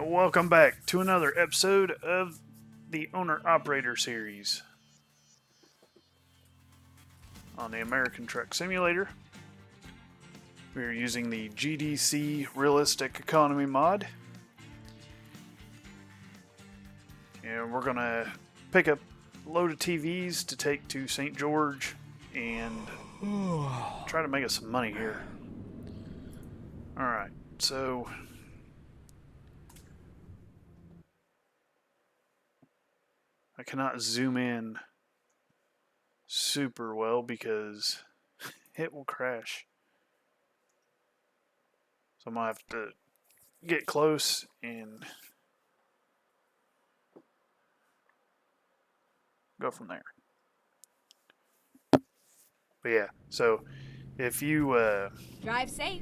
Welcome back to another episode of the Owner Operator series on the American Truck Simulator. We are using the GDC Realistic Economy mod. And we're going to pick up a load of TVs to take to St. George and try to make us some money here. Alright, so I cannot zoom in super well because it will crash. So I'm going to have to get close and go from there. But yeah, so if you drive safe.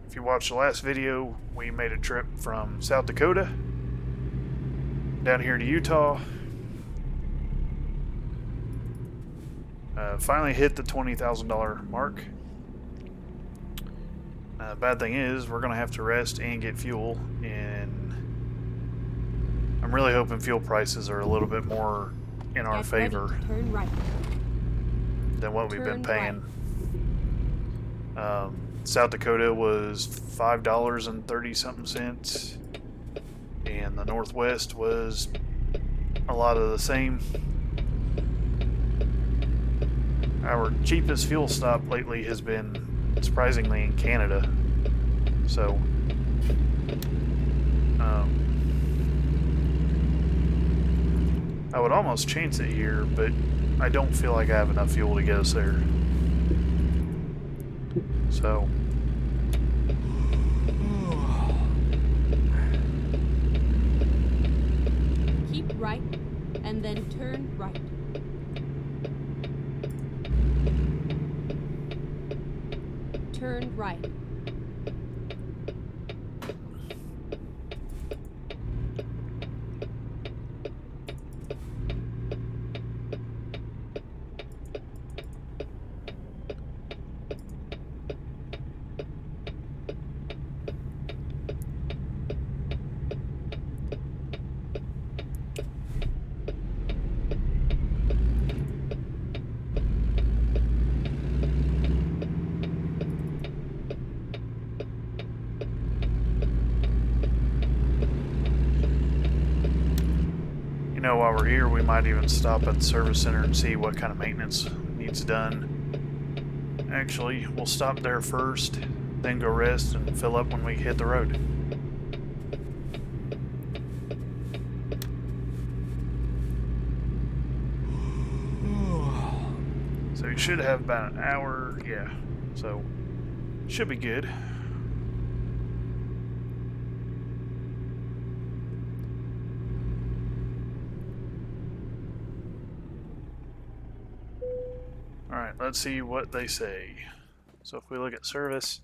If you watched the last video, we made a trip from South Dakota down here to Utah. Finally hit the $20,000 mark. Bad thing is, we're going to have to rest and get fuel, and I'm really hoping fuel prices are a little bit more in our favor Turn right. than what we've been Turn paying. South Dakota was $5.30 something cents, and the Northwest was a lot of the same. Our cheapest fuel stop lately has been surprisingly in Canada, so I would almost chance it here, but I don't feel like I have enough fuel to get us there. So keep right and then turn right. Turn right. while we're here, we might even stop at the service center and see what kind of maintenance needs done. Actually, we'll stop there first, then go rest and fill up when we hit the road. So you should have about an hour, yeah, so should be good. Alright, let's see what they say. So if we look at service,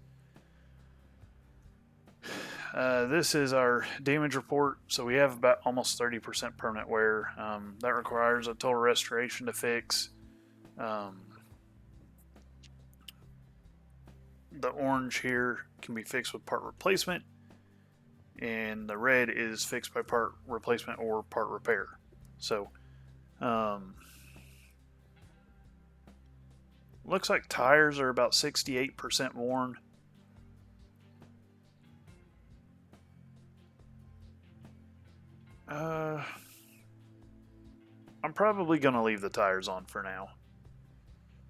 this is our damage report. So we have about almost 30% permanent wear. That requires a total restoration to fix. The orange here can be fixed with part replacement, and the red is fixed by part replacement or part repair. So looks like tires are about 68% worn. I'm probably going to leave the tires on for now.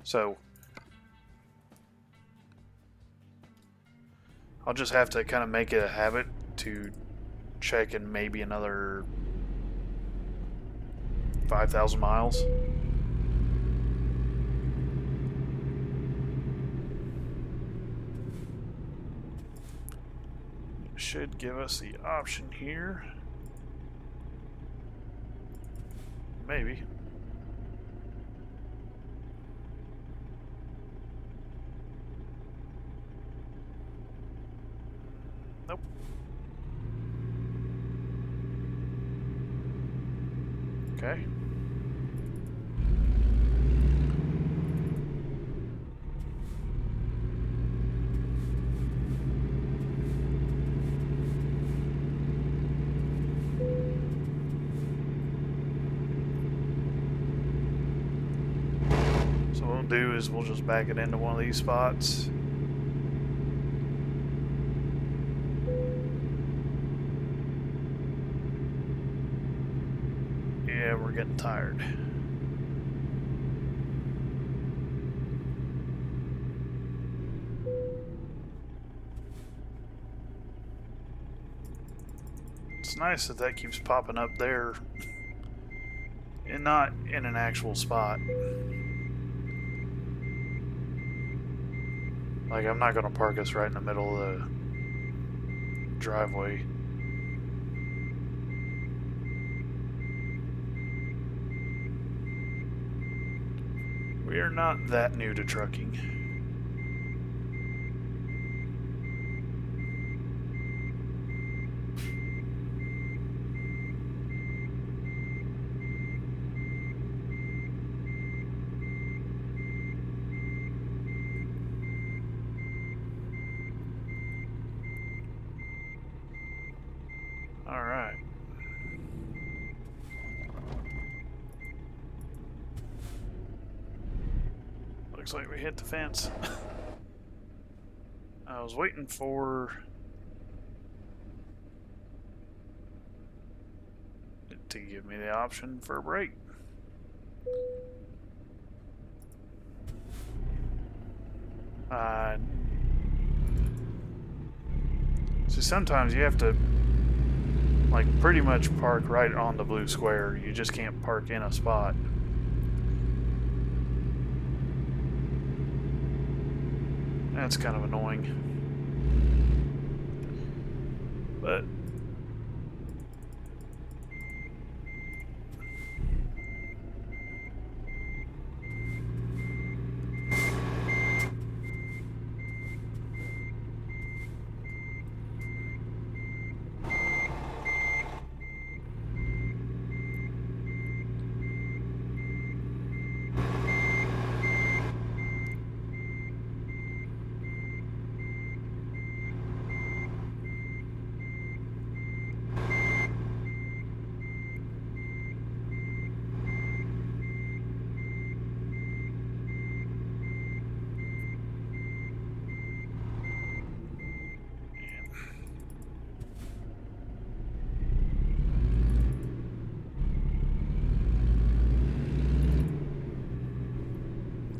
So I'll just have to kind of make it a habit to check in maybe another 5,000 miles. Should give us the option here. Maybe. Nope. Okay. So what we'll do is we'll just back it into one of these spots. Yeah, we're getting tired. It's nice that that keeps popping up there and not in an actual spot. Like, I'm not going to park us right in the middle of the driveway. We are not that new to trucking. All right. Looks like we hit the fence. I was waiting for it to give me the option for a break. See, sometimes you have to, like, pretty much park right on the blue square. You just can't park in a spot. That's kind of annoying. But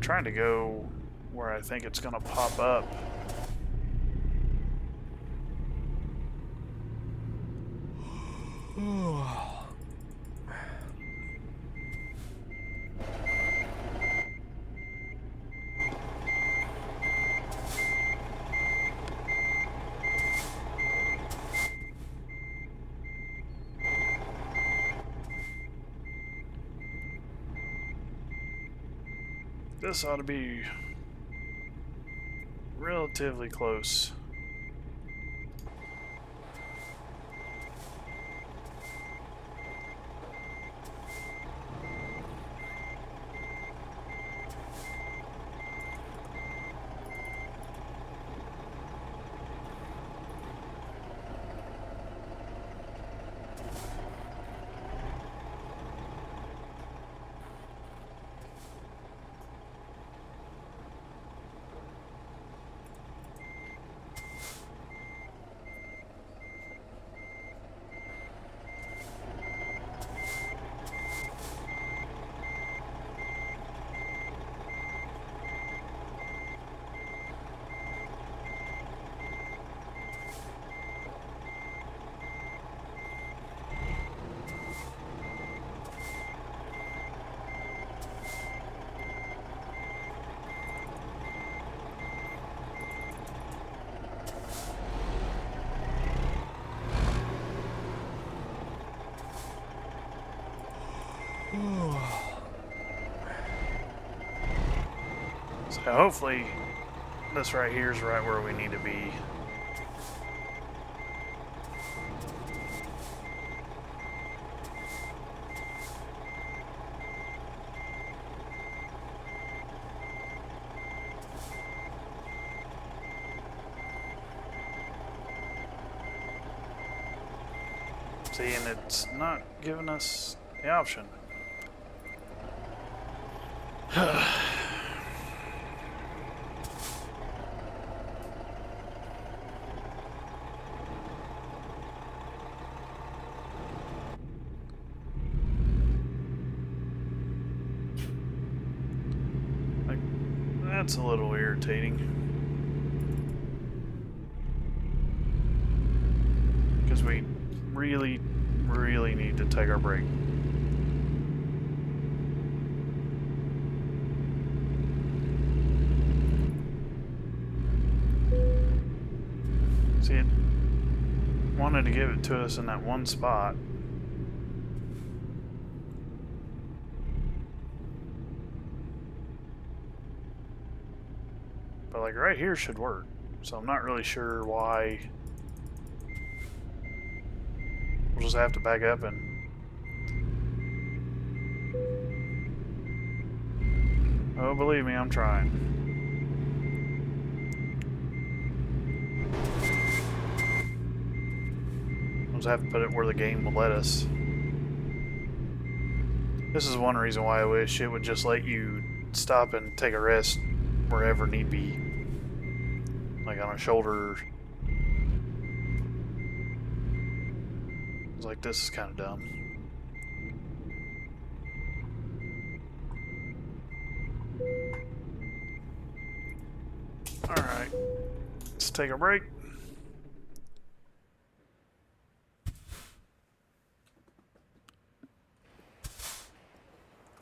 trying to go where I think it's going to pop up. This ought to be relatively close. So hopefully this right here is right where we need to be. See, and it's not giving us the option. That's a little irritating. Because we really, really need to take our break. See, it wanted to give it to us in that one spot. But like right here should work. So I'm not really sure why. We'll just have to back up and... Oh, believe me, I'm trying. We'll just have to put it where the game will let us. This is one reason why I wish it would just let you stop and take a rest wherever need be. Like on a shoulder. It's like, this is kind of dumb. Alright. Let's take a break.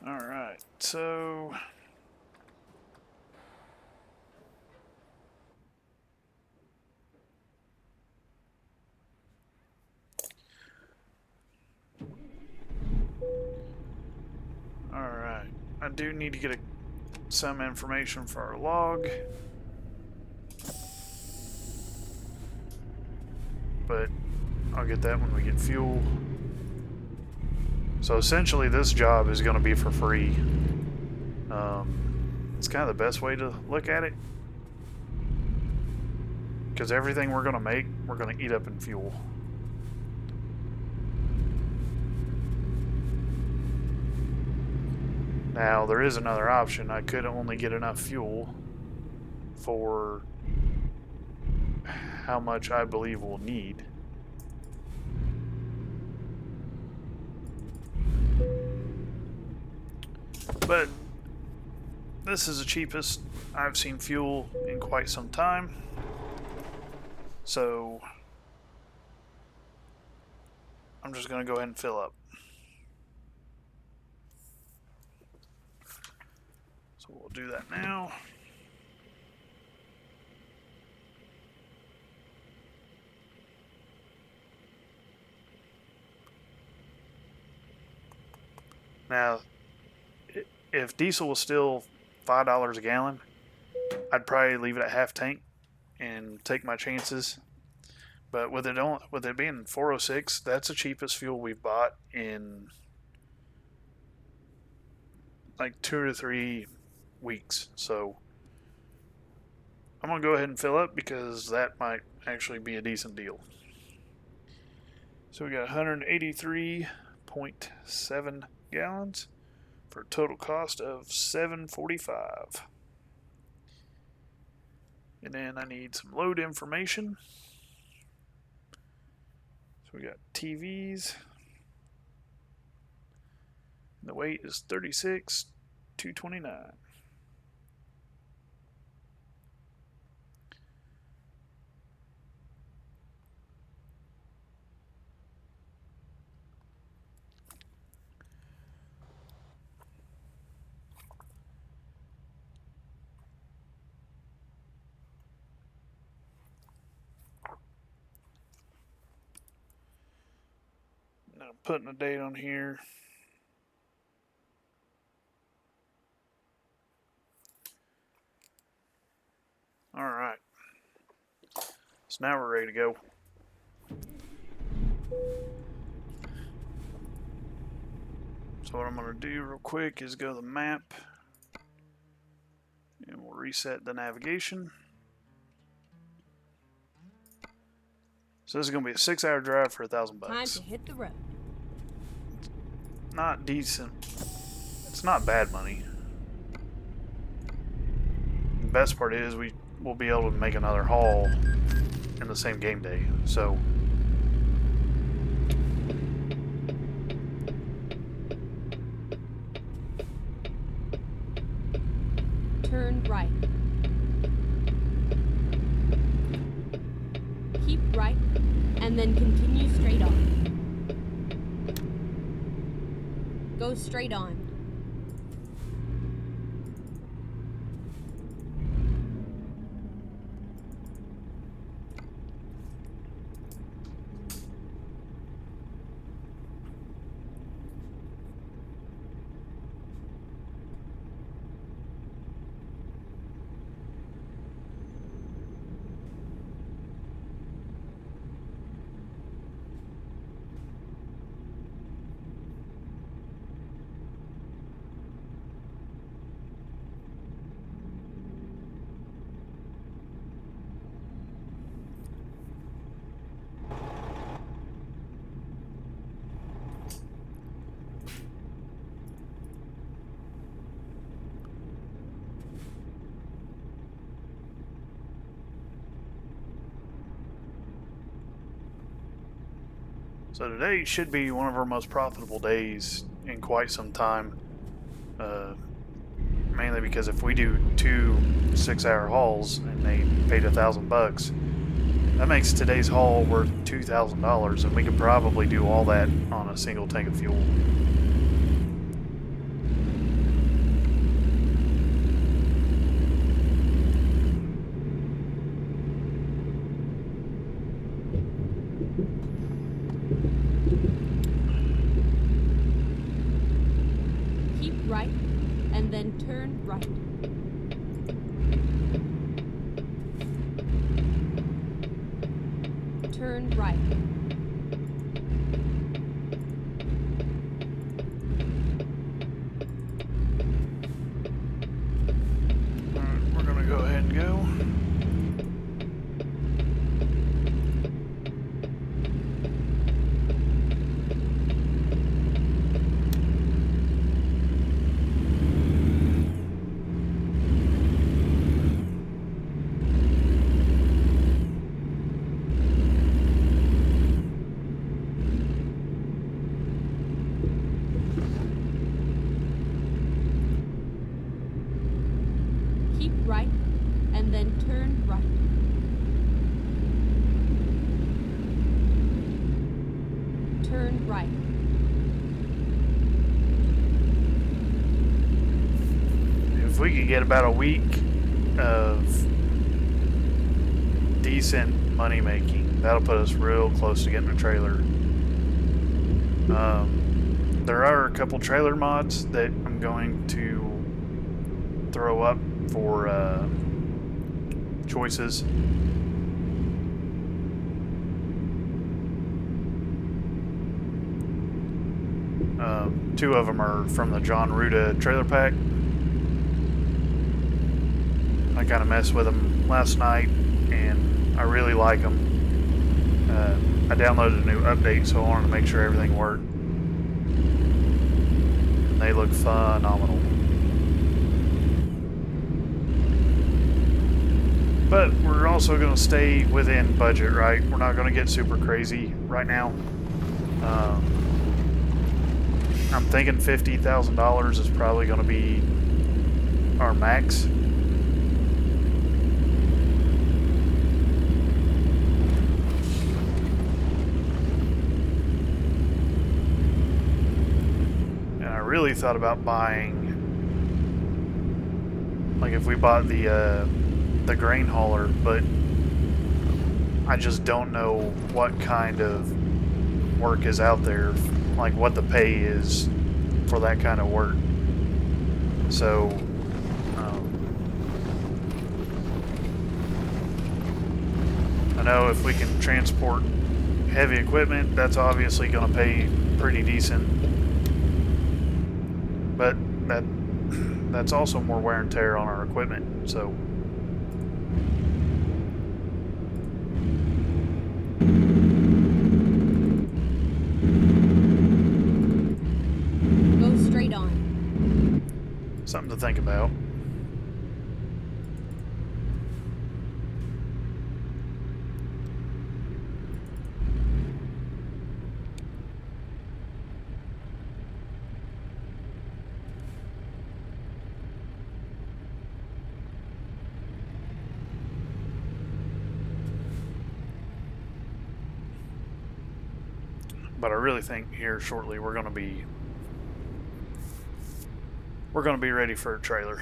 Alright, so... Alright, I do need to get some information for our log. But I'll get that when we get fuel. So essentially this job is going to be for free. It's kind of the best way to look at it. Because everything we're going to make, we're going to eat up in fuel. Now, there is another option. I could only get enough fuel for how much I believe we'll need. But this is the cheapest I've seen fuel in quite some time. So I'm just going to go ahead and fill up. So we'll do that now. Now, if diesel was still $5 a gallon, I'd probably leave it at half tank and take my chances. But with it being 406, that's the cheapest fuel we've bought in like 2 to 3 weeks. So I'm gonna go ahead and fill up because that might actually be a decent deal. So we got 183.7 gallons for a total cost of $7.45. And then I need some load information. So we got TVs. And the weight is 36,229. Now I'm putting a date on here. Alright. So now we're ready to go. So what I'm going to do real quick is go to the map. And we'll reset the navigation. So this is going to be a 6-hour drive for $1,000 bucks. Time to hit the road. Not decent. It's not bad money. The best part is we will be able to make another haul in the same game day. So Turn right. Keep right, and then continue straight on. Go straight on. So today should be one of our most profitable days in quite some time. Mainly because if we do 2 6-hour hauls and they paid $1,000, that makes today's haul worth $2,000, and we could probably do all that on a single tank of fuel. Keep right, and then turn right. Turn right. Alright, we're gonna go ahead and go. Keep right, and then turn right. Turn right. If we could get about a week of decent money making, that'll put us real close to getting a trailer. There are a couple trailer mods that I'm going to throw up for choices. Two of them are from the John Ruda trailer pack. I kind of messed with them last night, and I really like them. I downloaded a new update, so I wanted to make sure everything worked. And they look phenomenal. But we're also going to stay within budget, right? We're not going to get super crazy right now. I'm thinking $50,000 is probably going to be our max. And I really thought about buying, like if we bought the grain hauler, but I just don't know what kind of work is out there, like what the pay is for that kind of work. So I know if we can transport heavy equipment, that's obviously going to pay pretty decent, but that's also more wear and tear on our equipment. So Go straight on. something to think about. But I really think here shortly we're gonna be ready for a trailer.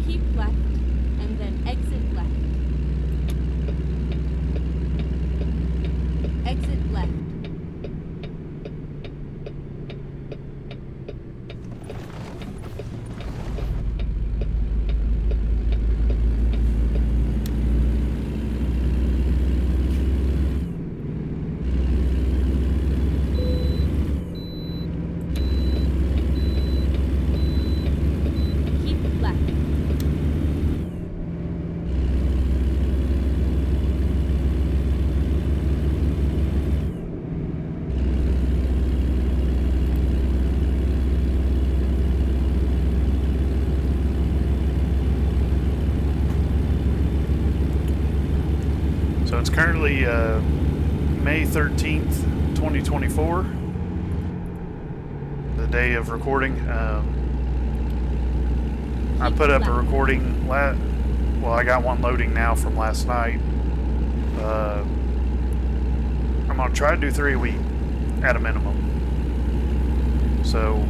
Keep left, and then exit left. Exit left. Keep left. So it's currently May 13th, 2024, the day of recording. I put up a recording, well, I got one loading now from last night. I'm going to try to do 3 a week at a minimum. So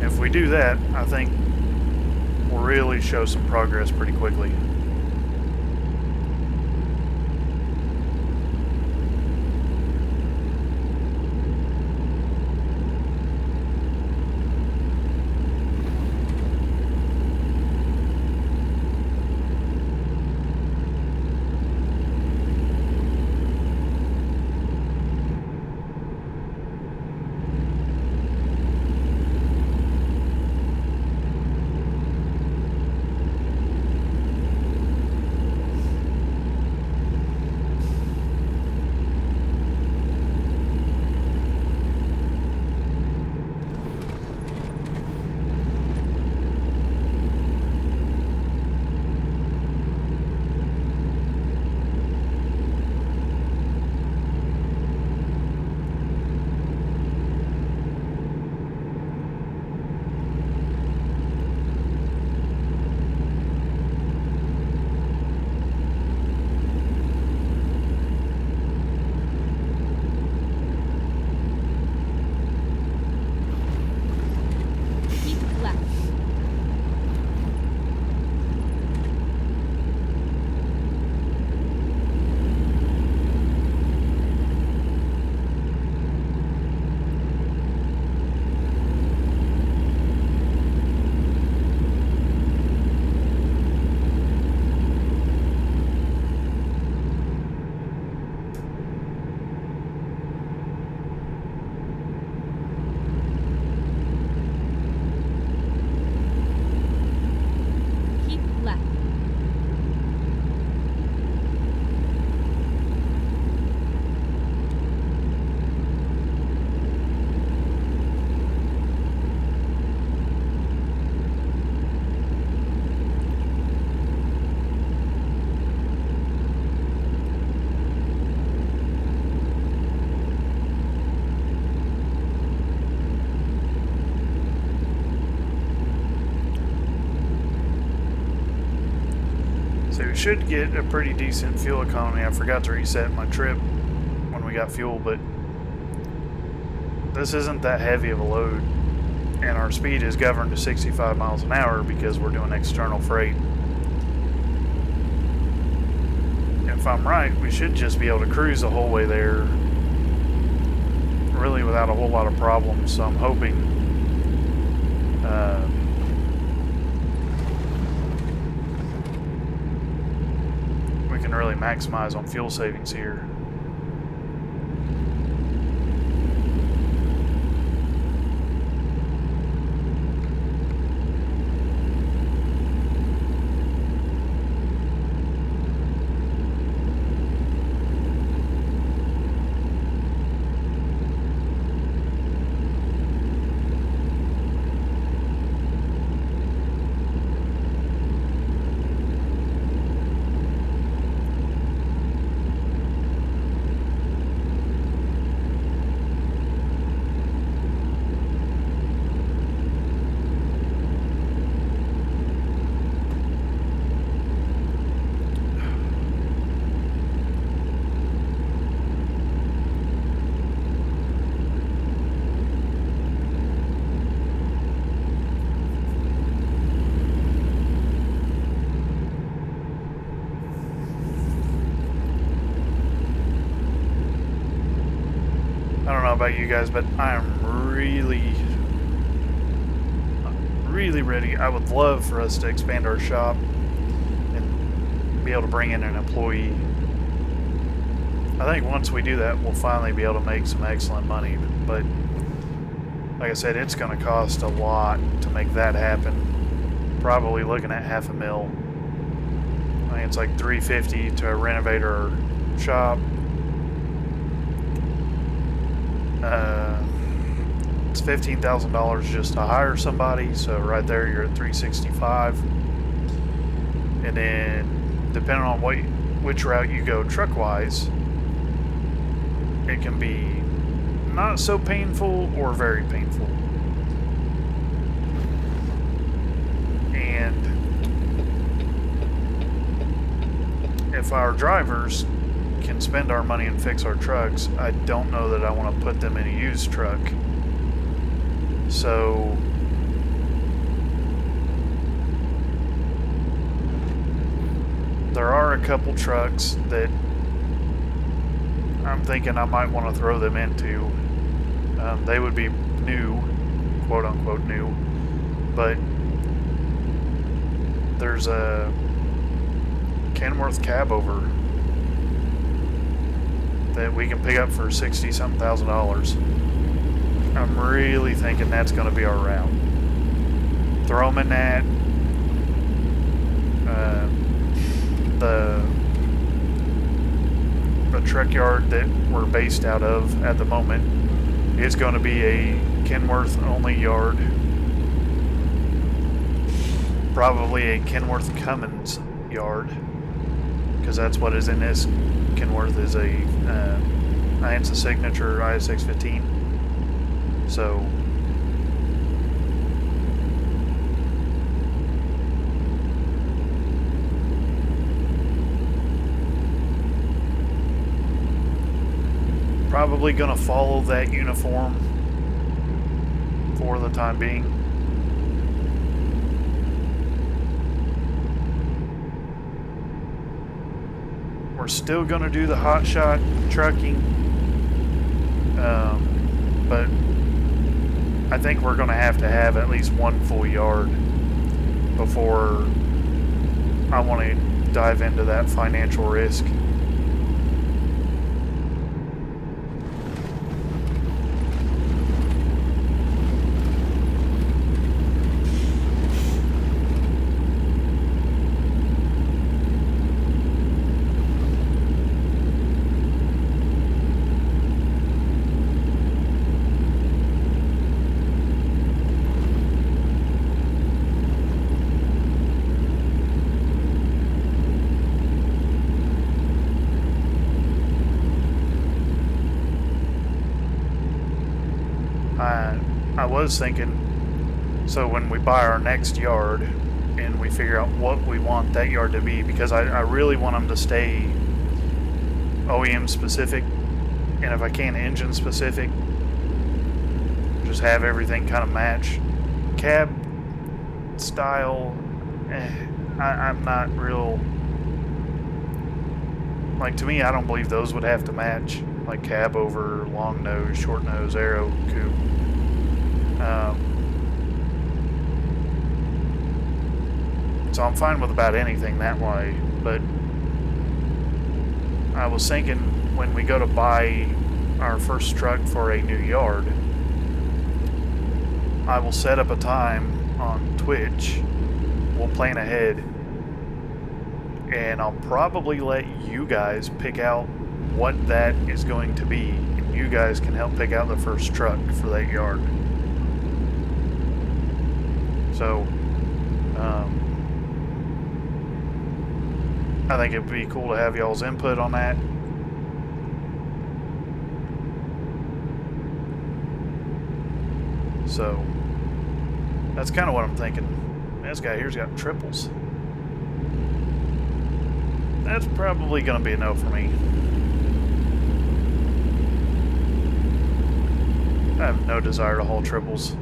if we do that, I think we'll really show some progress pretty quickly. So we should get a pretty decent fuel economy. I forgot to reset my trip when we got fuel, but this isn't that heavy of a load, and our speed is governed to 65 miles an hour because we're doing external freight. If I'm right, we should just be able to cruise the whole way there really without a whole lot of problems, so I'm hoping we can really maximize on fuel savings here. I don't know about you guys, but I am really ready. I would love for us to expand our shop and be able to bring in an employee. I think once we do that, we'll finally be able to make some excellent money. But like I said, it's going to cost a lot to make that happen. Probably looking at $500,000. I think it's like $350 to renovate our shop. It's $15,000 just to hire somebody, so right there you're at $365. And then depending on which route you go truck-wise, it can be not so painful or very painful. And if our drivers can spend our money and fix our trucks, I don't know that I want to put them in a used truck. So there are a couple trucks that I'm thinking I might want to throw them into. They would be new, quote unquote new, but there's a Kenworth cab over that we can pick up for $60-something thousand. I'm really thinking that's going to be our route. Throw them in that. The truck yard that we're based out of at the moment is going to be a Kenworth only yard. Probably a Kenworth Cummins yard, because that's what is in this. Kenworth is a IANSA signature IS615. So probably gonna follow that uniform for the time being. We're still gonna do the hotshot trucking, but I think we're gonna have to have at least one full yard before I want to dive into that financial risk. I was thinking, so when we buy our next yard and we figure out what we want that yard to be, because I really want them to stay OEM specific, and if I can engine specific, just have everything kind of match. Cab style, I'm not real, like, to me, I don't believe those would have to match, like cab over long nose, short nose, aero coupe. So I'm fine with about anything that way, but I was thinking when we go to buy our first truck for a new yard, I will set up a time on Twitch. We'll plan ahead, and I'll probably let you guys pick out what that is going to be, and you guys can help pick out the first truck for that yard. So, I think it'd be cool to have y'all's input on that. So, that's kind of what I'm thinking. This guy here's got triples. That's probably going to be a no for me. I have no desire to haul triples.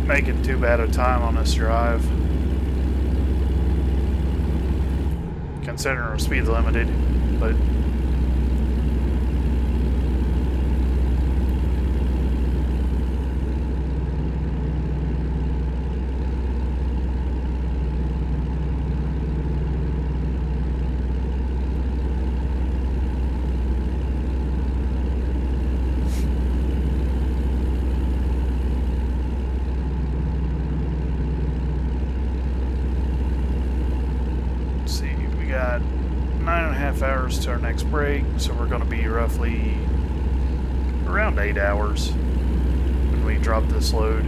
not making too bad a time on this drive, considering our speed's limited, but got 9.5 hours to our next break, so we're going to be roughly around 8 hours when we drop this load.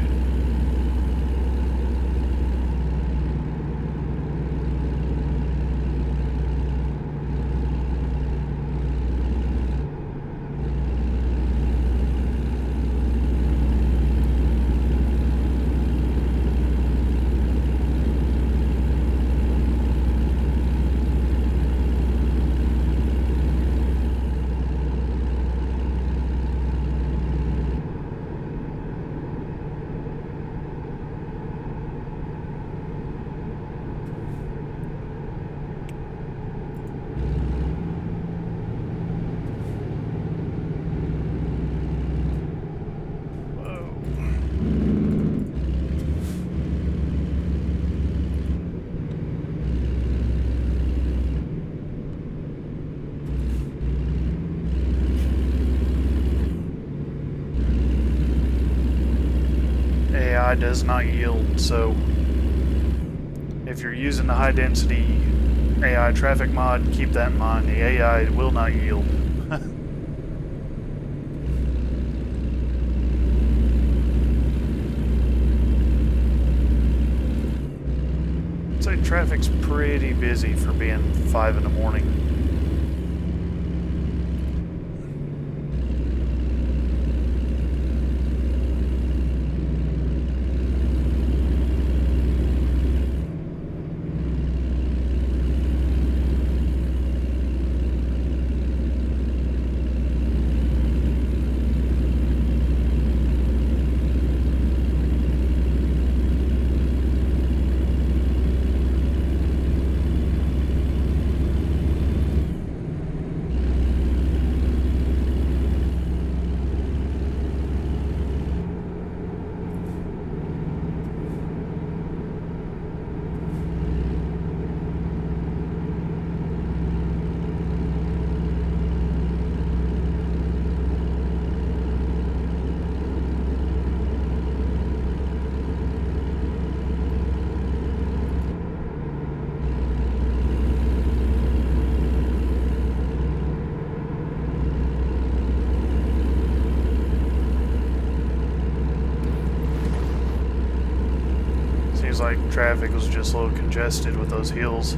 AI does not yield, so if you're using the high density AI traffic mod, keep that in mind. The AI will not yield. I'd say traffic's pretty busy for being 5 in the morning. Seems like traffic was just a little congested with those hills.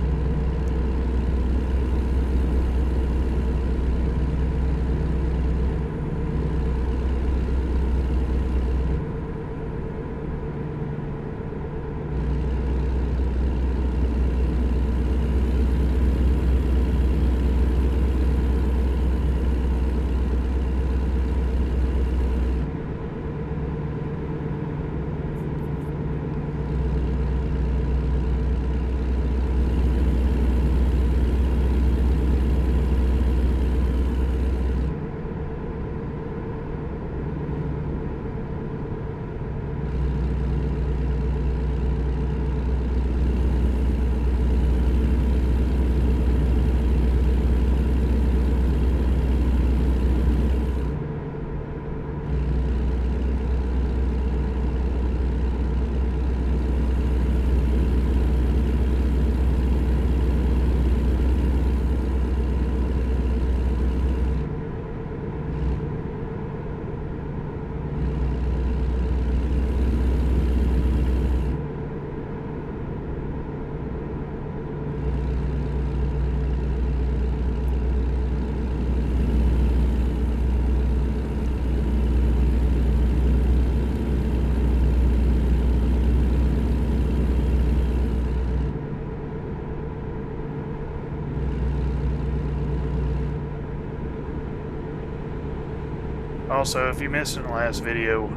Also, if you missed in the last video,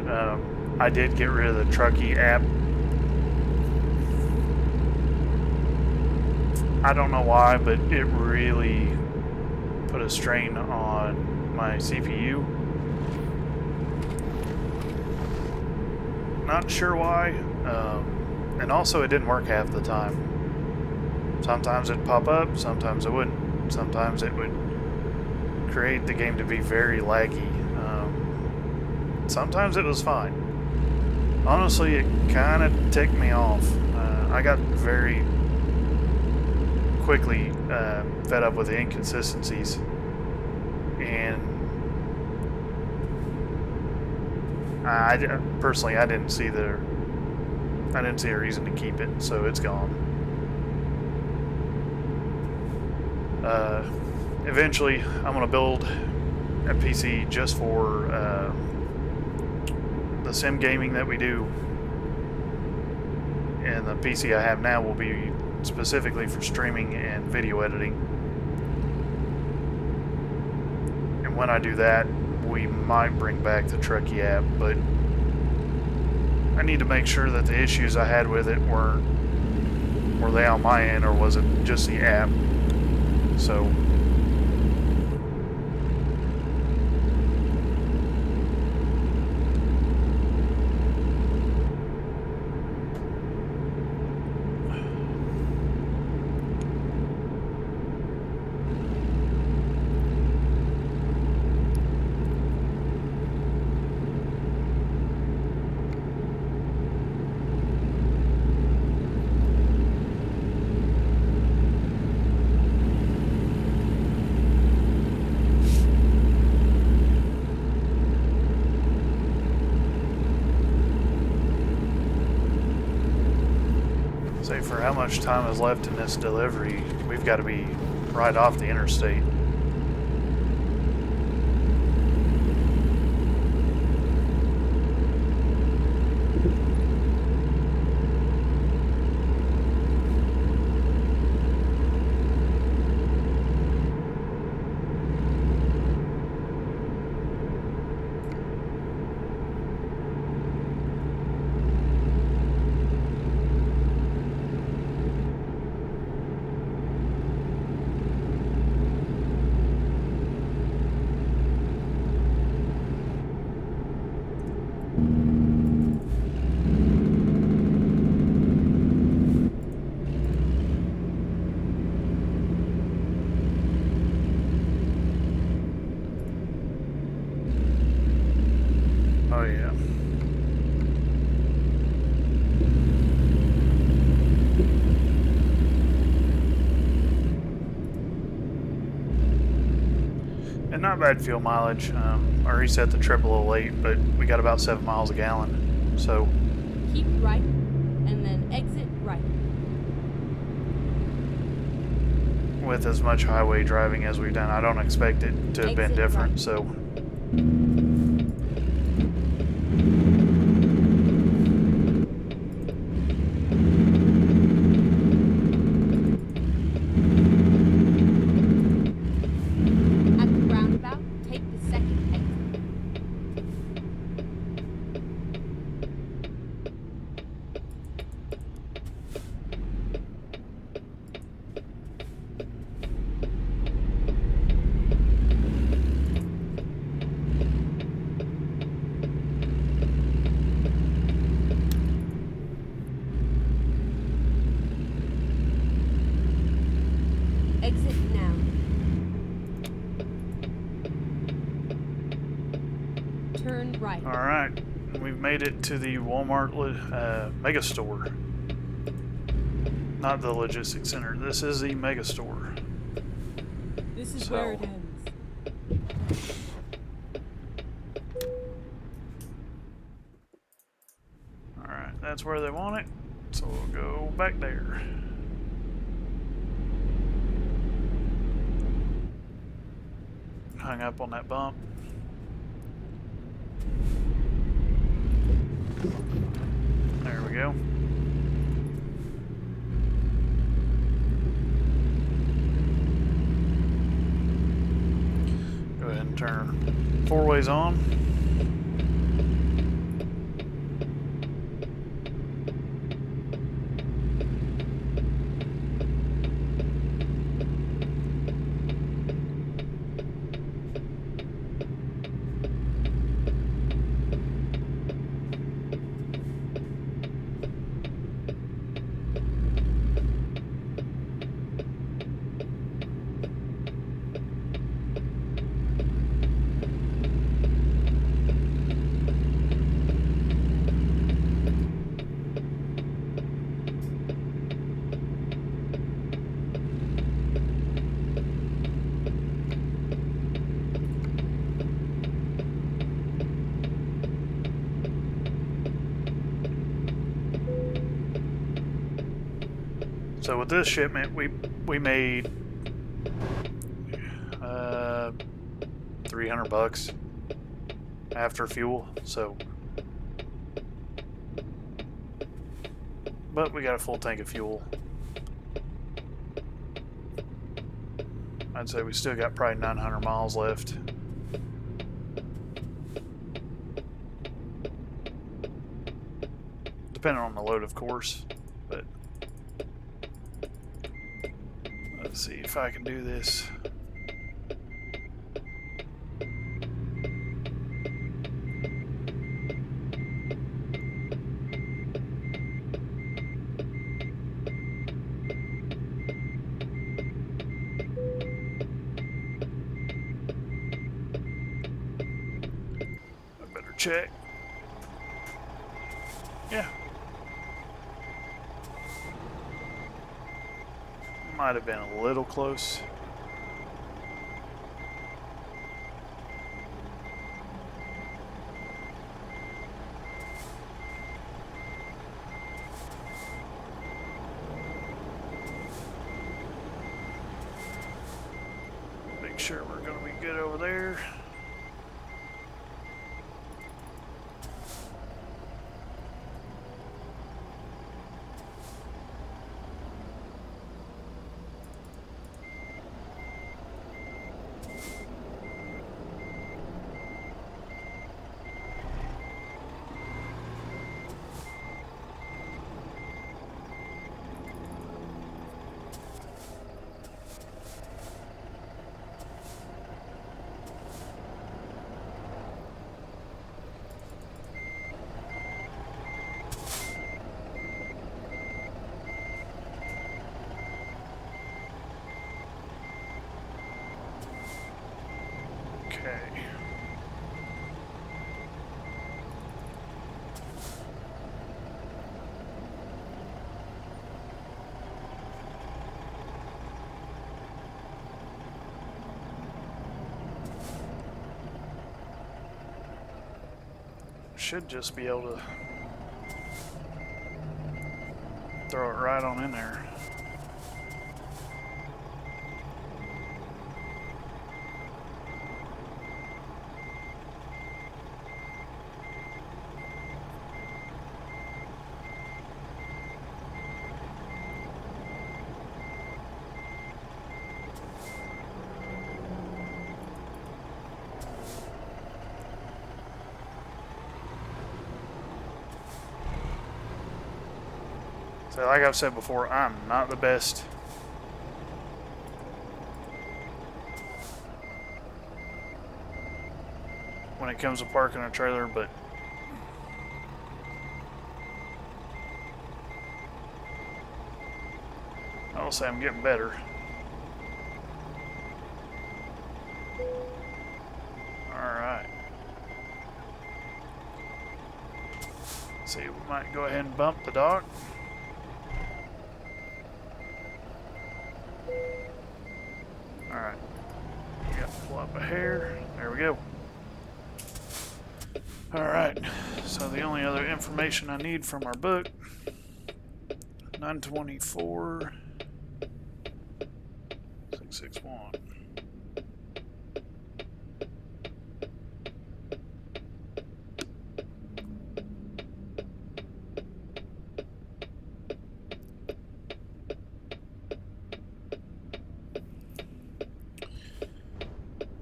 I did get rid of the Truckee app. I don't know why, but it really put a strain on my CPU. Not sure why. And also it didn't work half the time. Sometimes it'd pop up, sometimes it wouldn't. Sometimes it would create the game to be very laggy. Sometimes it was fine. Honestly, it kind of ticked me off. I got very quickly fed up with the inconsistencies, and personally I didn't see a reason to keep it, so it's gone. Eventually, I'm gonna build a PC just for the sim gaming that we do, and the PC I have now will be specifically for streaming and video editing. And when I do that, we might bring back the Truckee app, but I need to make sure that the issues I had with it were they on my end, or was it just the app? So say for how much time is left in this delivery, we've got to be right off the interstate. Oh yeah. And not bad fuel mileage. I reset the trip a little late, but we got about 7 miles a gallon. So Keep right, and then exit right. with as much highway driving as we've done, I don't expect it to have been Exit different. right. So At the roundabout, take the second exit. Exit now. Turn right. all right, we've made it to the Walmart mega store. Not the logistics center. This is the mega store. This is So- where it ends. All right, that's where they want it. So we'll go back there. Hung up on that bump. There we go. Go ahead and turn 4 ways on. So with this shipment, we made $300 after fuel. So, but we got a full tank of fuel. I'd say we still got probably 900 miles left. Depending on the load, of course. But let's see if I can do this. I better check. Yeah. Might have been a little close. Make sure we're going to be good over there. Okay. Should just be able to throw it right on in there. So like I've said before, I'm not the best when it comes to parking a trailer, but I will say I'm getting better. Alright. See, we might go ahead and bump the dock. Alright. We got to pull up a hair. There we go. Alright. So the only other information I need from our book, 924 661.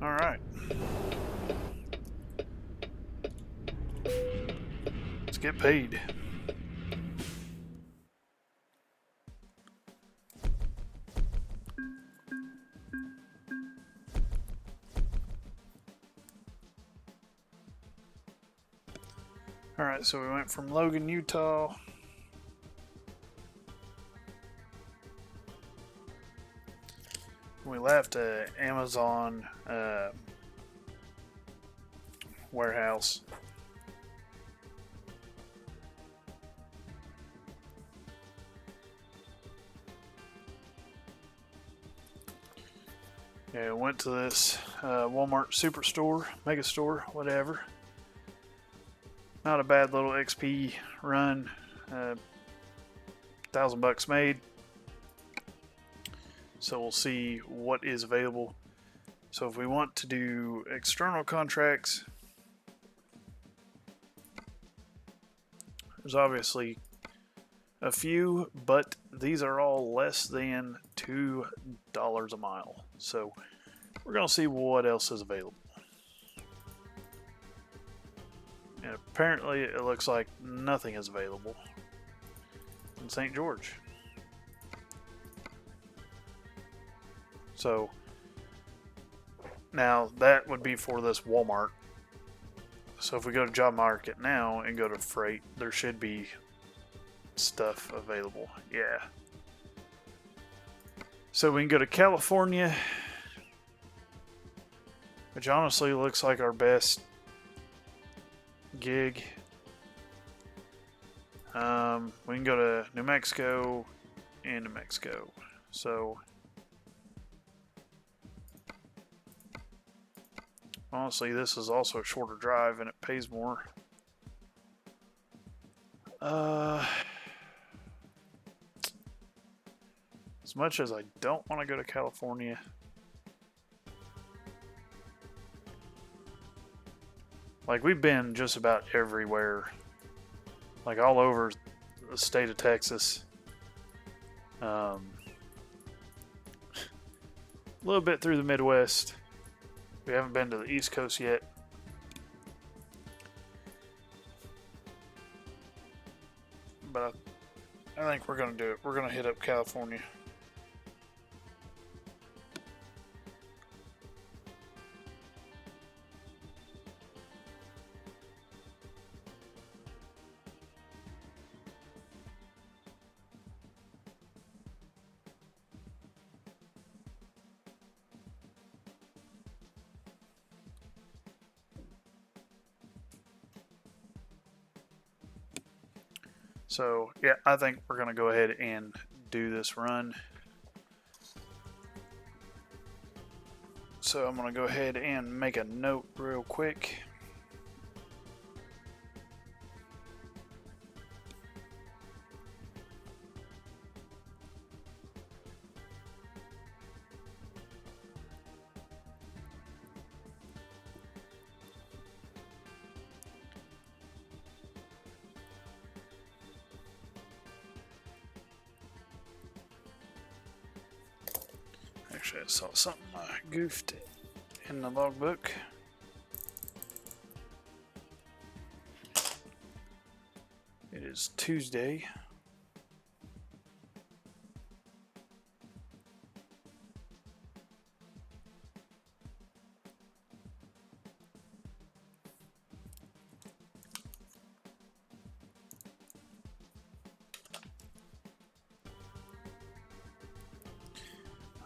All right. Let's get paid. All right, so we went from Logan, Utah. We left a Amazon warehouse. Yeah, went to this Walmart superstore, mega store, whatever. Not a bad little XP run. $1,000 made. So we'll see what is available. So if we want to do external contracts, there's obviously a few, but these are all less than $2 a mile. So we're going to see what else is available. And apparently it looks like nothing is available in St. George. So now that would be for this Walmart. So if we go to job market now and go to freight, there should be stuff available. Yeah. So we can go to California, which honestly looks like our best gig. We can go to New Mexico and New Mexico. So honestly, this is also a shorter drive and it pays more. As much as I don't want to go to California, like we've been just about everywhere, like all over the state of Texas. A little bit through the Midwest. We haven't been to the East Coast yet. But I think we're going to do it. We're going to hit up California. So, yeah, I think we're going to go ahead and do this run. So I'm going to go ahead and make a note real quick. Actually, I saw something I goofed in the logbook. It is Tuesday.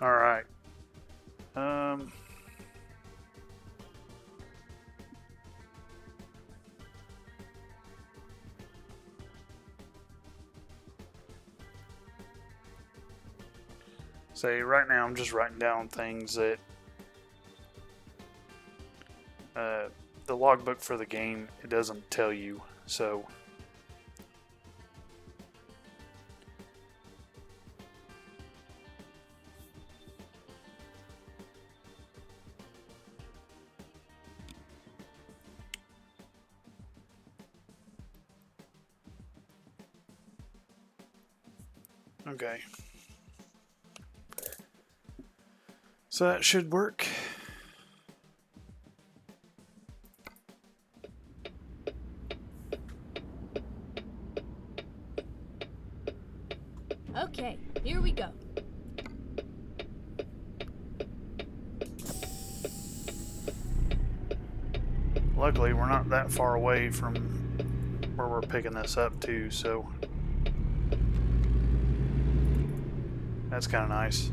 All right. Say right now I'm just writing down things that the logbook for the game, it doesn't tell you. So okay. So that should work. Okay, here we go. Luckily, we're not that far away from where we're picking this up to, so that's kind of nice.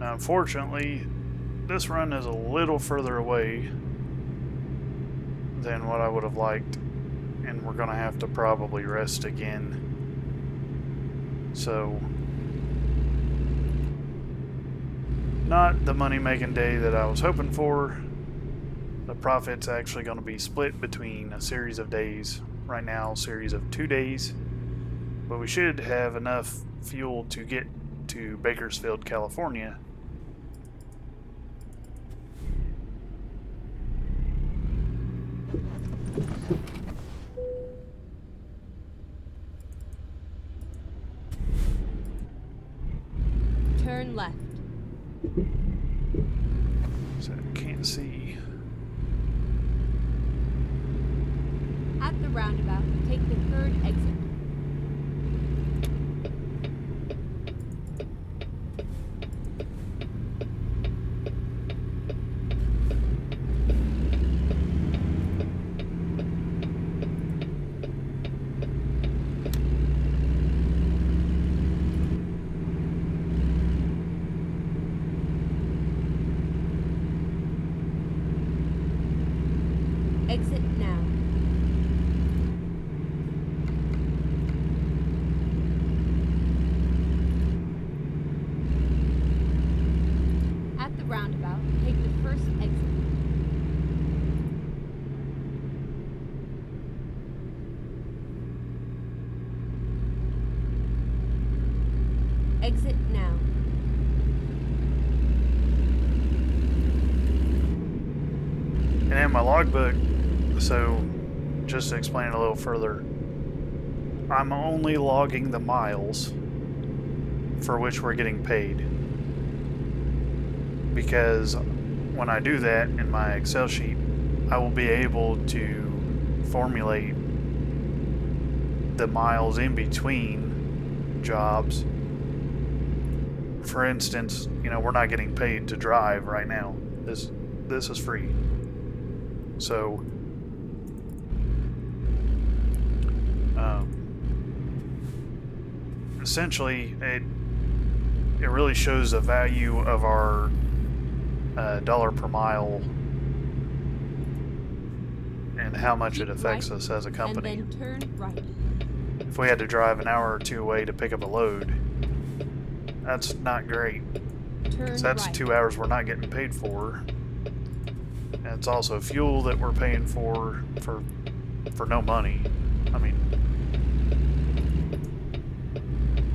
Unfortunately, this run is a little further away than what I would have liked, and we're gonna have to probably rest again. So, not the money-making day that I was hoping for. The profit's actually going to be split between a series of days. Right now, a series of 2 days. But we should have enough fuel to get to Bakersfield, California. Turn left. So I can't see. At the roundabout, take the third exit. Exit now. At the roundabout, take the first exit. Exit now. And in my logbook, so just to explain it a little further, I'm only logging the miles for which we're getting paid. Because when I do that in my Excel sheet, I will be able to formulate the miles in between jobs. For instance, you know, we're not getting paid to drive right now. This is free. So essentially it really shows the value of our dollar per mile and how much it affects us as a company. And then turn right. If we had to drive an hour or two away to pick up a load, that's not great. Turn That's right. 2 hours we're not getting paid for. And it's also fuel that we're paying for no money. I mean,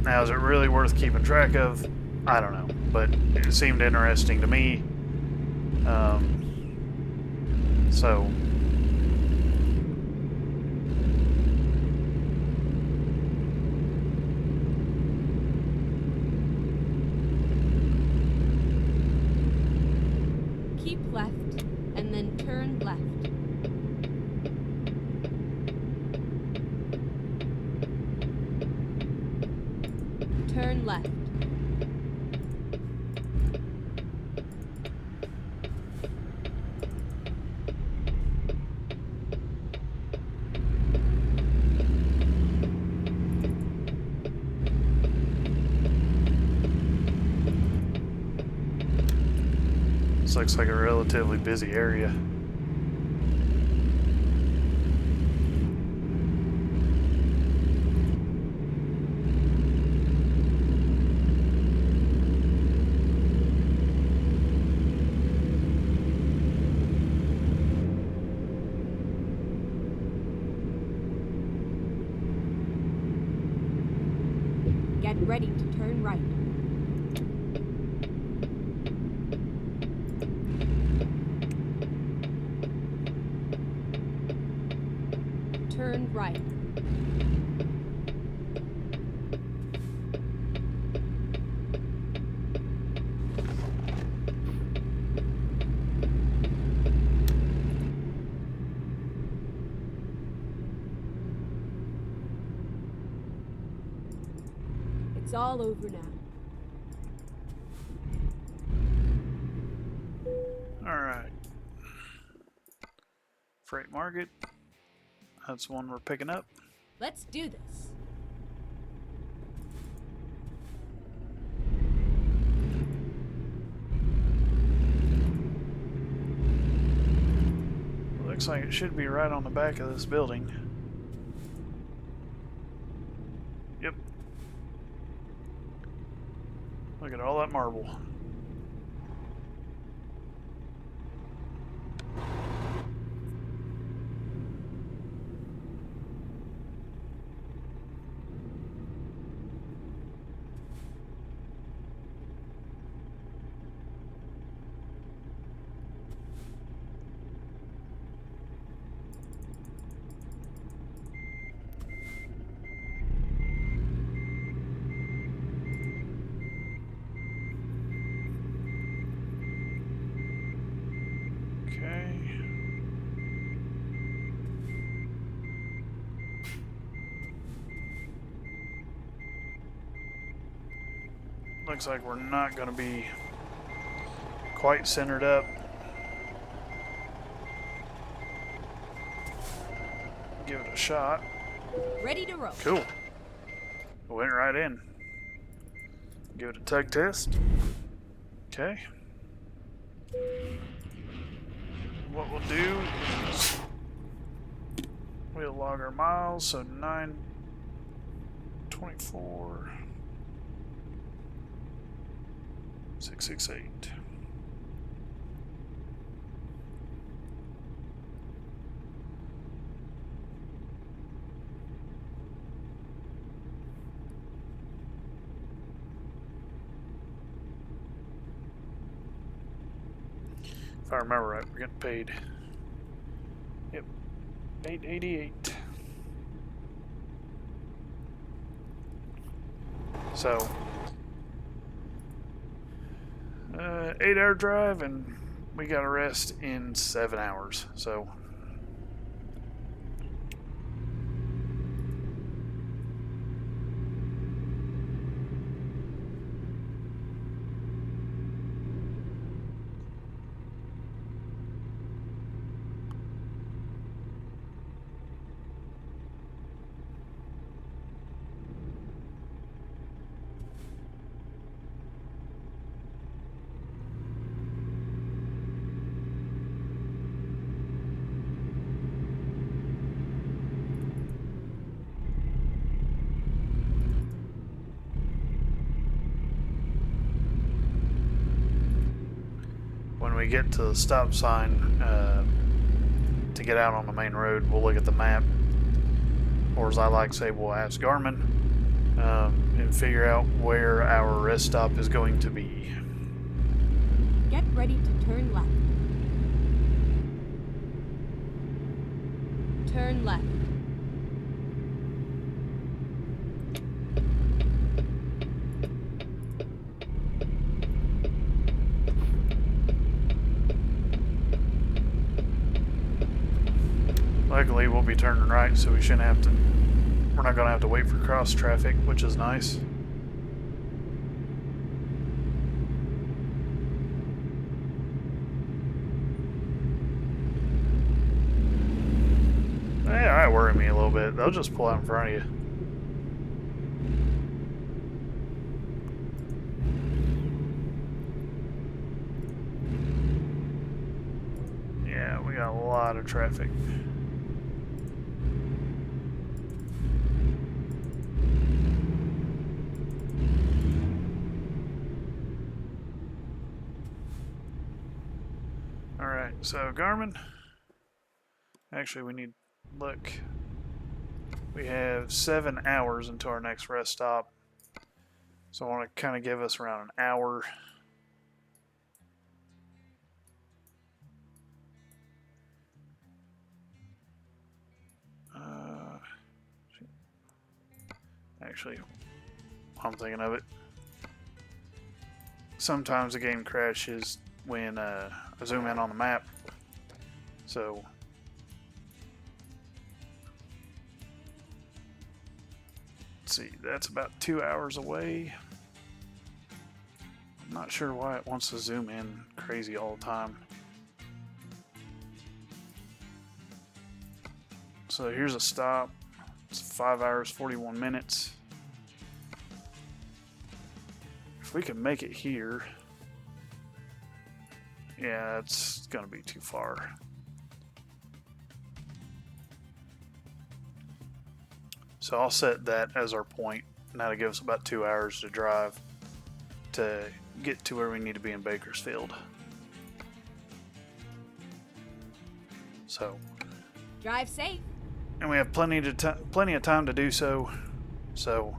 now is it really worth keeping track of? I don't know, but it seemed interesting to me. So Keep left, and then turn left. Turn left. this looks like a relatively busy area. Get ready to turn right. Turn right. It's all over now. Alright. Freight market. That's one we're picking up. Let's do this. Looks like it should be right on the back of this building. Yep. Look at all that marble. Okay. Looks like we're not going to be quite centered up. Give it a shot. Ready to roll. Cool. Went right in. Give it a tug test. Okay. What we'll do is we'll log our miles, so 924 668. If I remember right, we're getting paid. Yep, 888. So, 8-hour drive, and we got to rest in 7 hours. So, when we get to the stop sign to get out on the main road, we'll look at the map, or as I like to say, we'll ask Garmin and figure out where our rest stop is going to be. Get ready to turn left. Turn left. Luckily, we'll be turning right, so we shouldn't have to. We're not going to have to wait for cross traffic, which is nice. Yeah, that worry me a little bit. They'll just pull out in front of you. Yeah, we got a lot of traffic. Alright, so Garmin. Actually, we need look. We have 7 hours until our next rest stop. So I want to kind of give us around an hour. Actually, I'm thinking of it. Sometimes the game crashes when I zoom in on the map. So let's see, that's about 2 hours away. I'm not sure why it wants to zoom in crazy all the time. So here's a stop. It's 5 hours, 41 minutes. If we can make it here, yeah, it's gonna be too far. So I'll set that as our point. And that'll give us about 2 hours to drive to get to where we need to be in Bakersfield. So, Drive safe. and we have plenty of time to do so. So,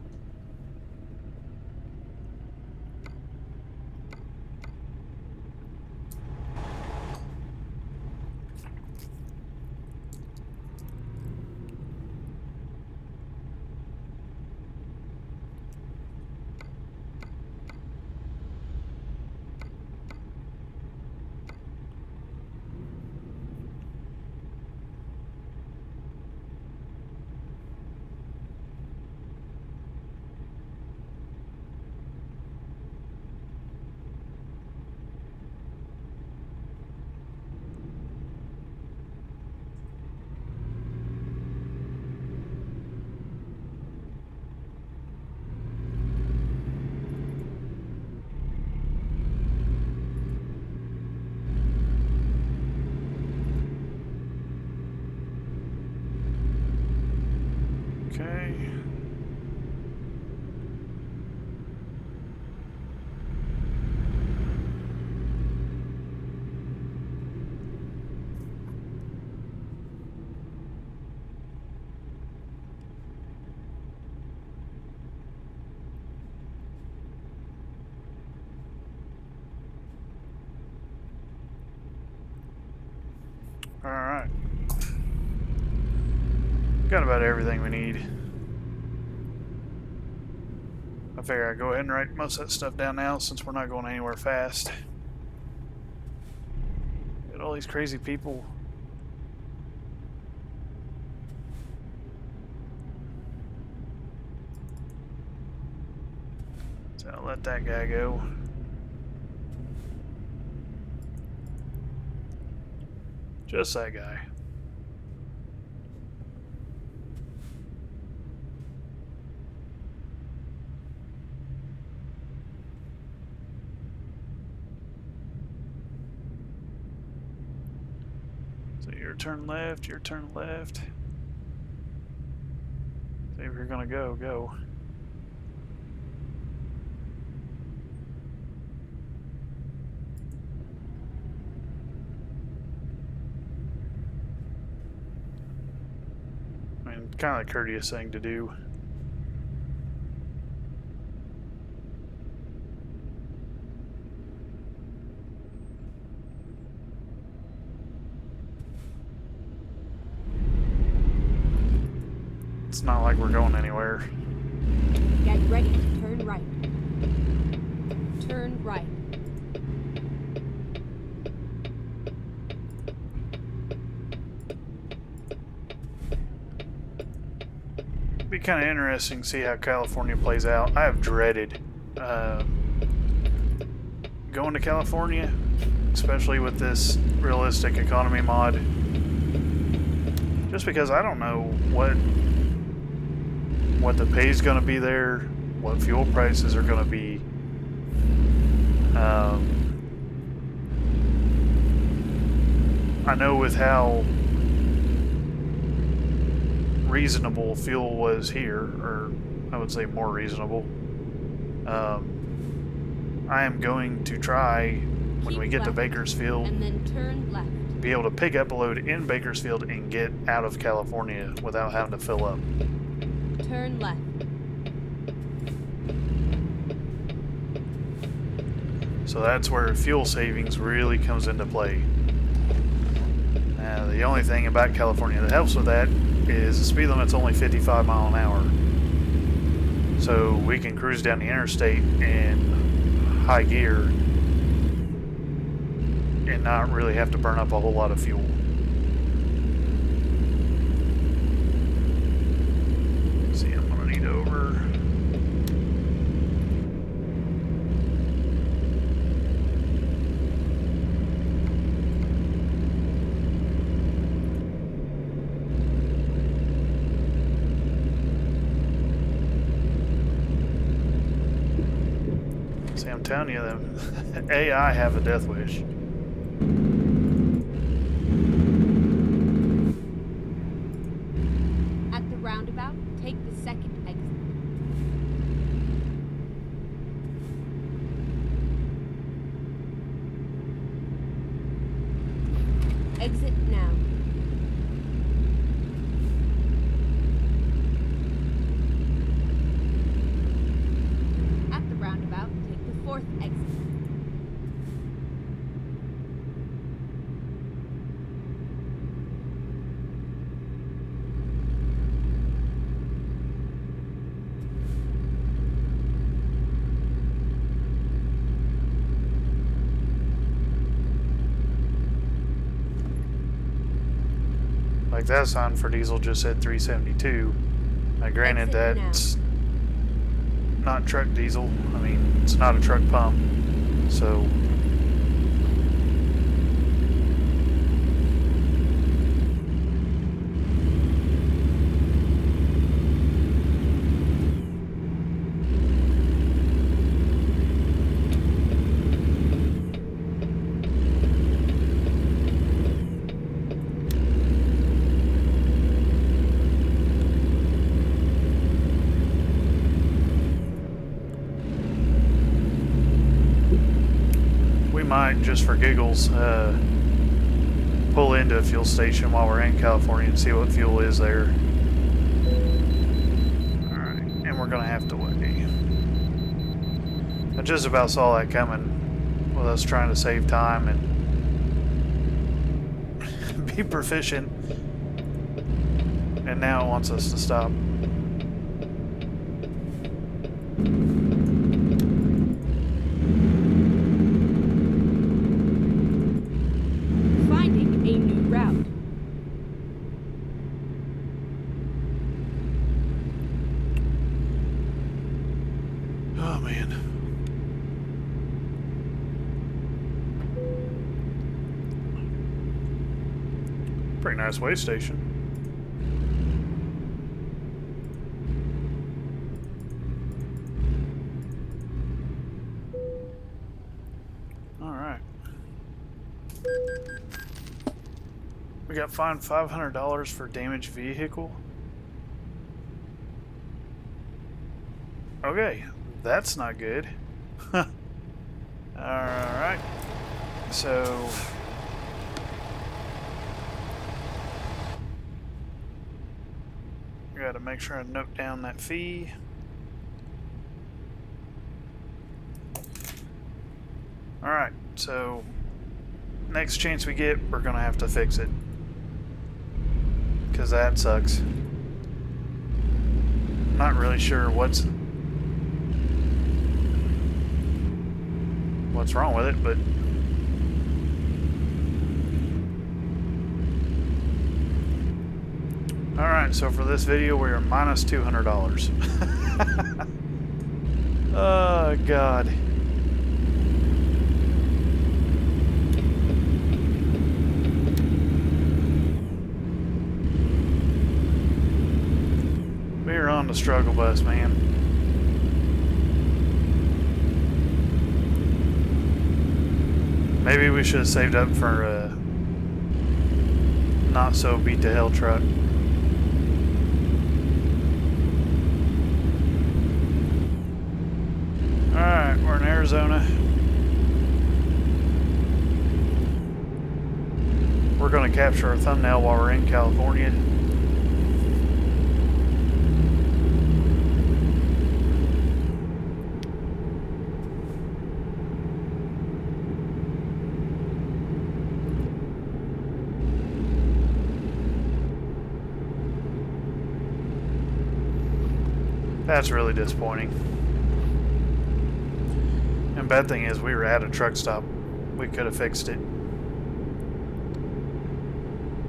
okay. Alright. Got about everything we need. I figure I'd go ahead and write most of that stuff down now since we're not going anywhere fast. Got all these crazy people. So I'll let that guy go. Just that guy. So your turn left, your turn left. See if you're gonna go. I mean, kind of a courteous thing to do. It's not like we're going anywhere. Get ready to turn right. Turn right. It'd be kind of interesting to see how California plays out. I have dreaded going to California, especially with this realistic economy mod, just because I don't know what the pay is going to be there, what fuel prices are going to be. I know with how reasonable fuel was here, or I would say more reasonable. I am going to try, when we get to Bakersfield, and then turn left. be able to pick up a load in Bakersfield and get out of California without having to fill up. Turn left. So that's where fuel savings really comes into play. The only thing about California that helps with that is the speed limit's only 55 miles an hour. So we can cruise down the interstate in high gear and not really have to burn up a whole lot of fuel. See, I'm gonna need over. See, I'm telling you, the AI have a death wish. At the roundabout, take the Exit now. At the roundabout, take the 4th exit. Like that sign for diesel just said 372. Now granted, Exit that's not truck diesel. I mean, it's not a truck pump. So we might, just for giggles, pull into a fuel station while we're in California and see what fuel is there. Alright, and we're gonna have to wait. I just about saw that coming with us trying to save time and be proficient, and now it wants us to stop. Finding a new route. Oh man. Pretty nice way station. Alright. We got fined $500 for damaged vehicle. Okay, that's not good. Alright. So I gotta make sure I note down that fee. Alright, so next chance we get, we're gonna have to fix it. Because that sucks. Not really sure what's wrong with it, but alright, so for this video we are minus $200. Oh god. We're on the struggle bus, man. Maybe we should have saved up for a not so beat to hell truck. Alright, we're in Arizona. We're going to capture a thumbnail while we're in California. That's really disappointing. And bad thing is we were at a truck stop. We could have fixed it.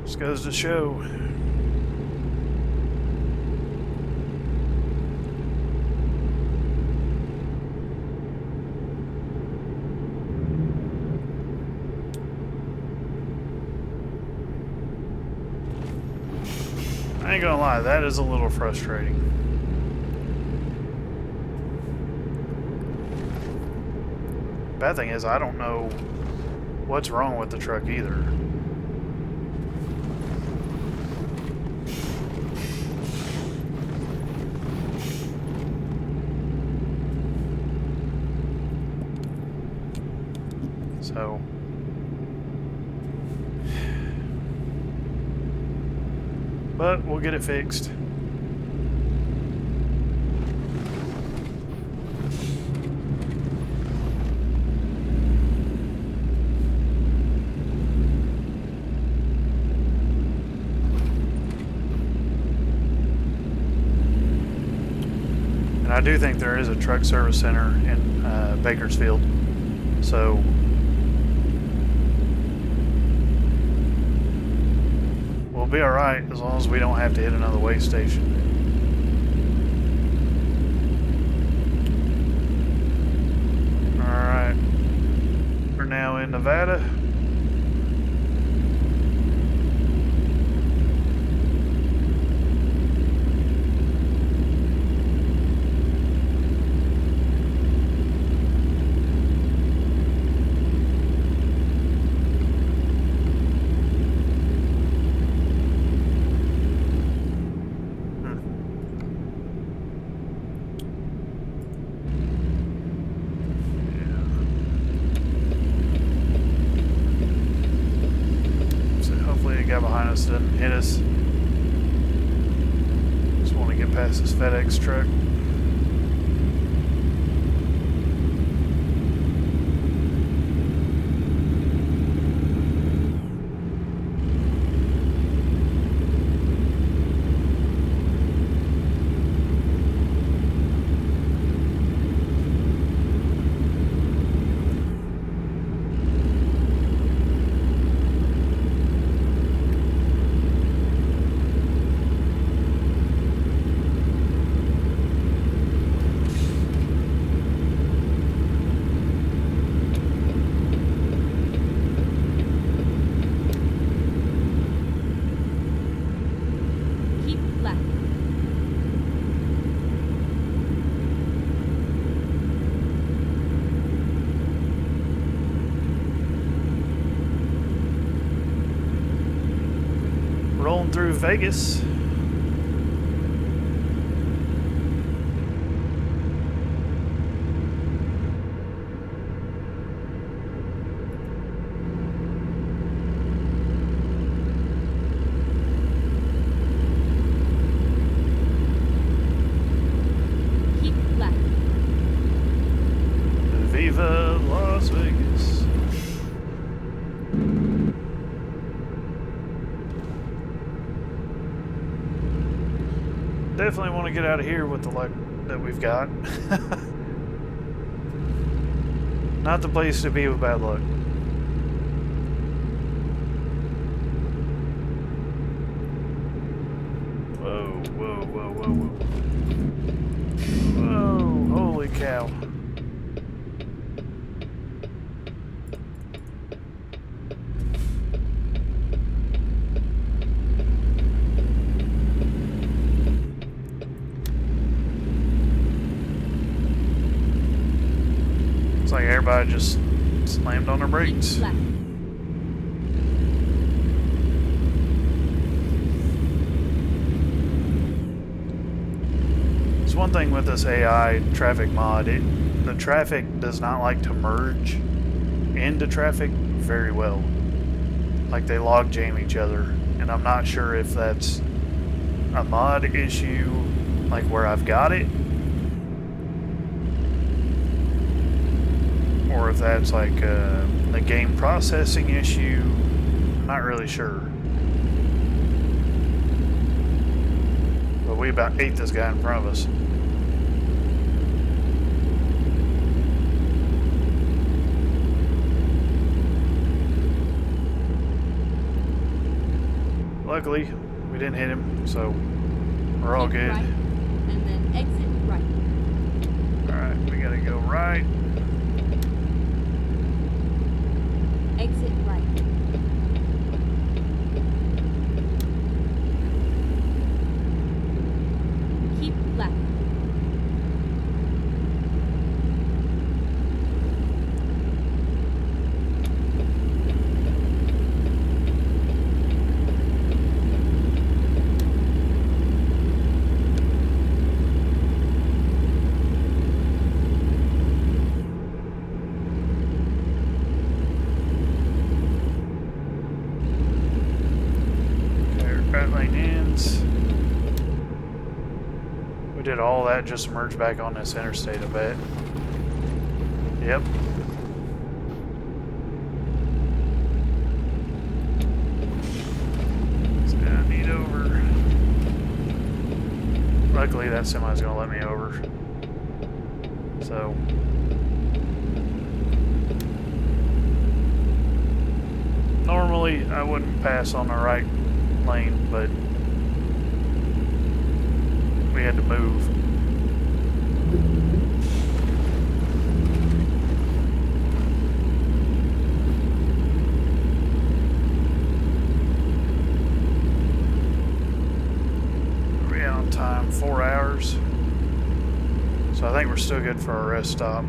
Just goes to show. I ain't gonna lie, that is a little frustrating. Bad thing is, I don't know what's wrong with the truck either. So But we'll get it fixed. And I do think there is a truck service center in Bakersfield. So we'll be alright as long as we don't have to hit another way station. Alright. We're now in Nevada. Doesn't hit us. Just want to get past this FedEx truck. Rolling through Vegas. Keep left. Viva Las Vegas. Definitely want to get out of here with the luck that we've got. Not the place to be with bad luck. Whoa, whoa, whoa, whoa, whoa. Whoa, holy cow. It's like everybody just slammed on their brakes. Keep left. It's one thing with this AI traffic mod. The traffic does not like to merge into traffic very well. Like they log jam each other. And I'm not sure if that's a mod issue, like where I've got it, or if that's like a game processing issue. I'm not really sure. But we about ate this guy in front of us. Luckily, we didn't hit him, so we're all Keep good. right, and then exit right. Alright, we gotta go right. Exit right. Keep left. distance. We did all that just to merge back on this interstate, I bet. Yep. So I need over. Luckily, that semi's gonna let me over. So. Normally, I wouldn't pass on the right lane, but we had to move. We're on time, 4 hours. So I think we're still good for our rest stop.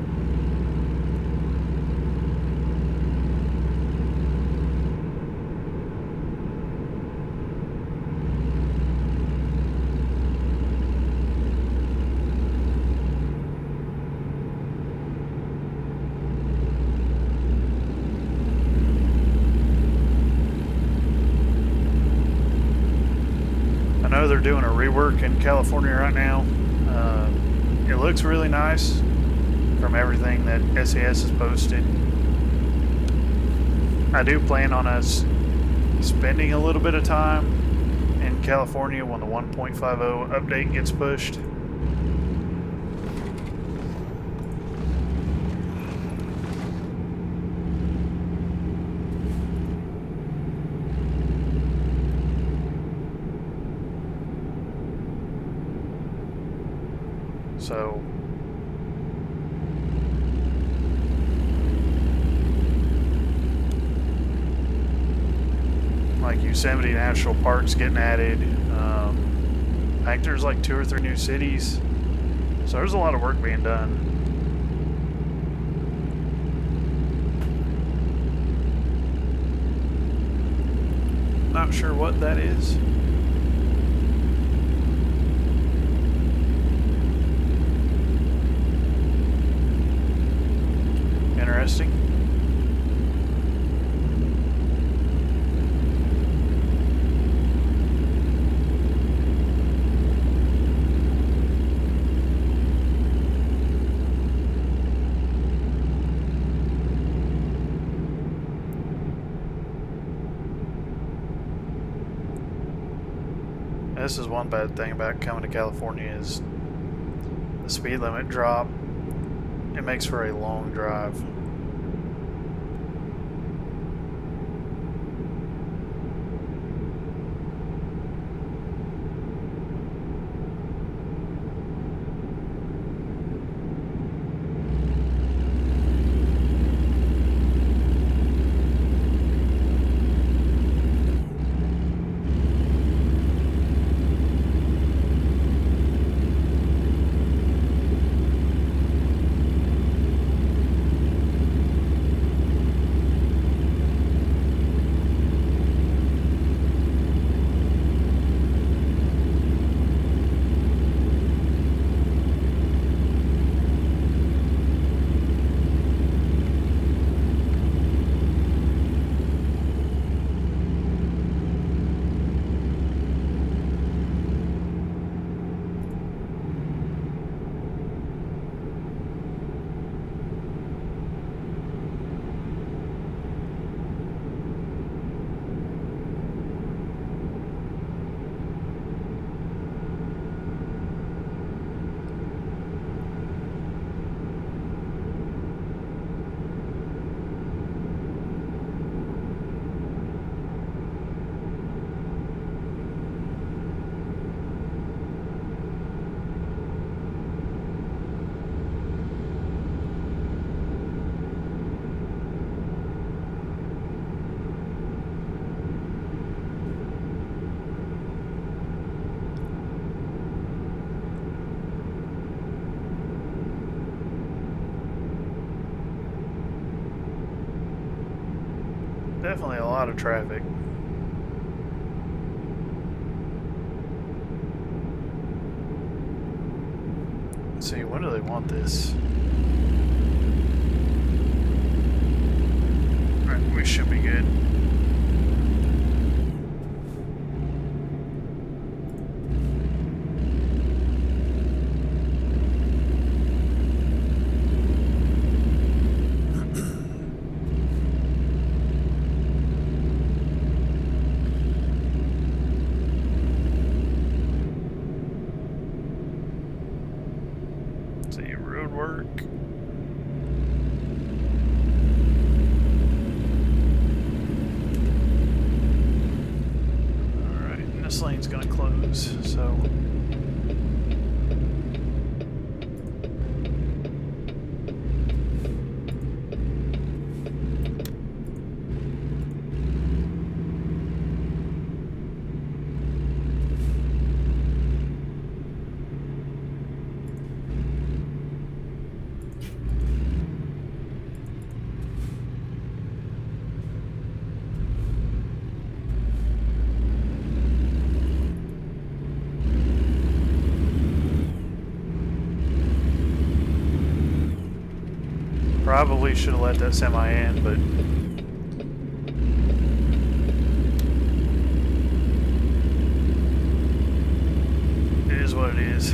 I know they're doing a rework in California right now. It looks really nice from everything that SAS has posted. I do plan on us spending a little bit of time in California when the 1.50 update gets pushed. So like Yosemite National Park's getting added. I think there's like 2 or 3 new cities. So there's a lot of work being done. Not sure what that is. Interesting. This is one bad thing about coming to California is the speed limit drop. It makes for a long drive. Definitely a lot of traffic. Let's see, when do they want this? Alright, we should be good. going to close, so... Probably should have let that semi in, but it is what it is.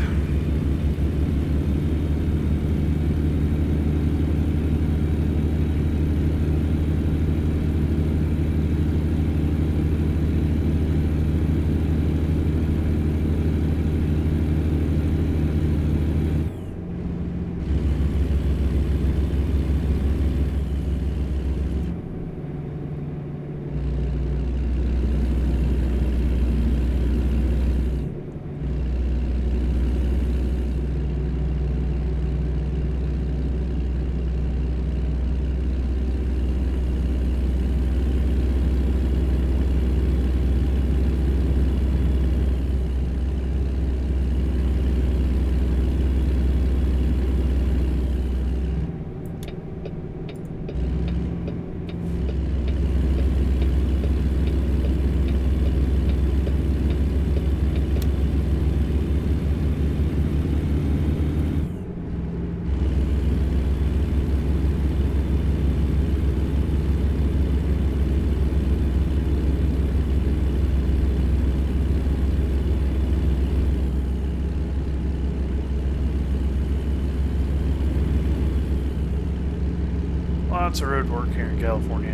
Lots of road work here in California.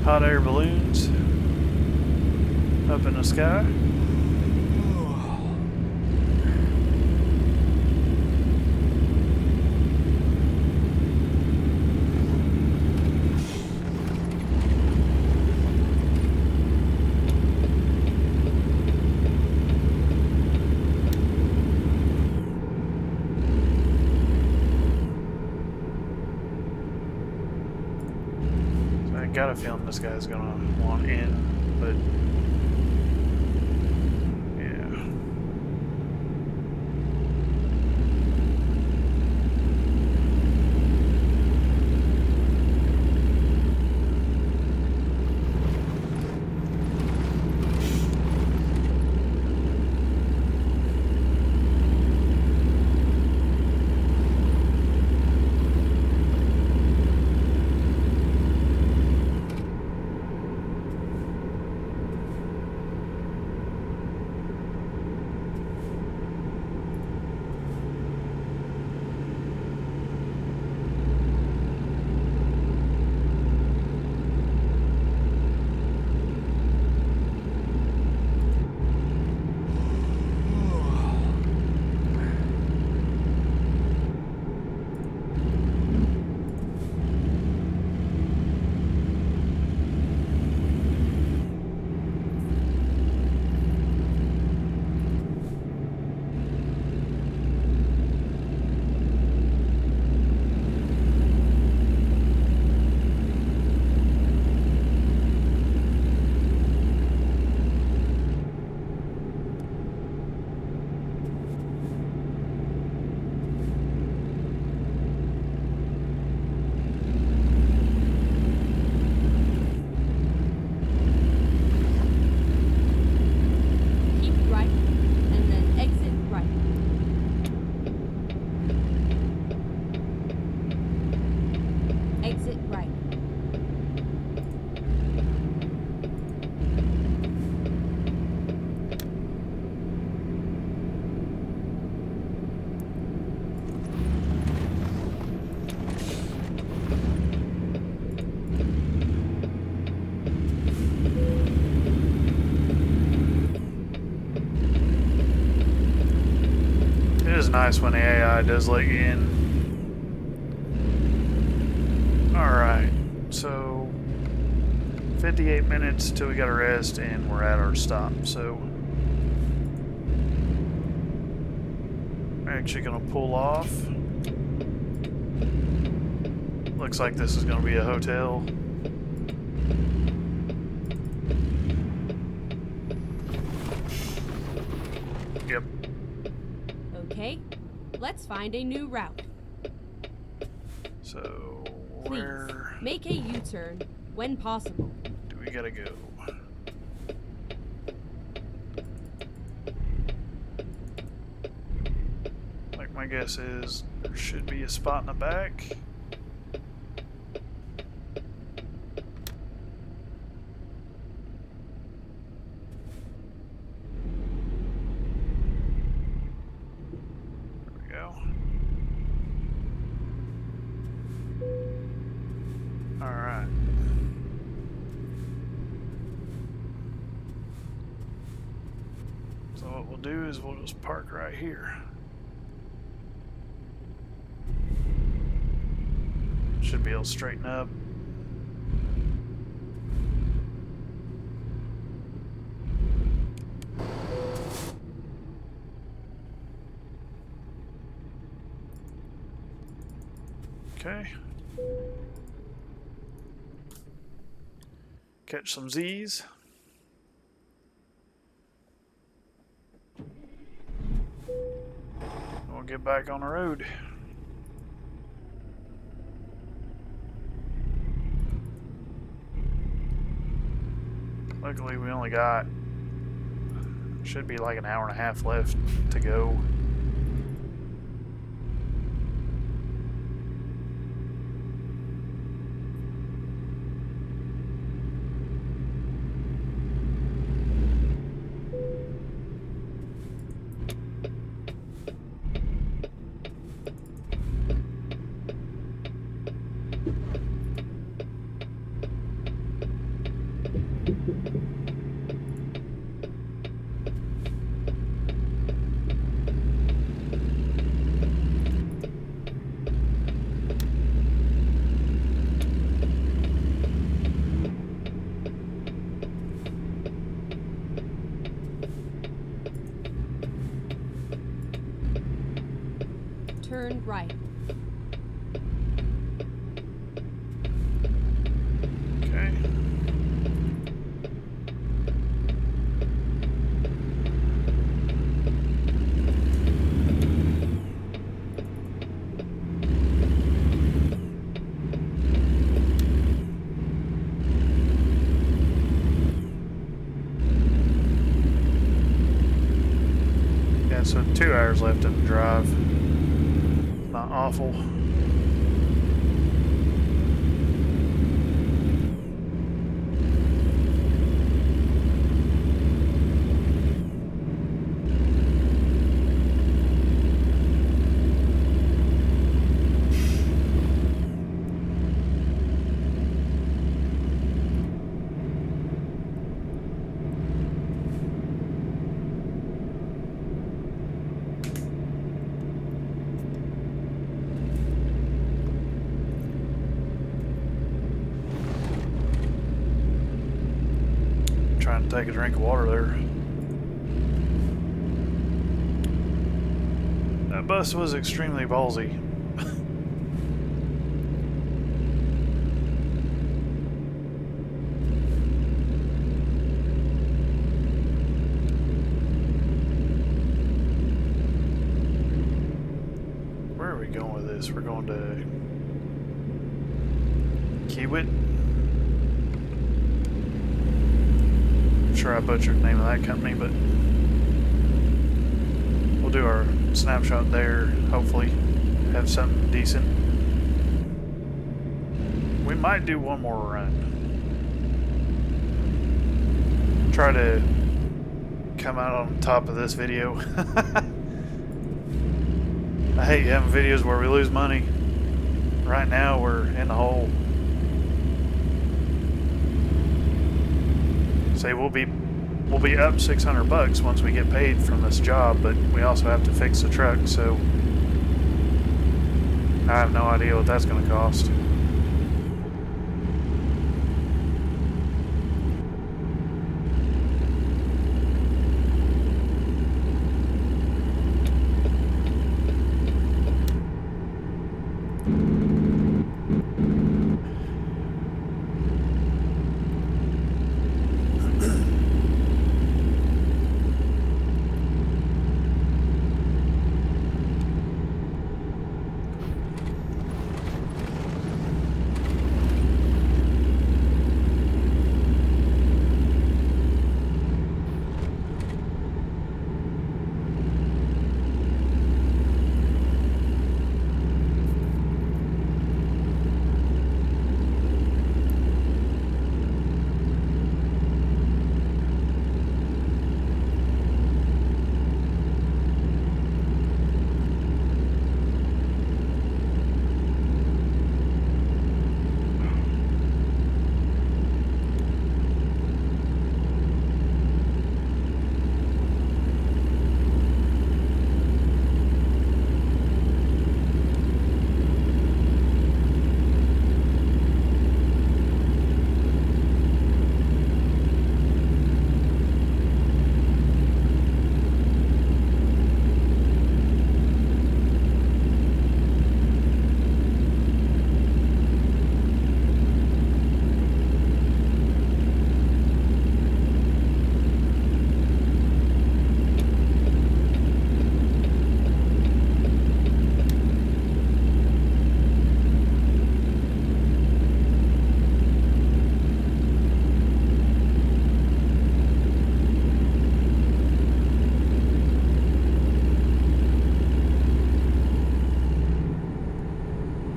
Hot air balloons up in the sky. I got a feeling this guy's gonna want in, but yeah. nice when the AI does let you in. Alright, so 58 minutes till we gotta rest and we're at our stop, so we're actually gonna pull off. Looks like this is gonna be a hotel. Yep. Okay, let's find a new route. So Please, where make a U-turn when possible. do we gotta go? Like my guess is there should be a spot in the back. There we go. Alright. So what we'll do is we'll just park right here. Should be able to straighten up. Okay. Catch some Z's. We'll get back on the road. Luckily, we only got, should be like an hour and a half left to go. Turn right. Okay. Yeah, so 2 hours left in the drive. Not awful. Trying to take a drink of water there. That bus was extremely ballsy. Where are we going with this? We're going to Kiewit. Sure I butchered the name of that company, but we'll do our snapshot there. Hopefully have something decent. We might do one more run. Try to come out on top of this video. I hate having videos where we lose money. Right now we're in the hole. Say we'll be we'll be up $600 once we get paid from this job, but we also have to fix the truck, so I have no idea what that's going to cost.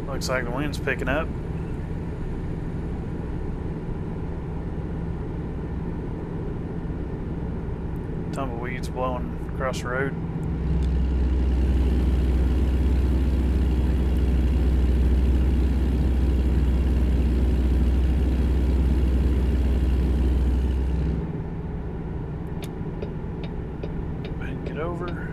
Looks like the wind's picking up. Tumbleweeds blowing across the road. And get over.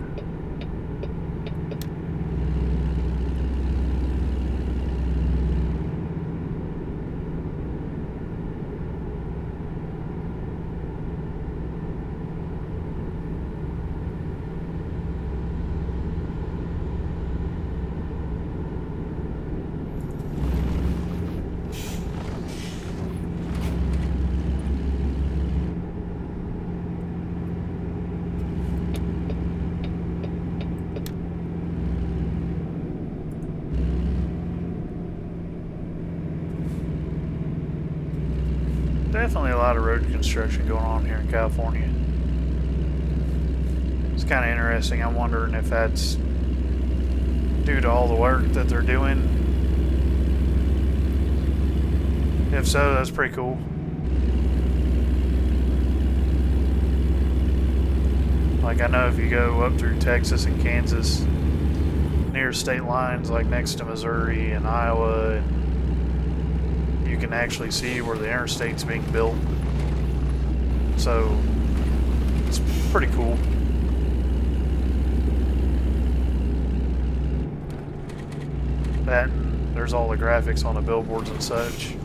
Definitely a lot of road construction going on here in California. It's kind of interesting. I'm wondering if that's due to all the work that they're doing. If so, that's pretty cool. Like, I know if you go up through Texas and Kansas, near state lines, like next to Missouri and Iowa, and you can actually see where the interstate's being built. So it's pretty cool. That, and there's all the graphics on the billboards and such.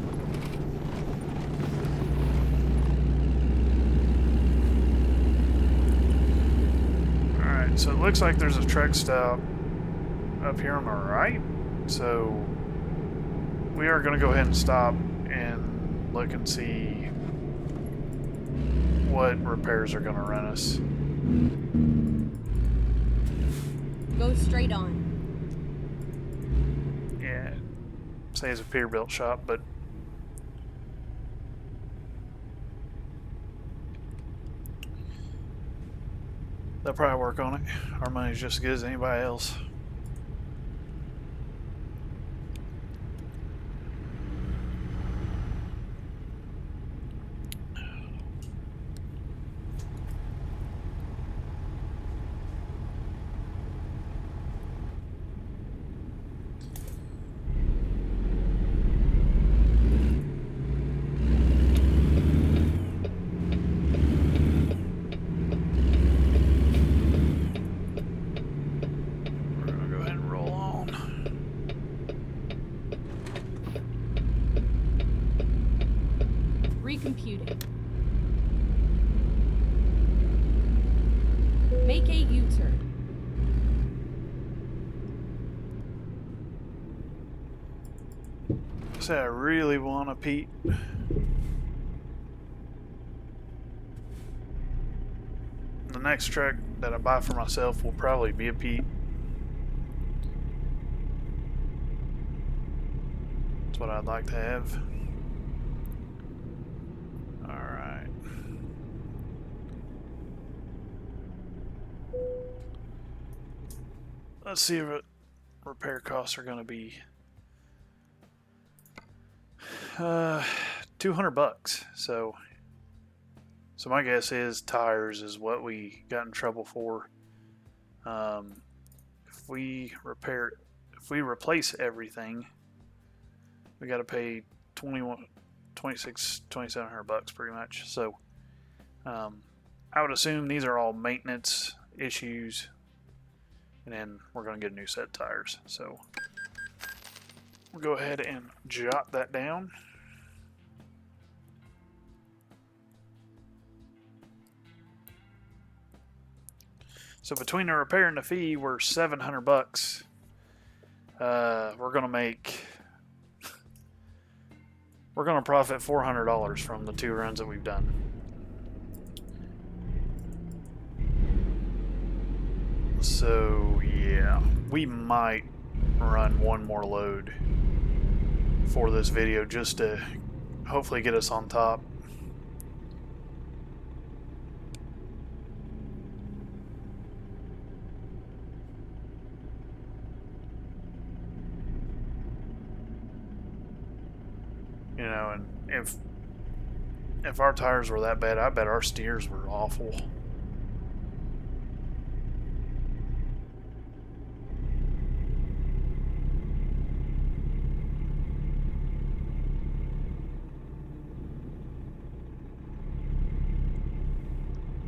Alright, so it looks like there's a truck stop up here on the right. So we are going to go ahead and stop and look and see what repairs are going to run us. Go straight on. Yeah, say it's a Peterbilt shop, but they'll probably work on it. Our money's just as good as anybody else. Make a U-turn. Say I really want a Pete. The next truck that I buy for myself will probably be a Pete. That's what I'd like to have. Alright. Let's see what repair costs are going to be. $200. So my guess is tires is what we got in trouble for. If we replace everything, we got to pay $2,700 pretty much. So I would assume these are all maintenance issues, and then we're going to get a new set of tires. So we'll go ahead and jot that down. So between the repair and the fee, we're $700. We're gonna profit $400 from the 2 runs that we've done. So yeah, we might run one more load for this video just to hopefully get us on top. You know, and if our tires were that bad, I bet our steers were awful.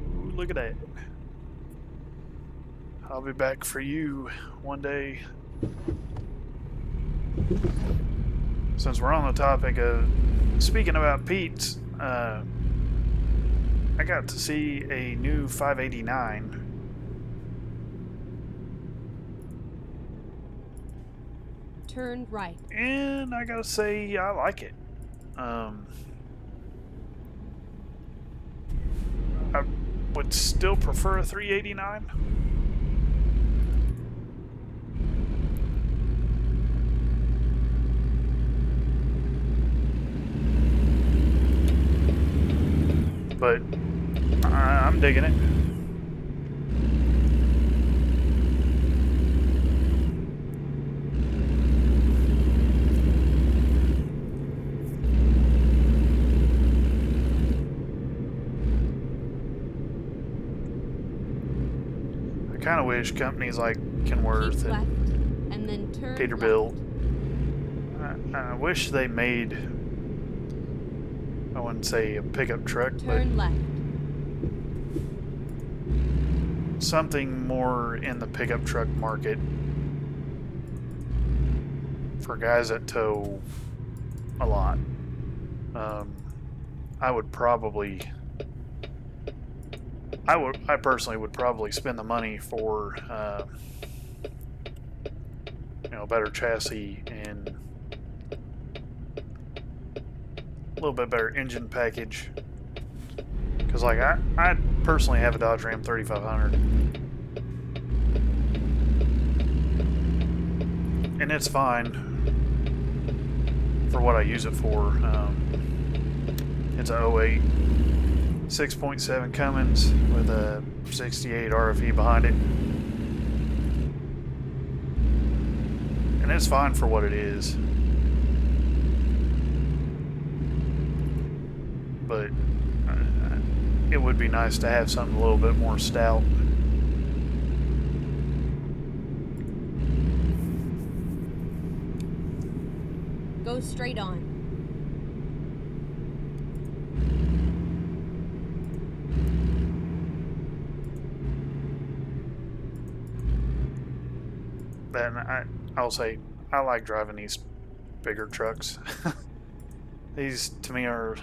Ooh, look at that. I'll be back for you one day. Since we're on the topic of speaking about Pete's, I got to see a new 589. Turn right. And I gotta say, I like it. I would still prefer a 389. But I'm digging it. I kind of wish companies like Kenworth Keep left, and and then turn Peterbilt, I wish they made, I wouldn't say a pickup truck, Turn left. but something more in the pickup truck market for guys that tow a lot. I personally would probably spend the money for better chassis and a little bit better engine package. Because like I personally have a Dodge Ram 3500, and it's fine for what I use it for. It's a 08 6.7 Cummins with a 68 RFE behind it, and it's fine for what it is. But it would be nice to have something a little bit more stout. Go straight on. Then I'll say I like driving these bigger trucks. These to me are,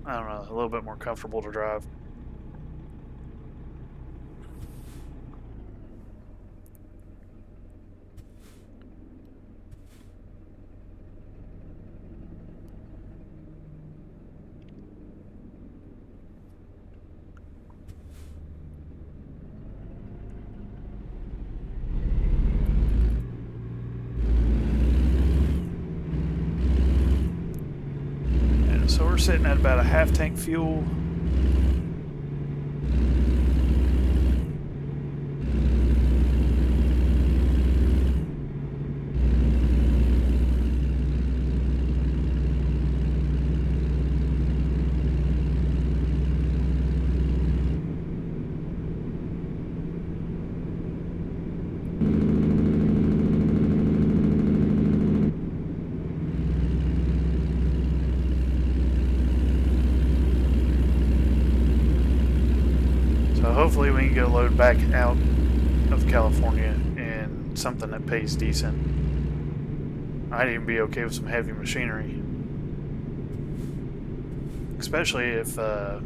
I don't know, a little bit more comfortable to drive. sitting at about a half tank fuel. So hopefully we can get a load back out of California in something that pays decent. I'd even be okay with some heavy machinery. Especially if, if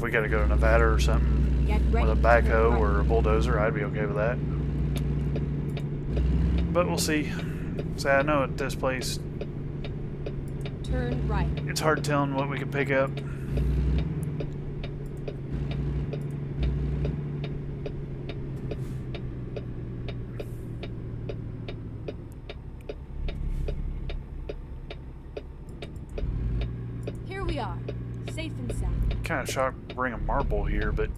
we gotta go to Nevada or something with a backhoe or a bulldozer, I'd be okay with that. But we'll see. So I know at this place, Turn right. it's hard telling what we can pick up. Here we are, safe and sound. Kind of shocked to bring a marble here, but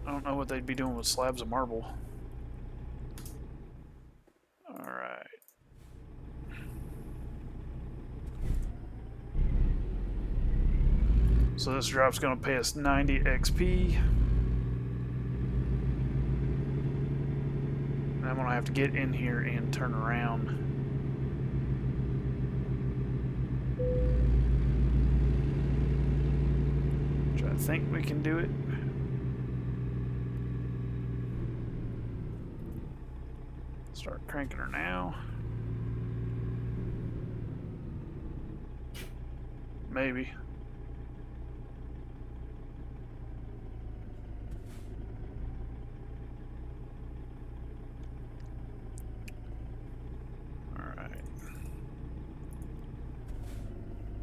I don't know what they'd be doing with slabs of marble. Alright. So this drop's going to pay us 90 XP. And I'm going to have to get in here and turn around. Which I think we can do it. Start cranking her now. Maybe.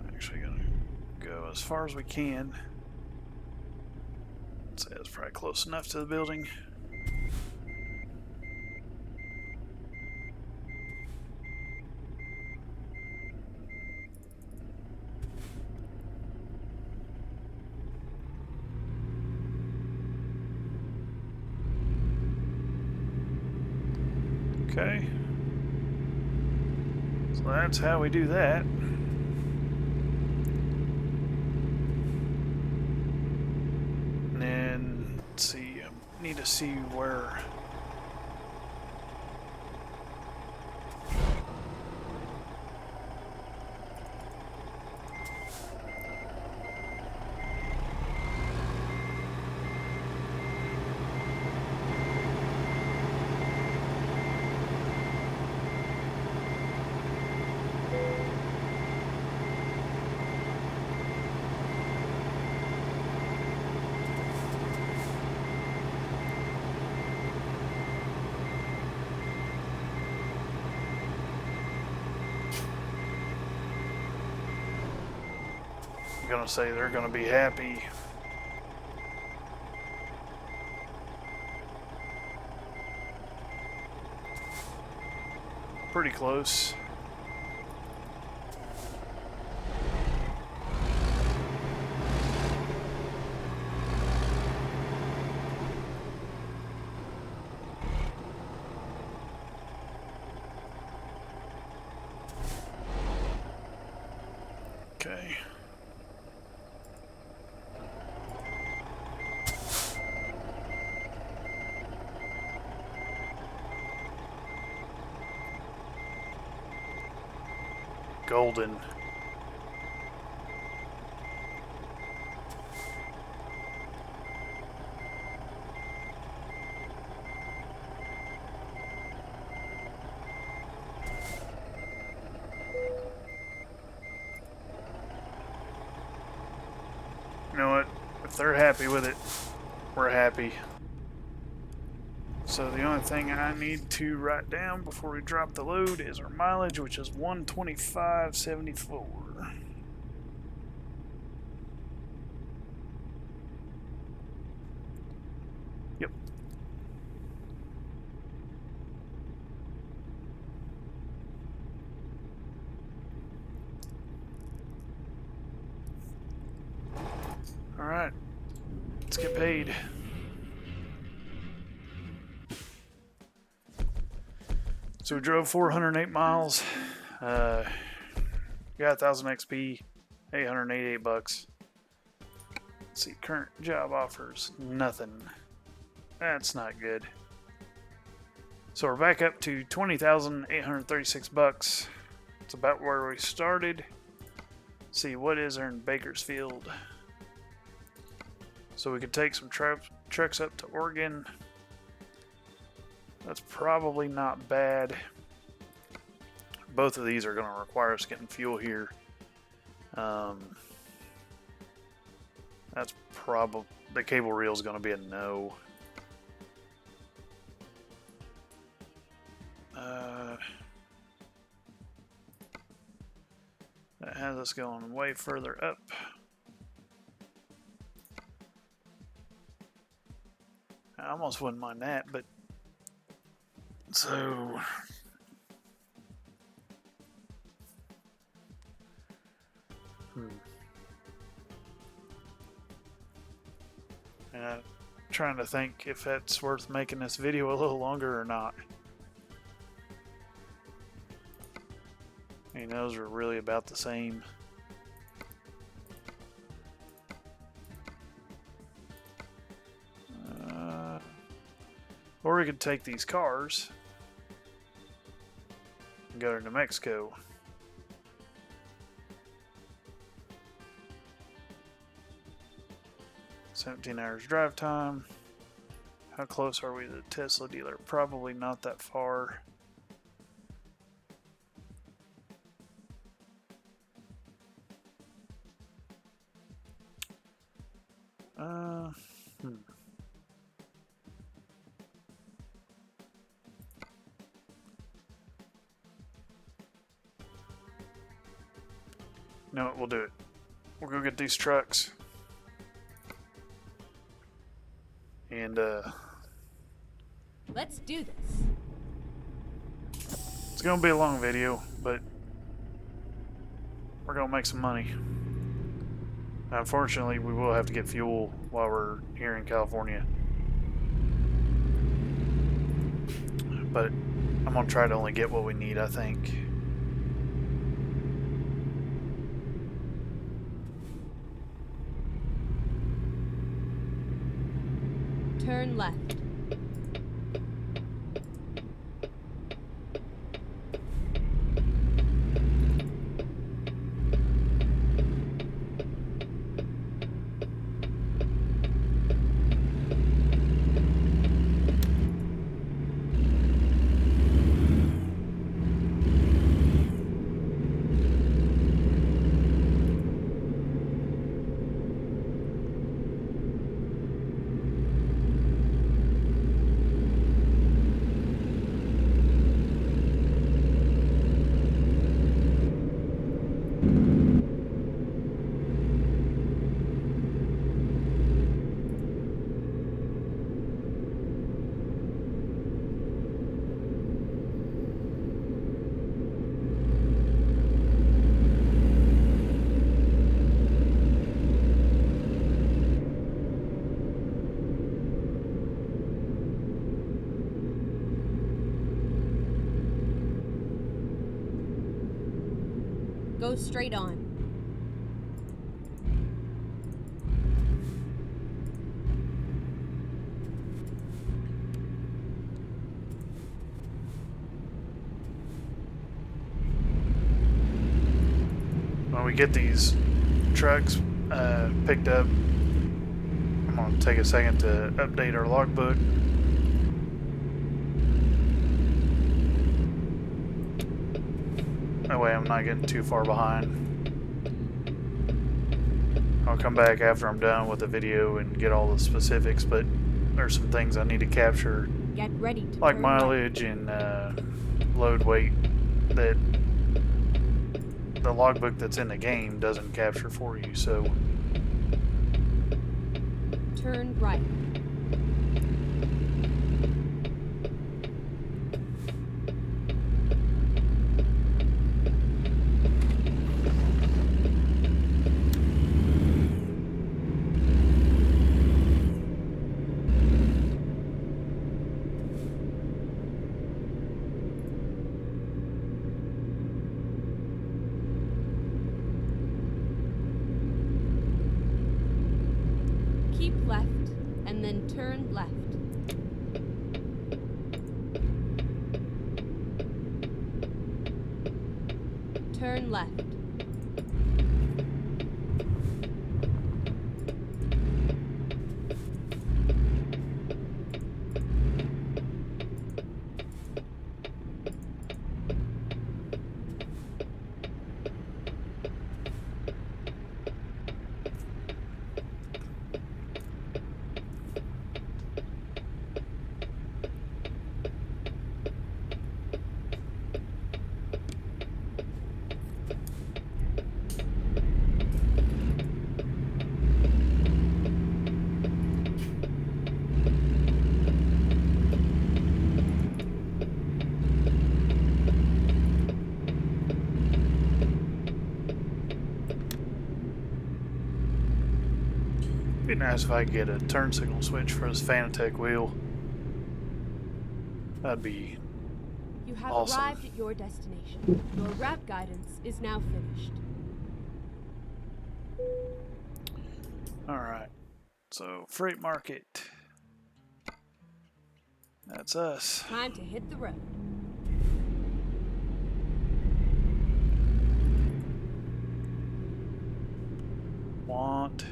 Actually gonna go as far as we can. I'd say that's probably close enough to the building. Okay. So that's how we do that. And then, let's see, I need to see where... Gonna say they're gonna be happy. Pretty close. Okay. Golden. You know what? If they're happy with it, we're happy. So the only thing I need to write down before we drop the load is our mileage, which is 125.74. Yep. Let's get paid. So we drove 408 miles. Got 1,000 XP, 888 bucks. Let's see, current job offers, nothing. That's not good. So we're back up to 20,836 bucks. It's about where we started. Let's see, what is there in Bakersfield? So we could take some trucks up to Oregon. That's probably not bad. Both of these are going to require us getting fuel here. That's probably, the cable reel is going to be a no. That has us going way further up. I almost wouldn't mind that, but so and I'm trying to think if that's worth making this video a little longer or not. I mean, those are really about the same. Or we could take these cars and go to New Mexico. $17 hours drive time. How close are we to the Tesla dealer? Probably not that far. You know what? We'll do it. We'll go get these trucks. And, Let's do this. it's gonna be a long video, but we're gonna make some money. Unfortunately, we will have to get fuel while we're here in California. But I'm gonna try to only get what we need, I think. Turn left. Go straight on. When we get these trucks picked up, I'm going to take a second to update our logbook. That way I'm not getting too far behind. I'll come back after I'm done with the video and get all the specifics, but there's some things I need to capture, Get ready to like turn right. mileage and load weight, that the logbook that's in the game doesn't capture for you. So Turn right. Keep left, and then turn left. Turn left. Be nice if I could get a turn signal switch for this Fanatec wheel. That'd be You have awesome. arrived at your destination. Your route guidance is now finished. Alright. So, freight market. That's us. Time to hit the road. Want.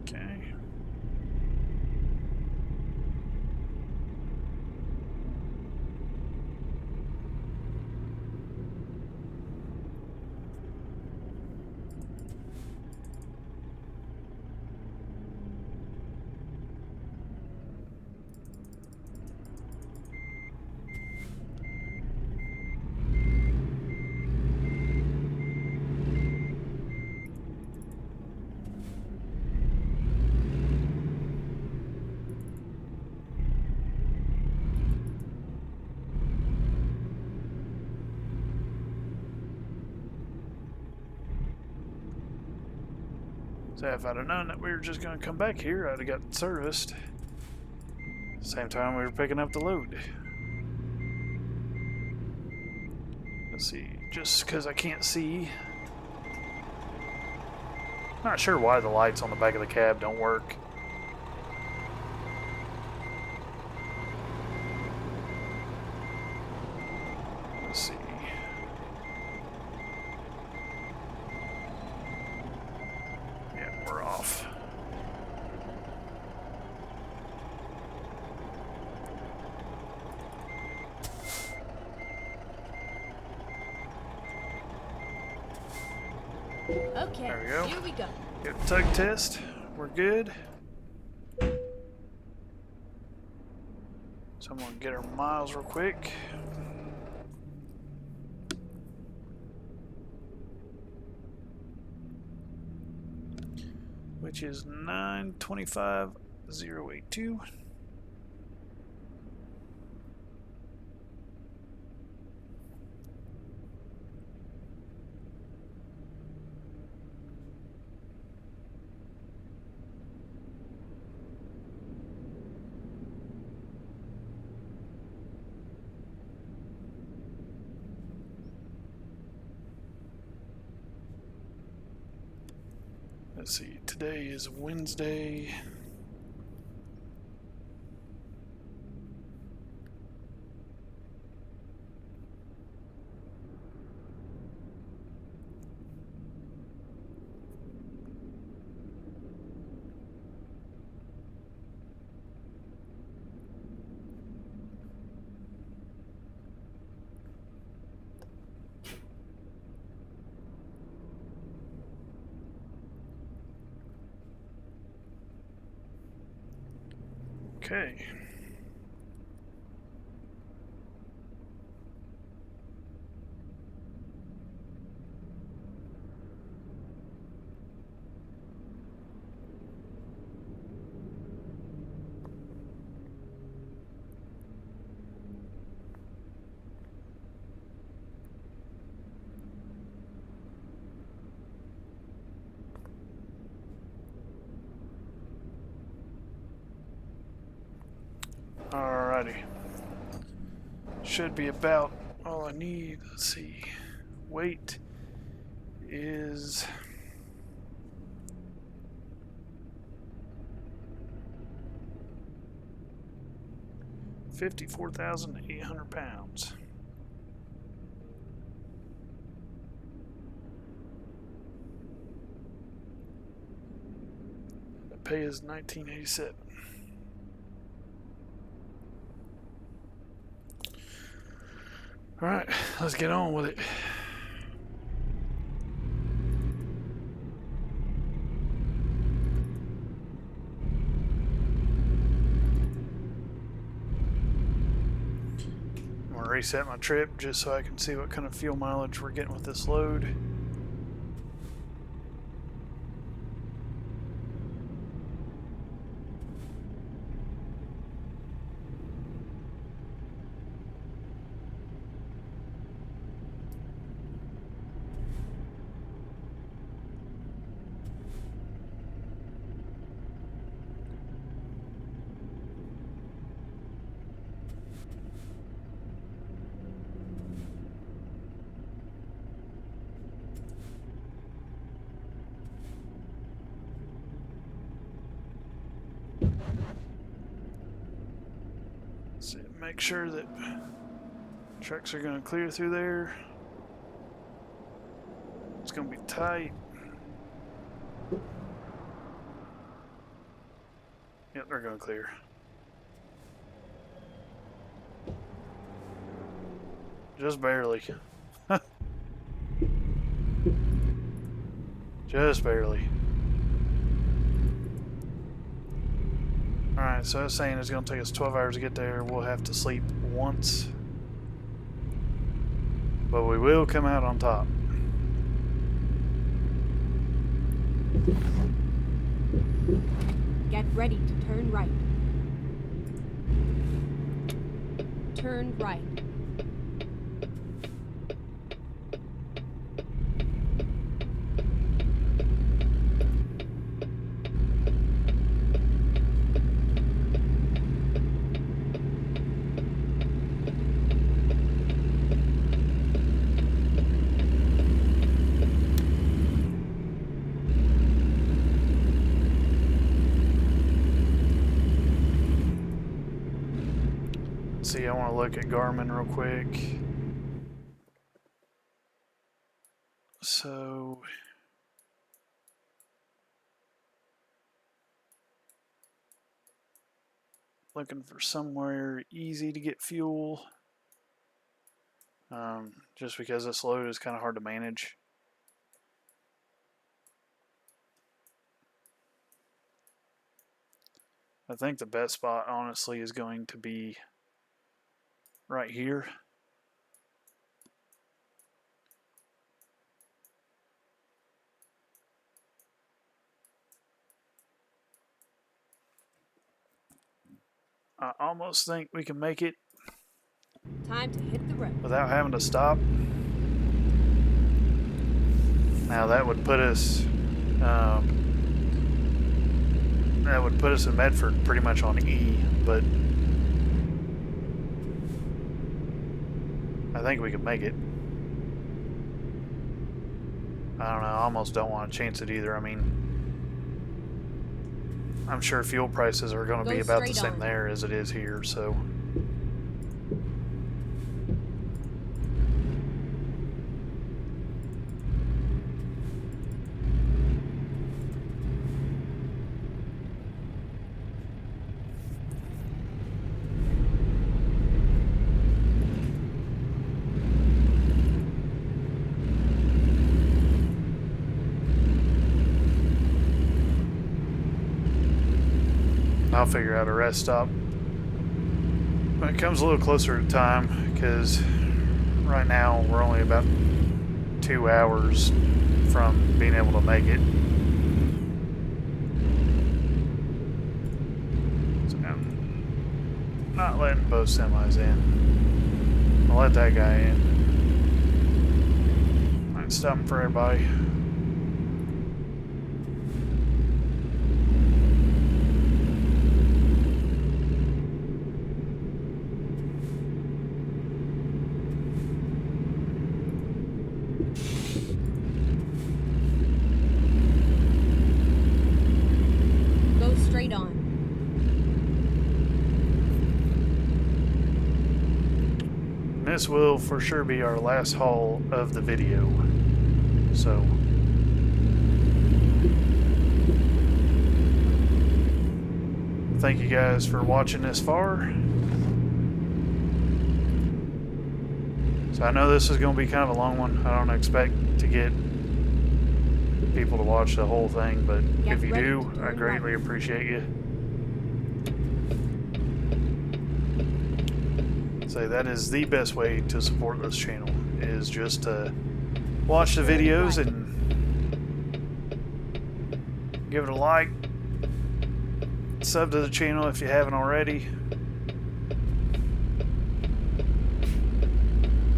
Okay. So if I'd have known that we were just going to come back here, I'd have got serviced. Same time we were picking up the load. Let's see, just because I can't see. Not sure why the lights on the back of the cab don't work. Let's see. Yeah, we're off. Okay, There we go. here we go. Get a tug test. We're good. So I'm going to get our miles real quick. Which is 925,082. Let's see, today is Wednesday. Okay. Alrighty. Should be about all I need. Let's see. Weight is 54,800 pounds. The pay is $19.87. Alright, let's get on with it. I'm going to reset my trip just so I can see what kind of fuel mileage we're getting with this load. So make sure that trucks are going to clear through there. It's going to be tight. Yep, they're going to clear. Just barely. Just barely. Alright, so I was saying it's going to take us 12 hours to get there. We'll have to sleep once. But we will come out on top. Get ready to turn right. Turn right. See, I want to look at Garmin real quick. So looking for somewhere easy to get fuel. Just because this load is kind of hard to manage. I think the best spot, honestly, is going to be right here. I almost think we can make it Time to hit the road. without having to stop. Now that would put us in Medford pretty much on E, but I think we can make it. I don't know, I almost don't want to chance it either. I mean, I'm sure fuel prices are going to be about the same there as it is here, so. I'll figure out a rest stop when it comes a little closer to time, because right now we're only about 2 hours from being able to make it. So I'm not letting both semis in. I'll let that guy in. Alright, stopping for everybody. this will for sure be our last haul of the video. So thank you guys for watching this far. So I know this is going to be kind of a long one. I don't expect to get people to watch the whole thing, but if you do, I greatly appreciate you. So that is the best way to support this channel, is just to watch the videos and give it a like, sub to the channel if you haven't already.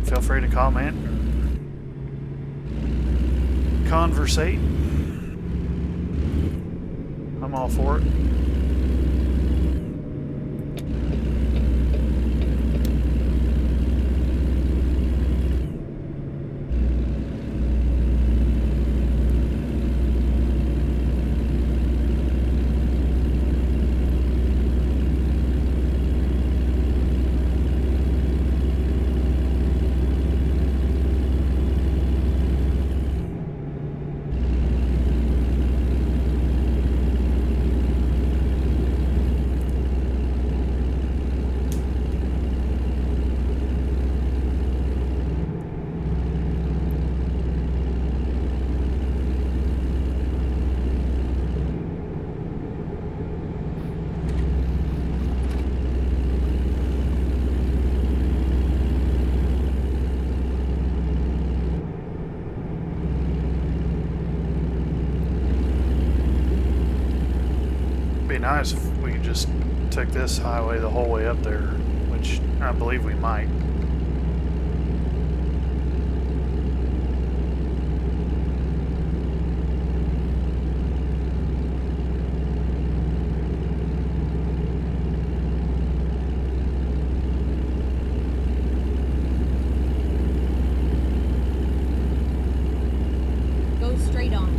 Feel free to comment, conversate. I'm all for it. Be nice if we just took this highway the whole way up there, which I believe we might. Go straight on.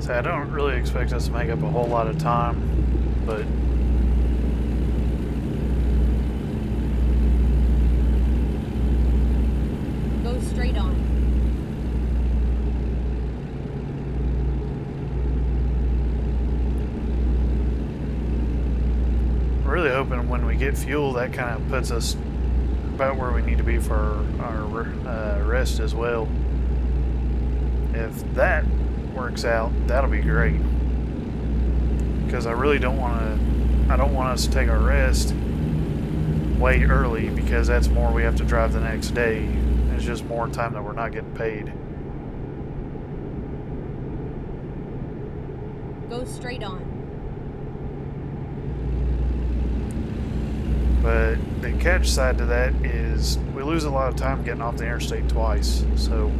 So I don't really expect us to make up a whole lot of time, but Go straight on. really hoping when we get fuel, that kind of puts us about where we need to be for our rest as well. If that works out, that'll be great. Because I really don't want to. I don't want us to take our rest way early, because that's more we have to drive the next day. It's is just more time that we're not getting paid. Go straight on. But the catch side to that is we lose a lot of time getting off the interstate twice, so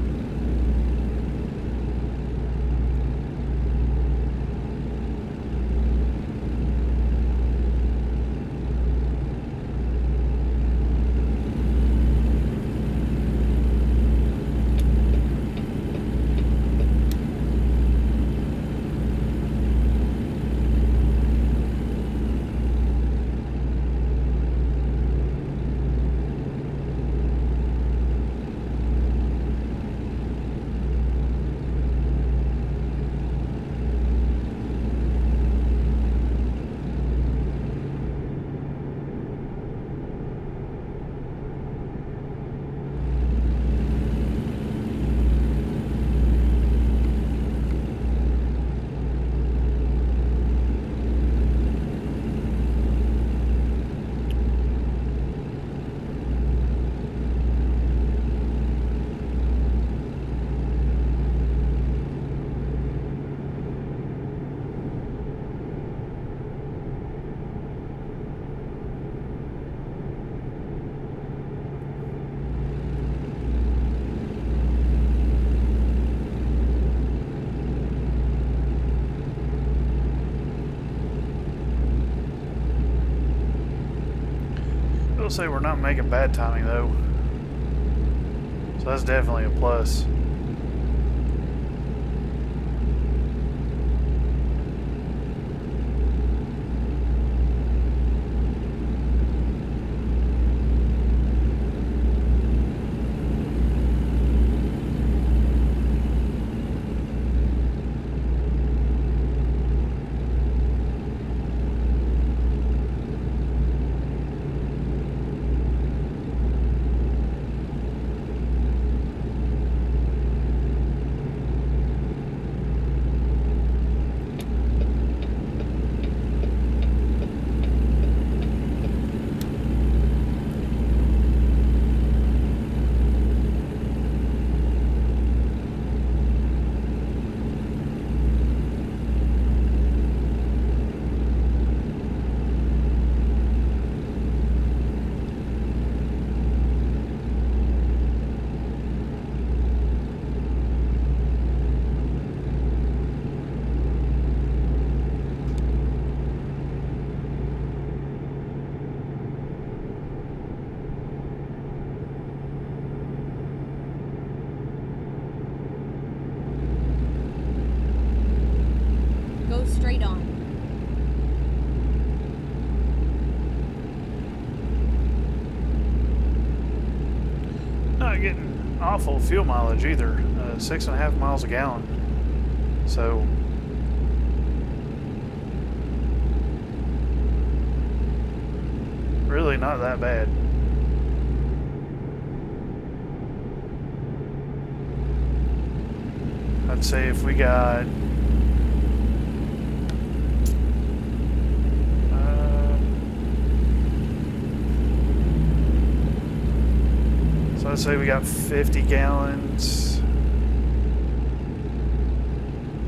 I'll say we're not making bad timing though. So that's definitely a plus. Go straight on. Not getting awful fuel mileage either. 6.5 miles a gallon. So really not that bad. I'd say if we got so let's say we got 50 gallons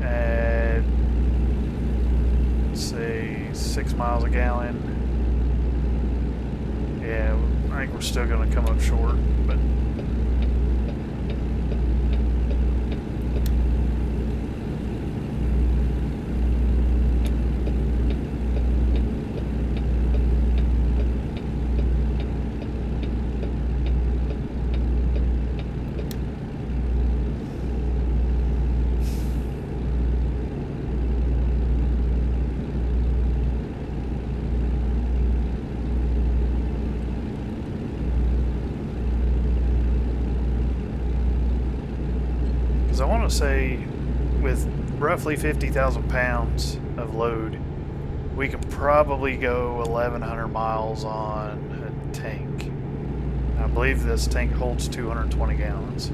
at, let's say, 6 miles a gallon. Yeah, I think we're still going to come up short, but I want to say with roughly 50,000 pounds of load, we could probably go 1,100 miles on a tank. I believe this tank holds 220 gallons.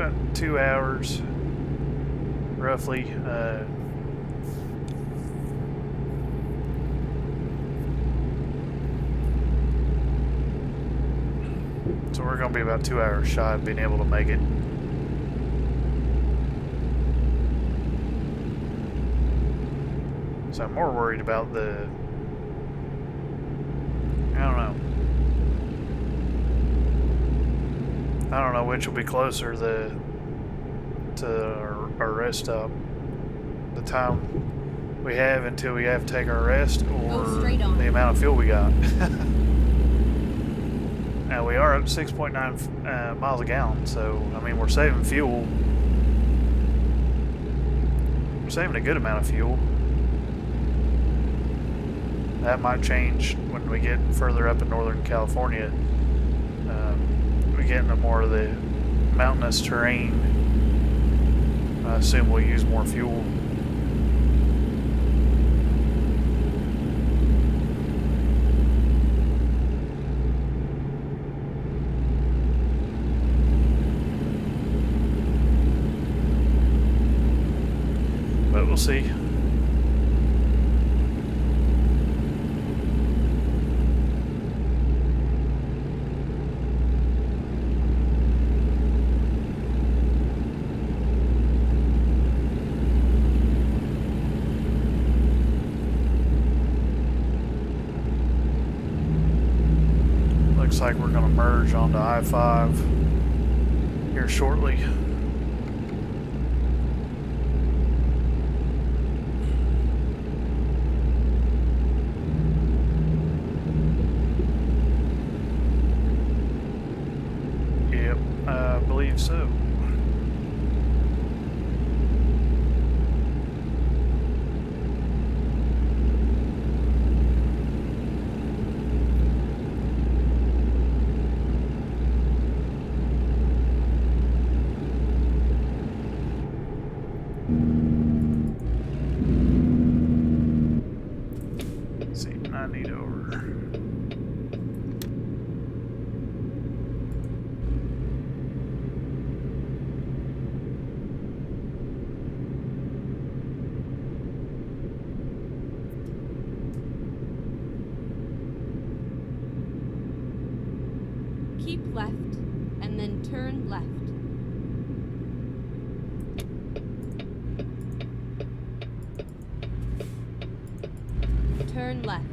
about 2 hours, roughly. So we're going to be about 2 hours shy of being able to make it. So I'm more worried about the... I don't know which will be closer, to our rest stop. The time we have until we have to take our rest, or the amount of fuel we got. Now we are up 6.9 miles a gallon, so I mean we're saving fuel. We're saving a good amount of fuel. That might change when we get further up in Northern California. We get into more of the mountainous terrain. I assume we'll use more fuel. But we'll see. Looks like we're going to merge onto I-5 here shortly. Yep, I believe so. I need over. Keep left and then turn left. Turn left.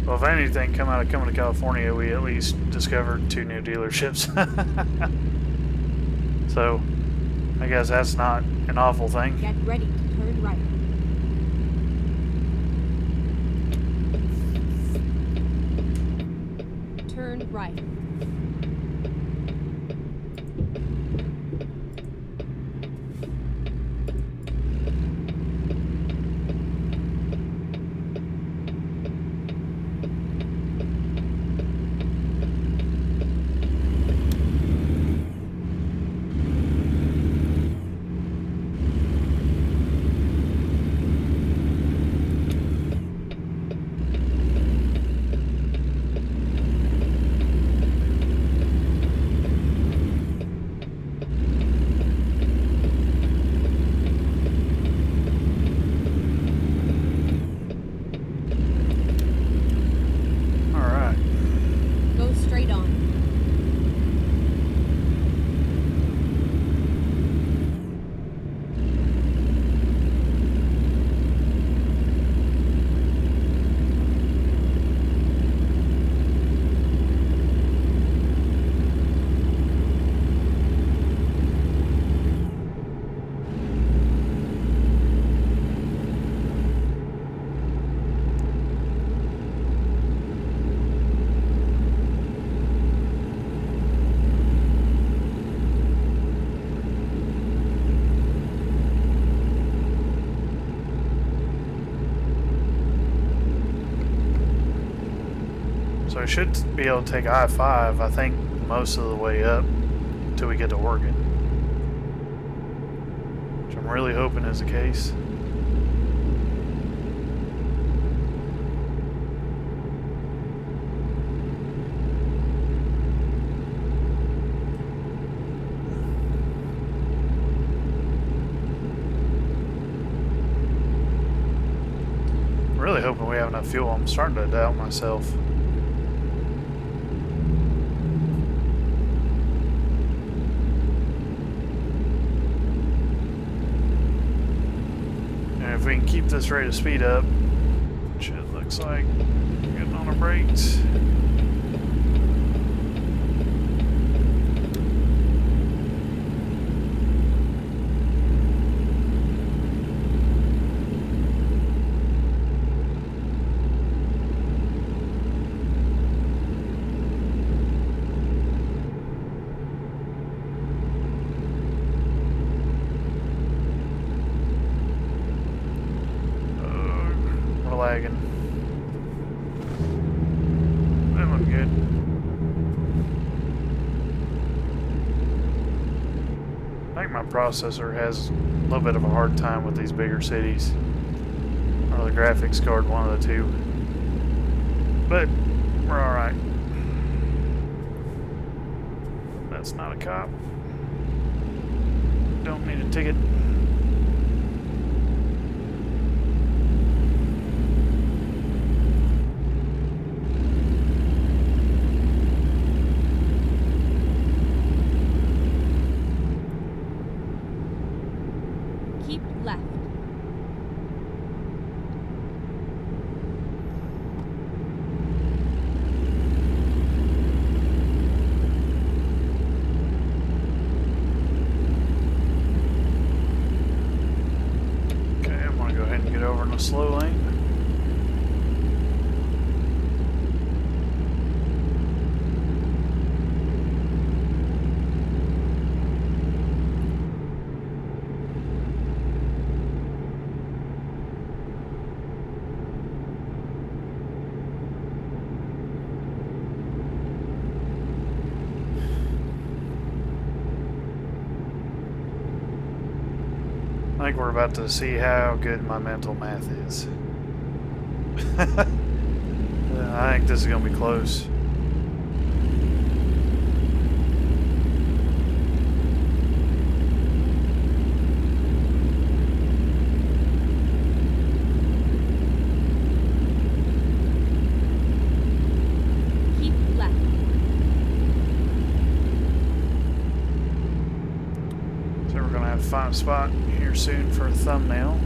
Well, if anything, coming to California, we at least discovered 2 new dealerships. So, I guess that's not an awful thing. Get ready to turn right. Turn right. We should be able to take I-5, I think, most of the way up until we get to Oregon. Which I'm really hoping is the case. Really hoping we have enough fuel. I'm starting to doubt myself. And if we can keep this rate of speed up, which it looks like, getting on our brakes. Lagging. That looked good. I think my processor has a little bit of a hard time with these bigger cities. Or the graphics card, one of the two. But we're alright. That's not a cop. Don't need a ticket. Keep left. Okay, I'm gonna go ahead and get over in the slow lane. I think we're about to see how good my mental math is. I think this is going to be close. Keep left. So we're going to have to find a spot here soon for a thumbnail.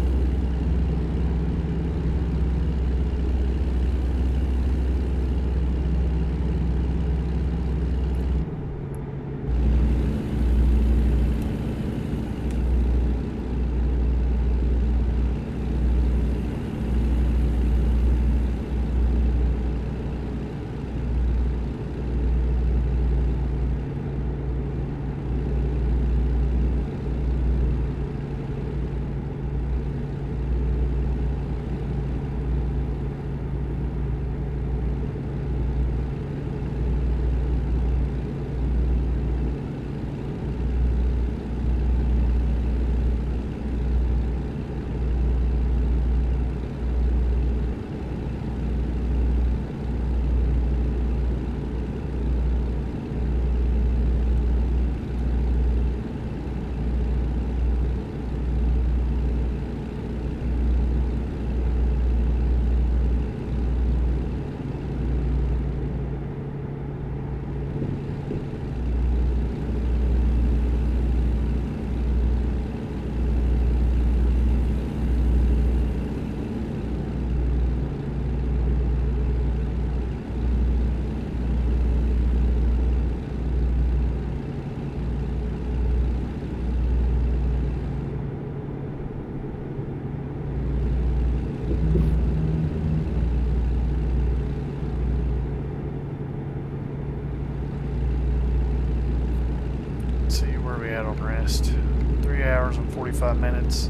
Let's see, where are we at on rest? 3 hours and 45 minutes.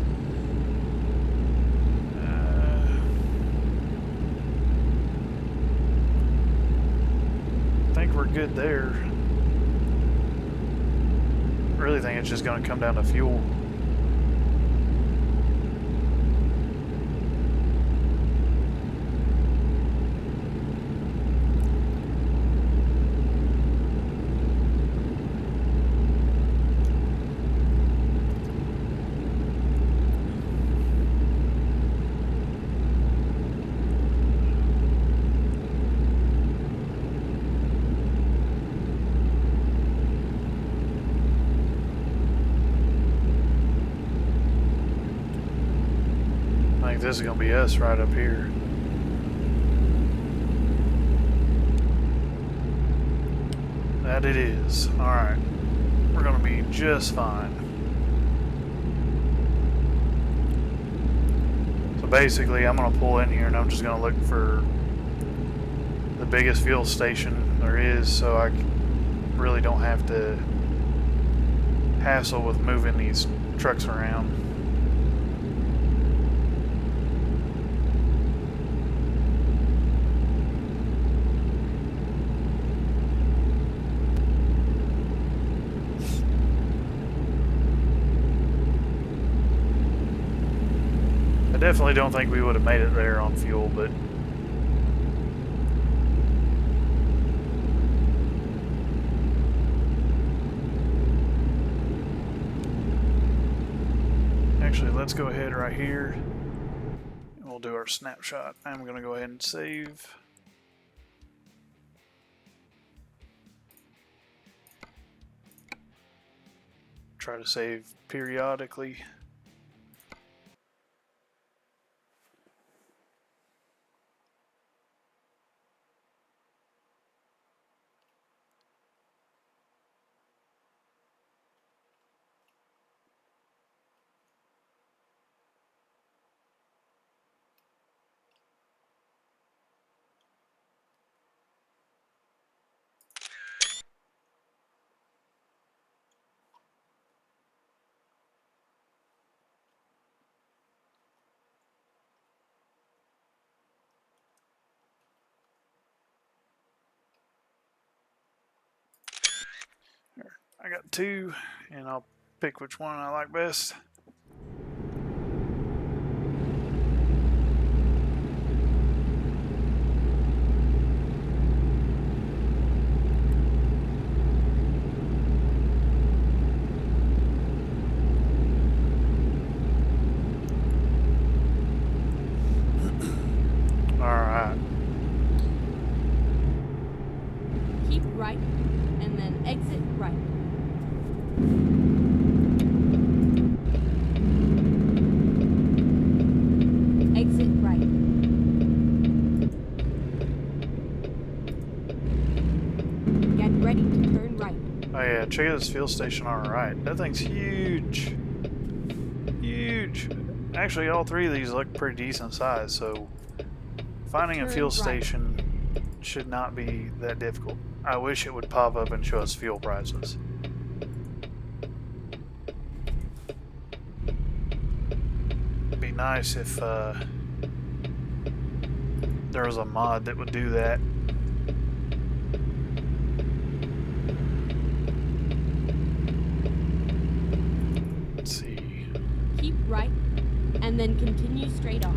good there. Really think it's just going to come down to fuel. I think this is going to be us right up here. That it is. Alright. We're going to be just fine. So basically, I'm going to pull in here and I'm just going to look for the biggest fuel station there is so I really don't have to hassle with moving these trucks around. I definitely don't think we would have made it there on fuel, but actually, let's go ahead right here and we'll do our snapshot. I'm going to go ahead and save. Try to save periodically. I got two, and I'll pick which one I like best. Alright. Keep right, and then exit right. Exit right. Get ready to turn right. Oh yeah, check out this fuel station on our right. That thing's huge. Huge. Actually, all three of these look pretty decent size, so finding a Turn fuel right. station should not be that difficult. I wish it would pop up and show us fuel prices. It'd be nice if there was a mod that would do that. Let's see. Keep right, and then continue straight on.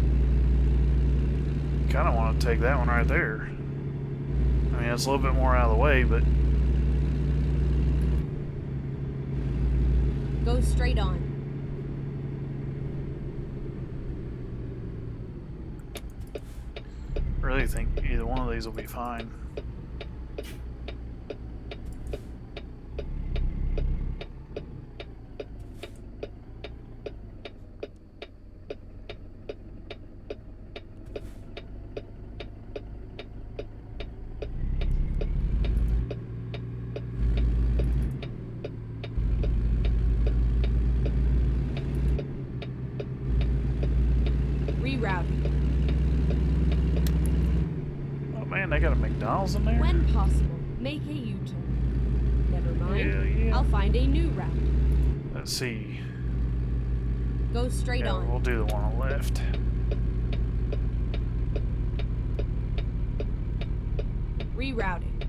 Kind of want to take that one right there. I mean, it's a little bit more out of the way, but Go straight on. really think either one of these will be fine. Rerouting. Oh man, they got a McDonald's in there? When possible, make a U-turn. Never mind. Hell yeah. I'll find a new route. Let's see. Go straight Yeah, on. we'll do the one on the left. Rerouting.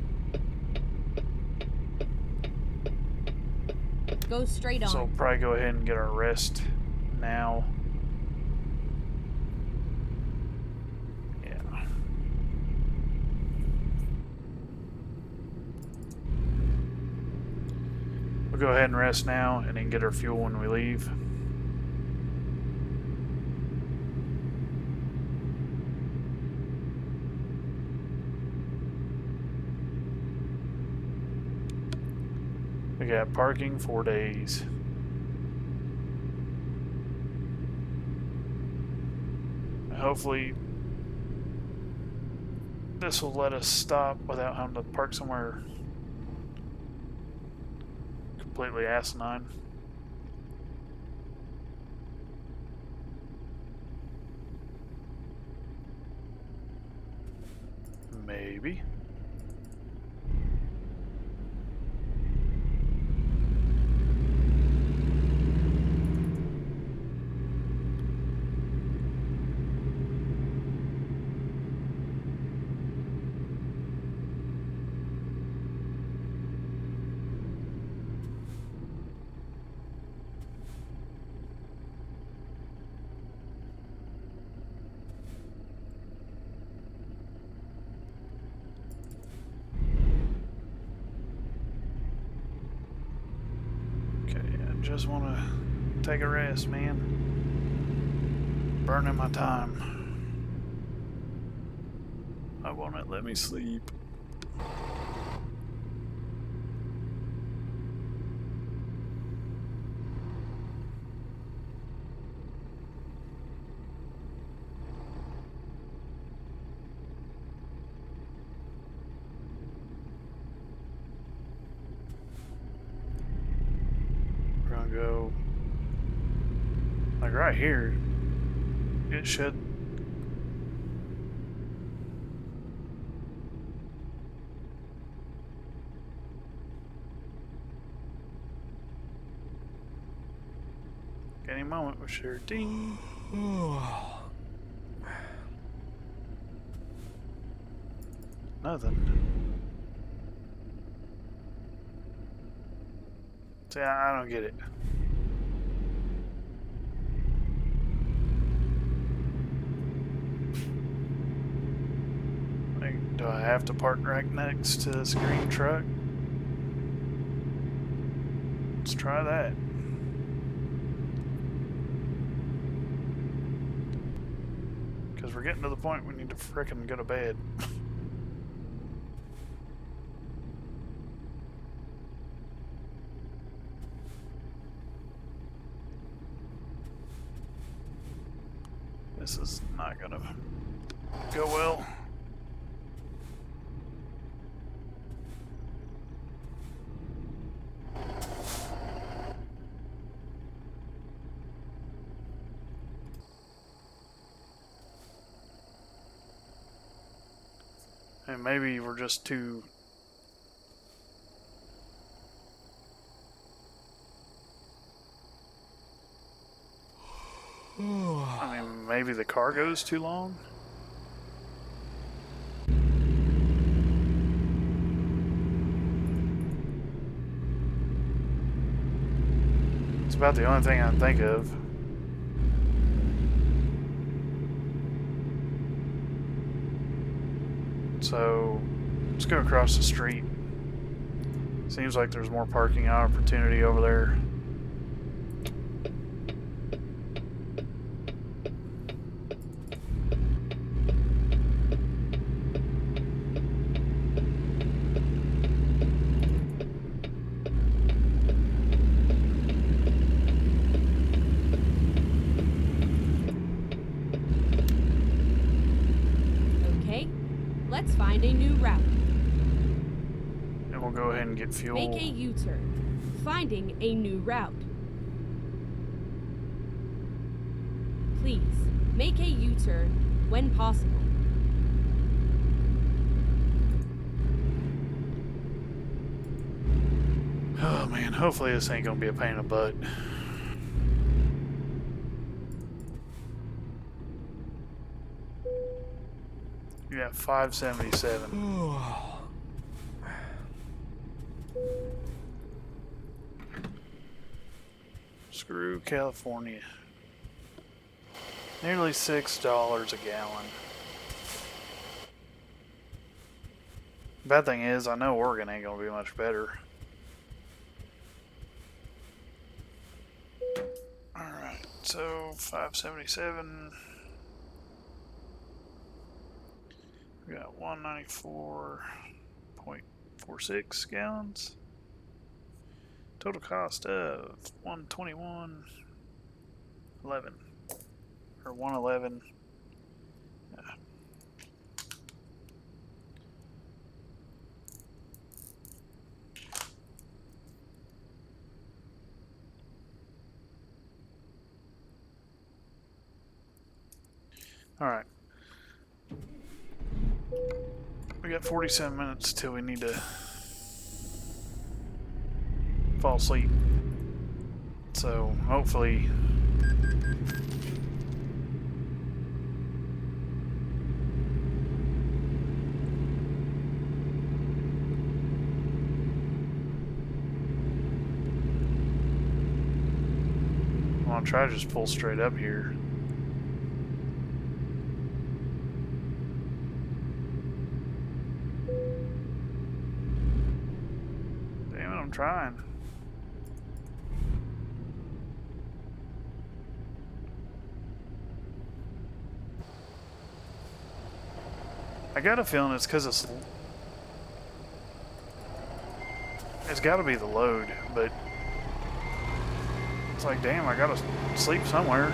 Go straight So on. we'll probably go ahead and get our rest now. Yeah. We'll go ahead and rest now and then get our fuel when we leave. We got parking 4 days. Hopefully this will let us stop without having to park somewhere completely asinine. Maybe. Just want to take a rest, man. Burning my time. I won't let me sleep. We're gonna go like right here. It should. Any moment we sure ding. Nothing. See, I don't get it. Like, do I have to park right next to this green truck? Let's try that. Because we're getting to the point we need to frickin' go to bed. This is not gonna go well. And maybe we're just too... I mean, maybe the cargo's too long? It's about the only thing I can think of. So, let's go across the street. Seems like there's more parking opportunity over there. Let's find a new route. And we'll go ahead and get fuel. Make a U-turn. Finding a new route. Please, make a U-turn when possible. Oh man, hopefully this ain't gonna be a pain in the butt. You got 577. Screw California. Nearly $6 a gallon. Bad thing is, I know Oregon ain't gonna be much better. Alright, so 577. We got 194.46 gallons. Total cost of 121.11 or 111. Yeah. All right. We got 47 minutes till we need to fall asleep. So hopefully I'm gonna try to just pull straight up here. Damn it, I'm trying. I got a feeling it's because it's got to be the load, but it's like, damn, I gotta sleep somewhere.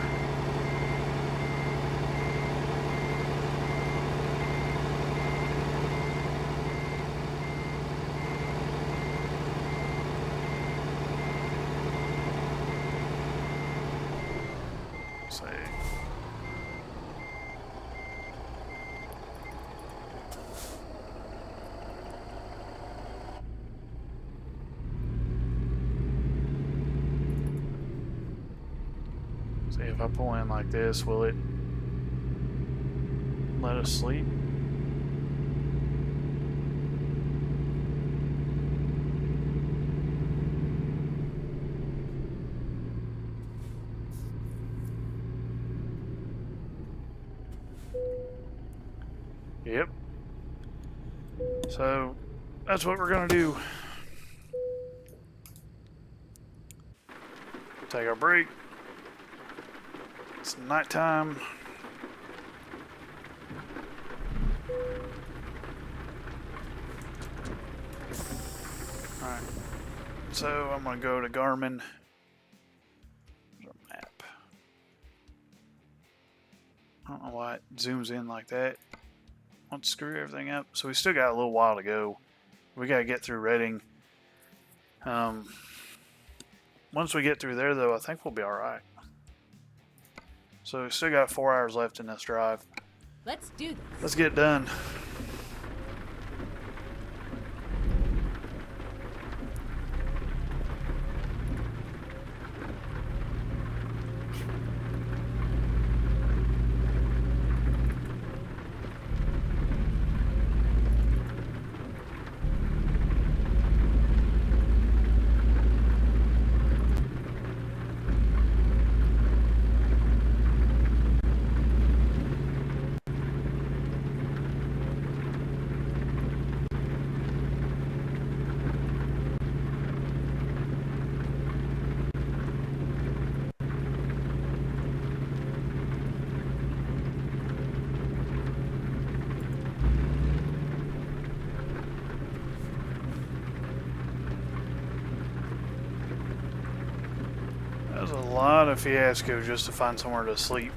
Let's see. See if I pull in like this, will it let us sleep? Yep. So that's what we're gonna do. Take our break. It's nighttime. Alright. So I'm gonna go to Garmin. There's a map. I don't know why it zooms in like that. Let's screw everything up. So we still got a little while to go. We gotta get through Reading. Once we get through there though, I think we'll be alright. So we still got 4 hours left in this drive. Let's do this. Let's get it done. That was a lot of fiasco just to find somewhere to sleep.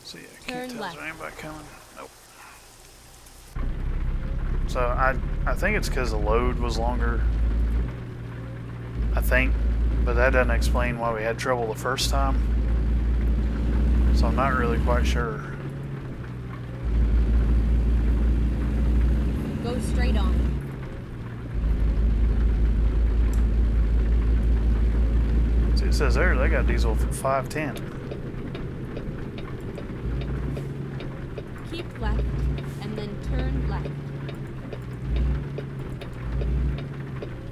See, I can't tell. Is there anybody coming? Nope. So I think it's because the load was longer. I think, but that doesn't explain why we had trouble the first time. So I'm not really quite sure. Go straight on. See, it says there they got diesel for $5.10. Keep left and then turn left.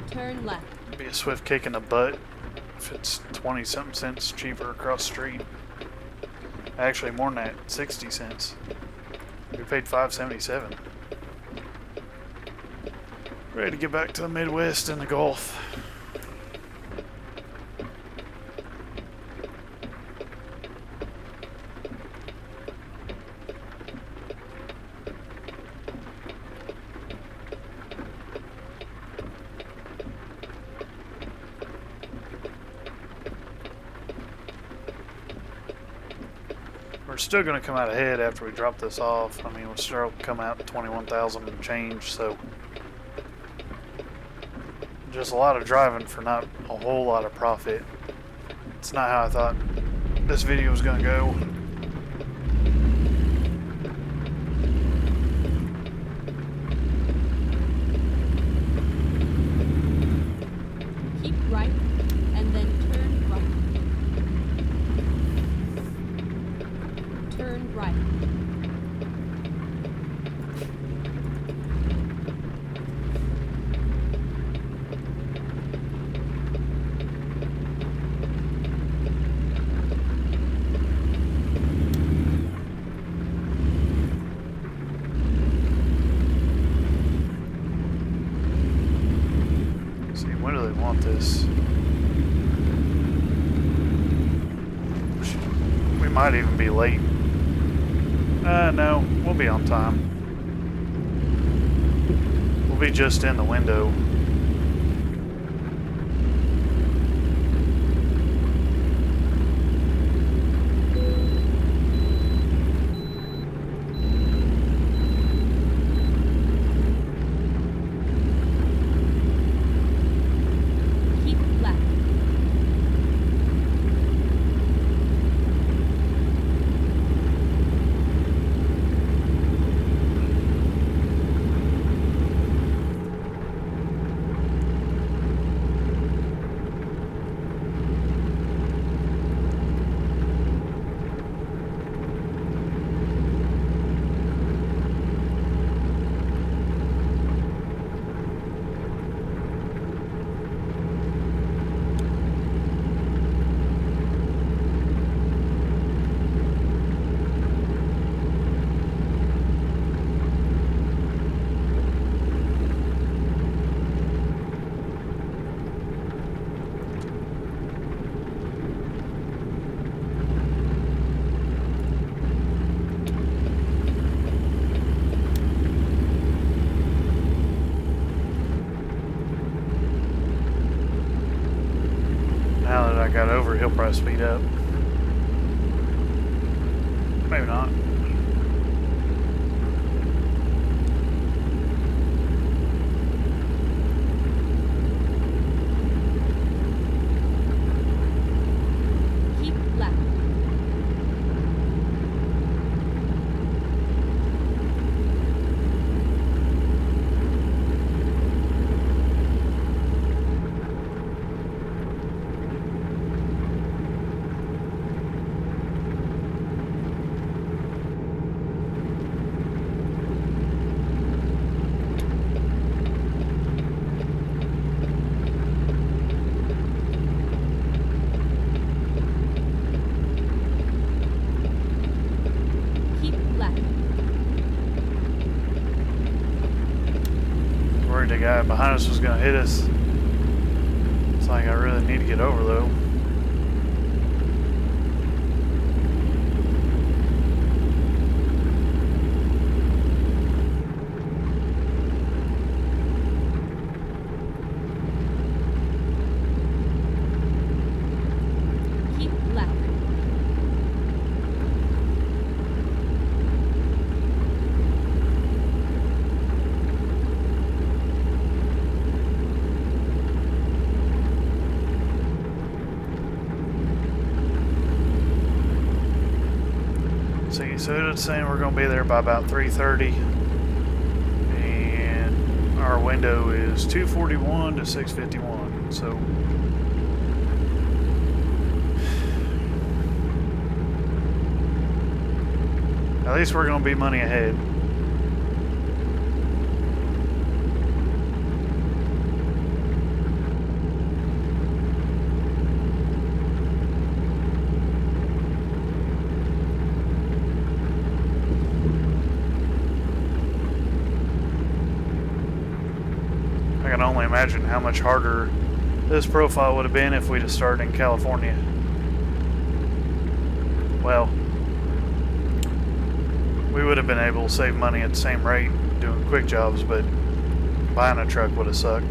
Turn left. It'd be a swift kick in the butt if it's 20 something cents cheaper across the street. Actually, more than that, 60 cents. We paid $5.77. Ready to get back to the Midwest and the Gulf. We're still going to come out ahead after we drop this off. I mean, we'll still come out 21,000 and change, so just a lot of driving for not a whole lot of profit. It's not how I thought this video was going to go. Keep right, and then turn right. Turn right. When do they want this? We might even be late. No, we'll be on time. We'll be just in the window. Keep left. Now that I got over, he'll probably speed up. Maybe not. Keep left. Keep left. Worried the guy behind us was going to hit us. It's like I really need to get over though. Keep left. See, so it's saying we're going to be there by about 3:30, and our window is 2:41 to 6:51. So at least we're going to be money ahead. I can only imagine how much harder this profile would have been if we'd have started in California. Well, we would have been able to save money at the same rate doing quick jobs, but buying a truck would have sucked.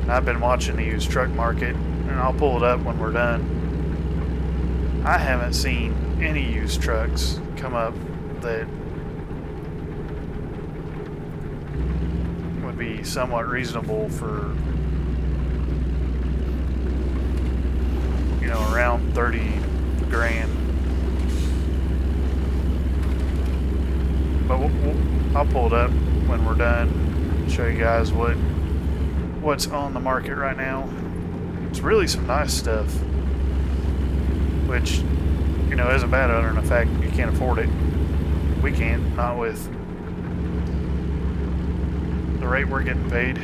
And I've been watching the used truck market, and I'll pull it up when we're done. I haven't seen any used trucks come up that would be somewhat reasonable for, you know, around 30 grand. But I'll pull it up when we're done and show you guys what's on the market right now. It's really some nice stuff, which, you know, isn't bad other than the fact you can't afford it. We can't, not with the rate we're getting paid.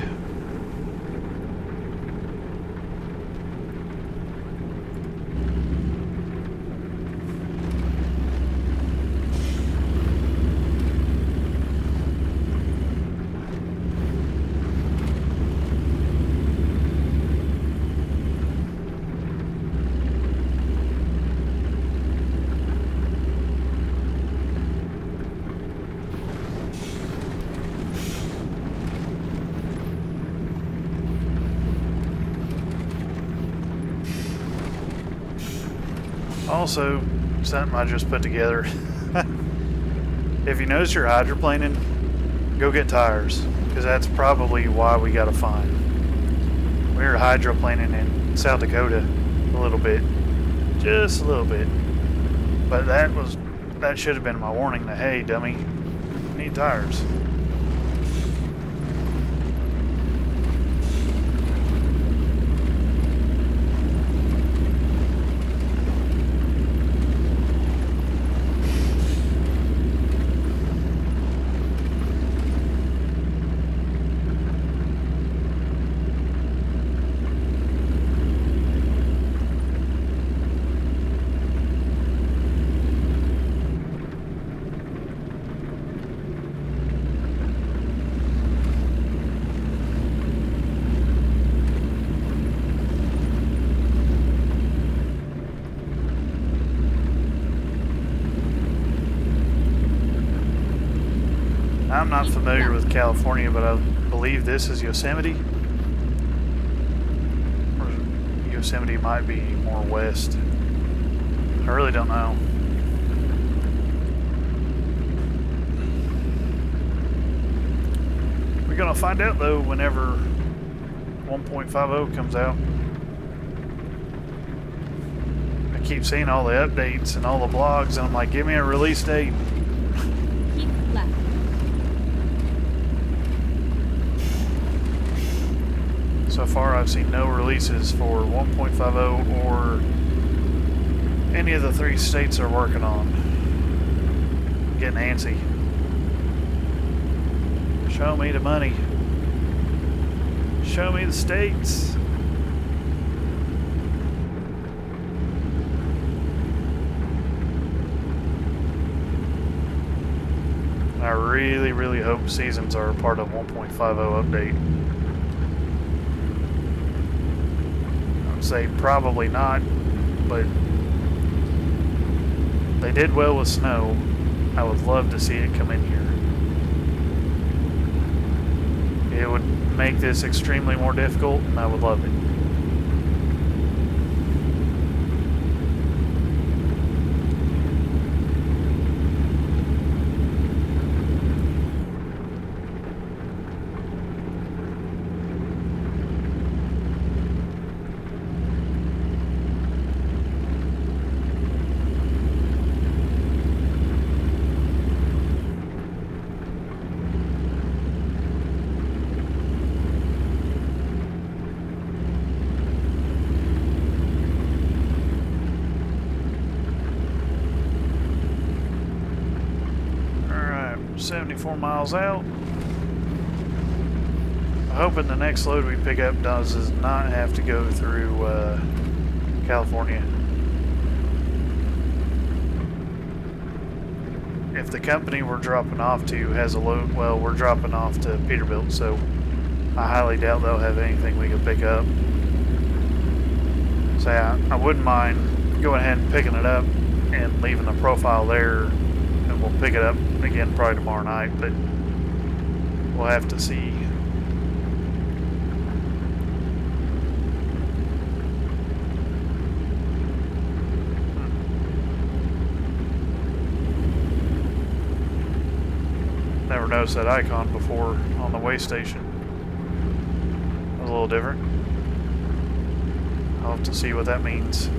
Also, something I just put together. If you notice you're hydroplaning, go get tires, because that's probably why we got a fine. We were hydroplaning in South Dakota a little bit, just a little bit, but that should have been my warning that, hey, dummy, you need tires. I'm not familiar with California, but I believe this is Yosemite. Or Yosemite might be more west. I really don't know. We're gonna find out though whenever 1.50 comes out. I keep seeing all the updates and all the blogs, and I'm like, give me a release date. Keep left. So far, I've seen no releases for 1.50 or any of the 3 states they're working on. I'm getting antsy. Show me the money. Show me the states. I really, really hope seasons are a part of 1.50 update. Say probably not, but they did well with snow. I would love to see it come in here. It would make this extremely more difficult, and I would love it. Alright, 74 miles out. I'm hoping the next load we pick up does not have to go through California. if the company we're dropping off to has a load, well, we're dropping off to Peterbilt, so I highly doubt they'll have anything we can pick up. So I wouldn't mind going ahead and picking it up and leaving the profile there, and we'll pick it up again probably tomorrow night, but we'll have to see. Never noticed that icon before on the way station. It was a little different. I'll have to see what that means.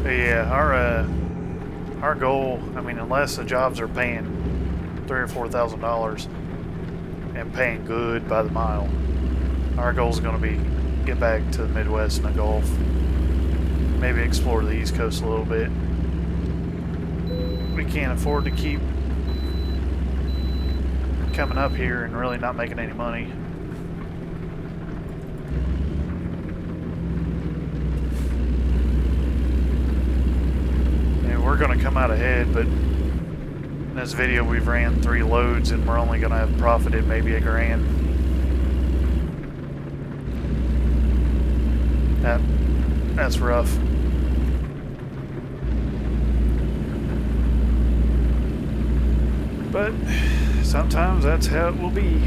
But yeah, our goal, I mean, unless the jobs are paying $3,000 or $4,000 and paying good by the mile, our goal is going to be get back to the Midwest and the Gulf. Maybe explore the East Coast a little bit. We can't afford to keep coming up here and really not making any money. We're going to come out ahead, but in this video we've ran 3 loads and we're only going to have profited maybe $1,000. That's rough. But sometimes that's how it will be.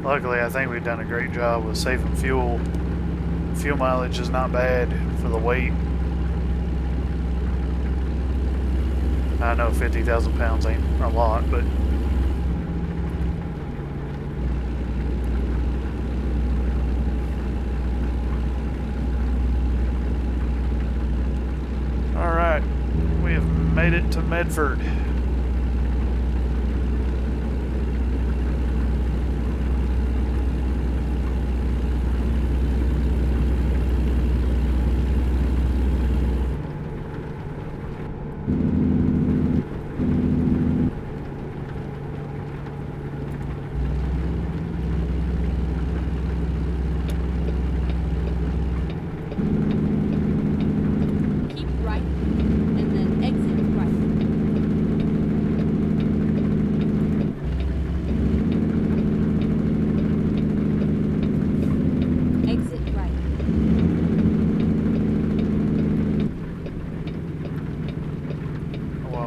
Luckily, I think we've done a great job with saving fuel. Fuel mileage is not bad for the weight. I know 50,000 pounds ain't a lot, but alright, we have made it to Medford.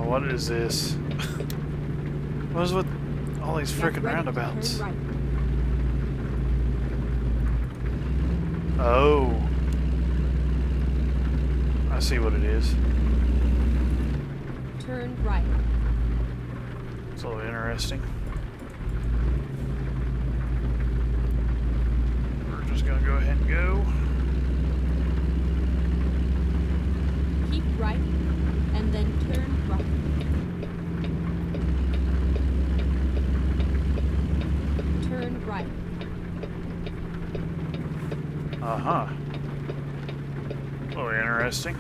What is this? What is with all these freaking roundabouts? Right. Oh. I see what it is. Turn right. It's a little interesting. We're just gonna go ahead and go. Keep right, and then turn right. Turn right. Uh-huh. A little interesting.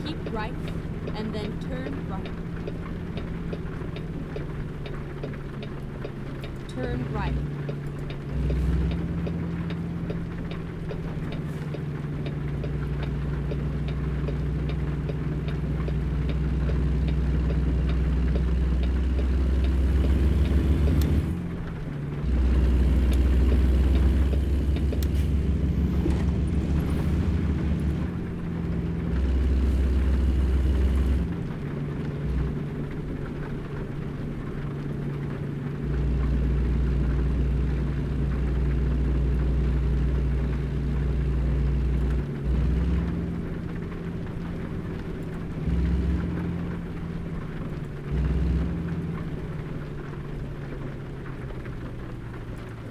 Keep right, and then turn right. Turn right.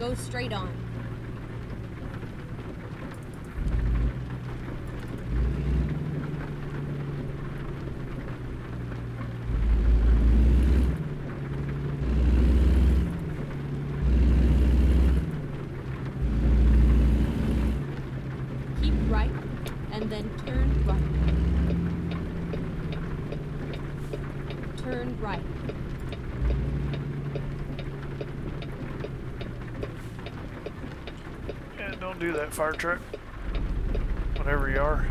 Go straight on. Keep right and then turn right. Turn right. Yeah, don't do that, fire truck. Whatever you are.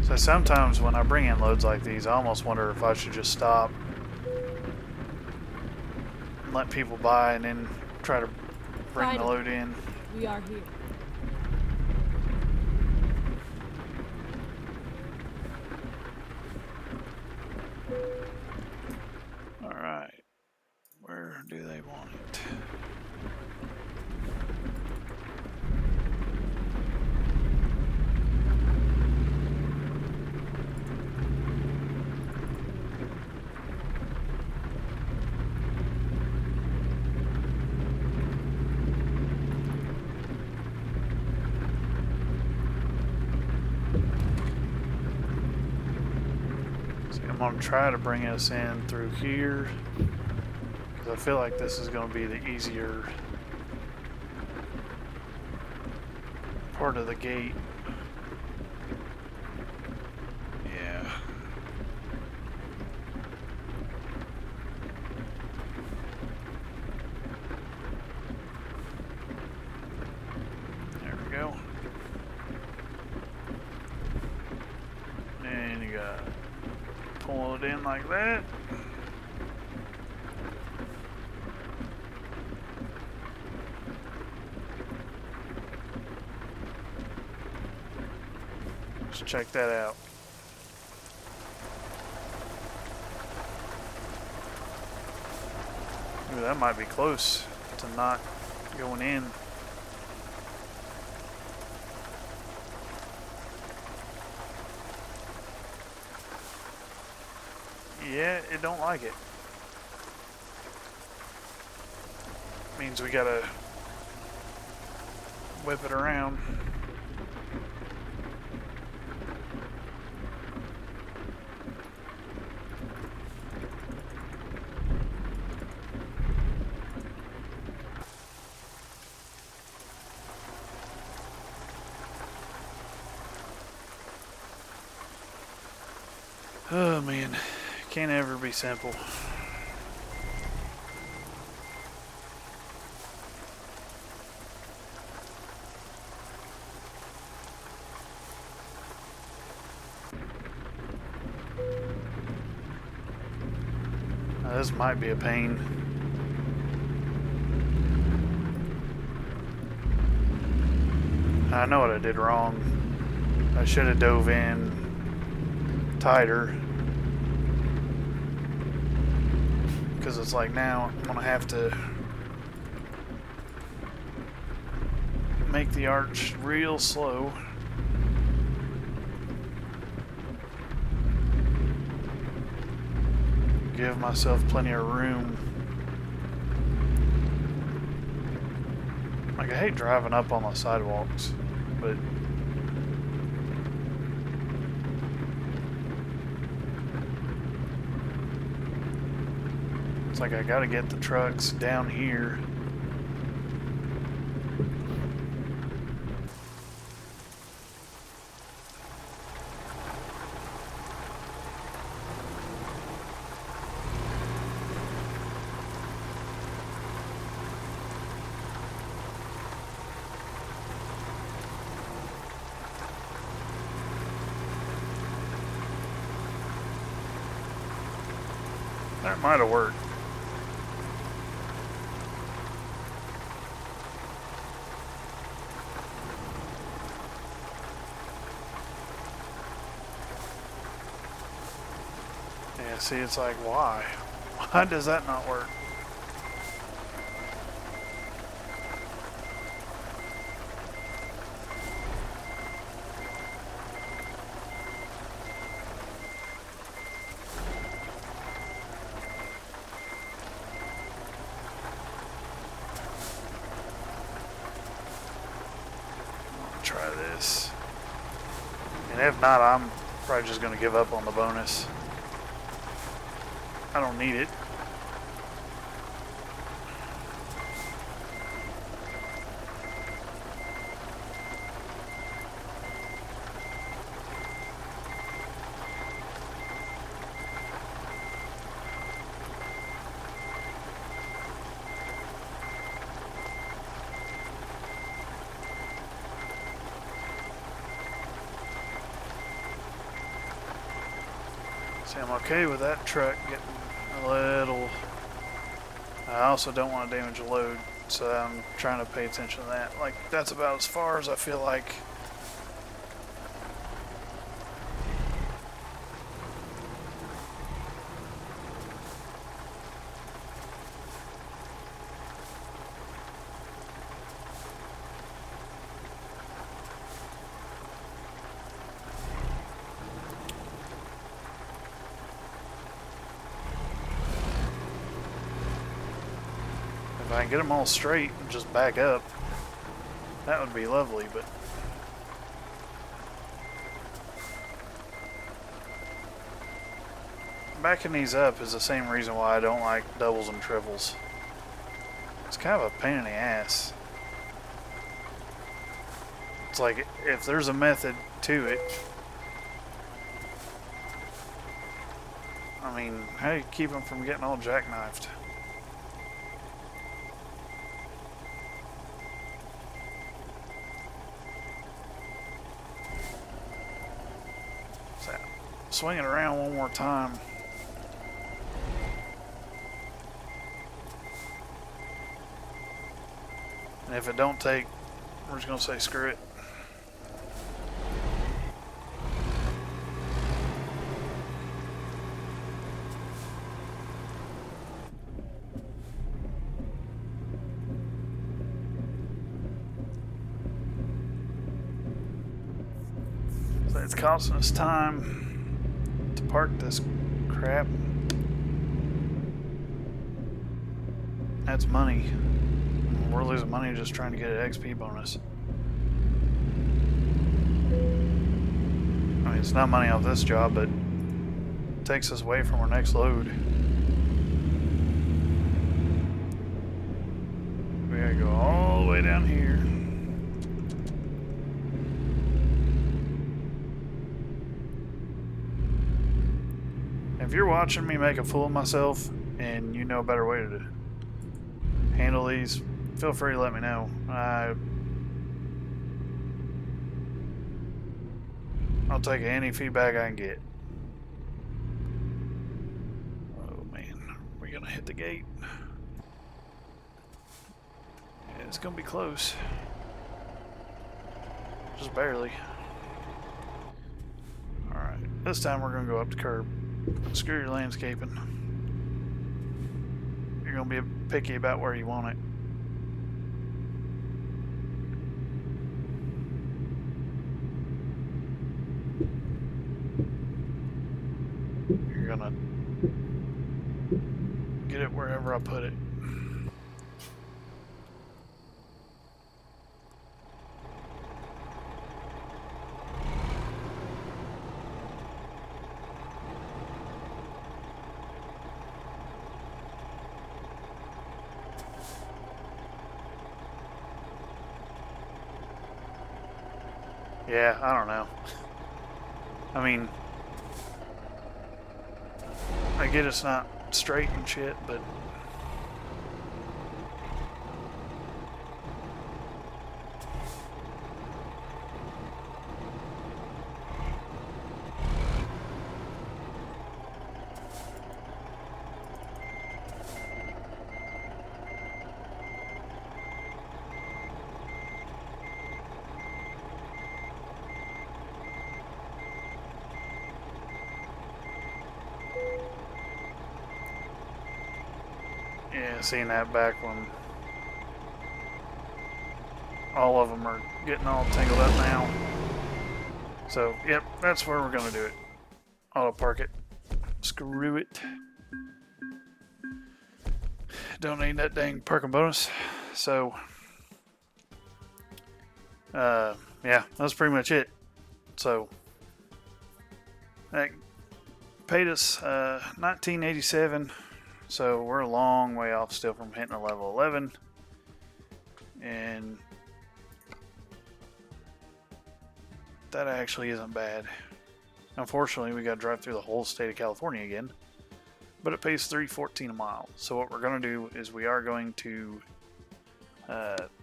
So sometimes when I bring in loads like these, I almost wonder if I should just stop and let people buy and then try to bring the Finally, load in. we are here. Alright. Where do they want it? See, I'm going to try to bring us in through here. I feel like this is going to be the easier part of the gate. Yeah. There we go. And you got to pull it in like that. Let's check that out. Ooh, that might be close to not going in. Yeah, it don't like it. Means we gotta whip it around. Oh man, can't ever be simple. Now, this might be a pain. I know what I did wrong. I should have dove in tighter, because it's like now I'm gonna have to make the arch real slow. Give myself plenty of room. Like, I hate driving up on the sidewalks, but it's like I gotta get the trucks down here. That might have worked. Yeah, see, it's like, why? Why does that not work? bonus. And if not, I'm probably just going to give up on the bonus. I don't need it. See, I'm okay with that truck getting a little... I also don't want to damage a load, so I'm trying to pay attention to that. Like, that's about as far as I feel like. If I can get them all straight and just back up, that would be lovely, but backing these up is the same reason why I don't like doubles and triples. It's kind of a pain in the ass. It's like, if there's a method to it, I mean, how do you keep them from getting all jackknifed? Swing it around one more time. And if it don't take, we're just gonna say screw it. So it's costing us time to park this crap. That's money. We're losing money just trying to get an XP bonus. I mean, it's not money off this job, but it takes us away from our next load. We gotta go all the way down here. If you're watching me make a fool of myself and you know a better way to handle these, feel free to let me know. I'll take any feedback I can get. Oh man, we're gonna hit the gate. Yeah, it's gonna be close. Just barely. Alright, this time we're gonna go up the curb. Screw your landscaping. You're gonna be picky about where you want it. You're gonna get it wherever I put it. Yeah, I don't know. I mean, I get it's not straight and shit, but yeah, seeing that back when all of them are getting all tangled up now. So, yep, that's where we're gonna do it. Auto park it. Screw it. Don't need that dang parking bonus. So, yeah, that's pretty much it. So that paid us 1987. So we're a long way off still from hitting a level 11. And that actually isn't bad. Unfortunately, we got to drive through the whole state of California again. But it pays $3.14 a mile. So what we're going to do is we are going to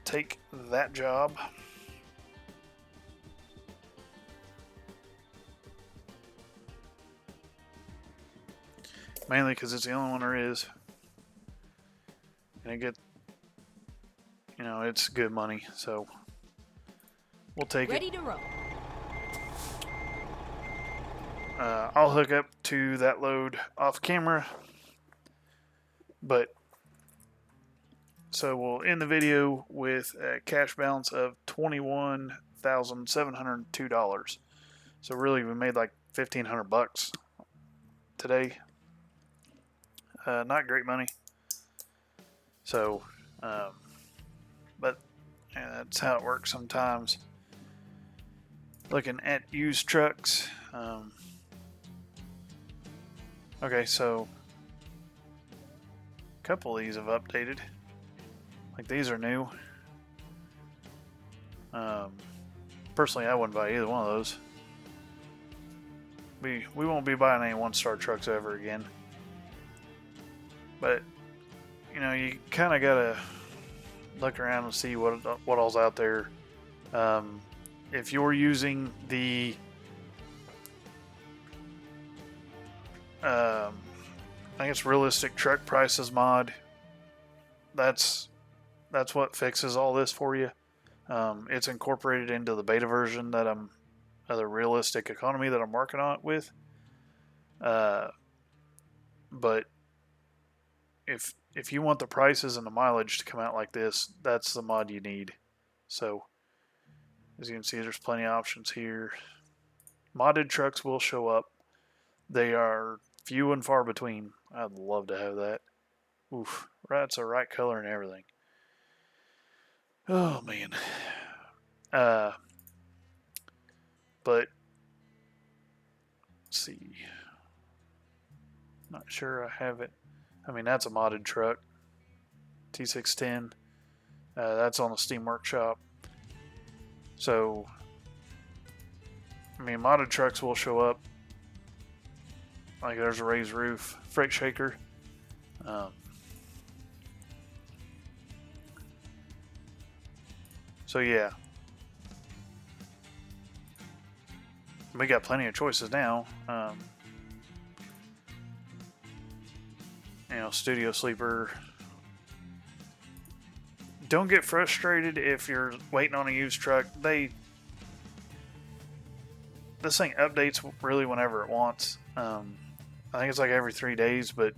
take that job. Mainly because it's the only one there is. And it's good money. So we'll take Ready to roll. I'll hook up to that load off camera. But so we'll end the video with a cash balance of $21,702. So really, we made like $1,500 today. Not great money. So, but yeah, that's how it works sometimes. Looking at used trucks. Okay, so a couple of these have updated. Like these are new. Personally, I wouldn't buy either one of those. We won't be buying any one-star trucks ever again. But you kind of gotta look around and see what all's out there. If you're using the I guess realistic truck prices mod, that's what fixes all this for you. It's incorporated into the beta version that the realistic economy that I'm working on it with. But if you want the prices and the mileage to come out like this, that's the mod you need. So as you can see, there's plenty of options here. Modded trucks will show up. They are few and far between. I'd love to have that. Oof, that's the right color and everything. Oh man. But let's see. Not sure I have it. I mean, that's a modded truck. T610. That's on the Steam Workshop. So, I mean, modded trucks will show up. Like there's a raised roof, freight shaker. So yeah, we got plenty of choices now. Studio sleeper. Don't get frustrated if you're waiting on a used truck. This thing updates really whenever it wants. I think it's like every 3 days, but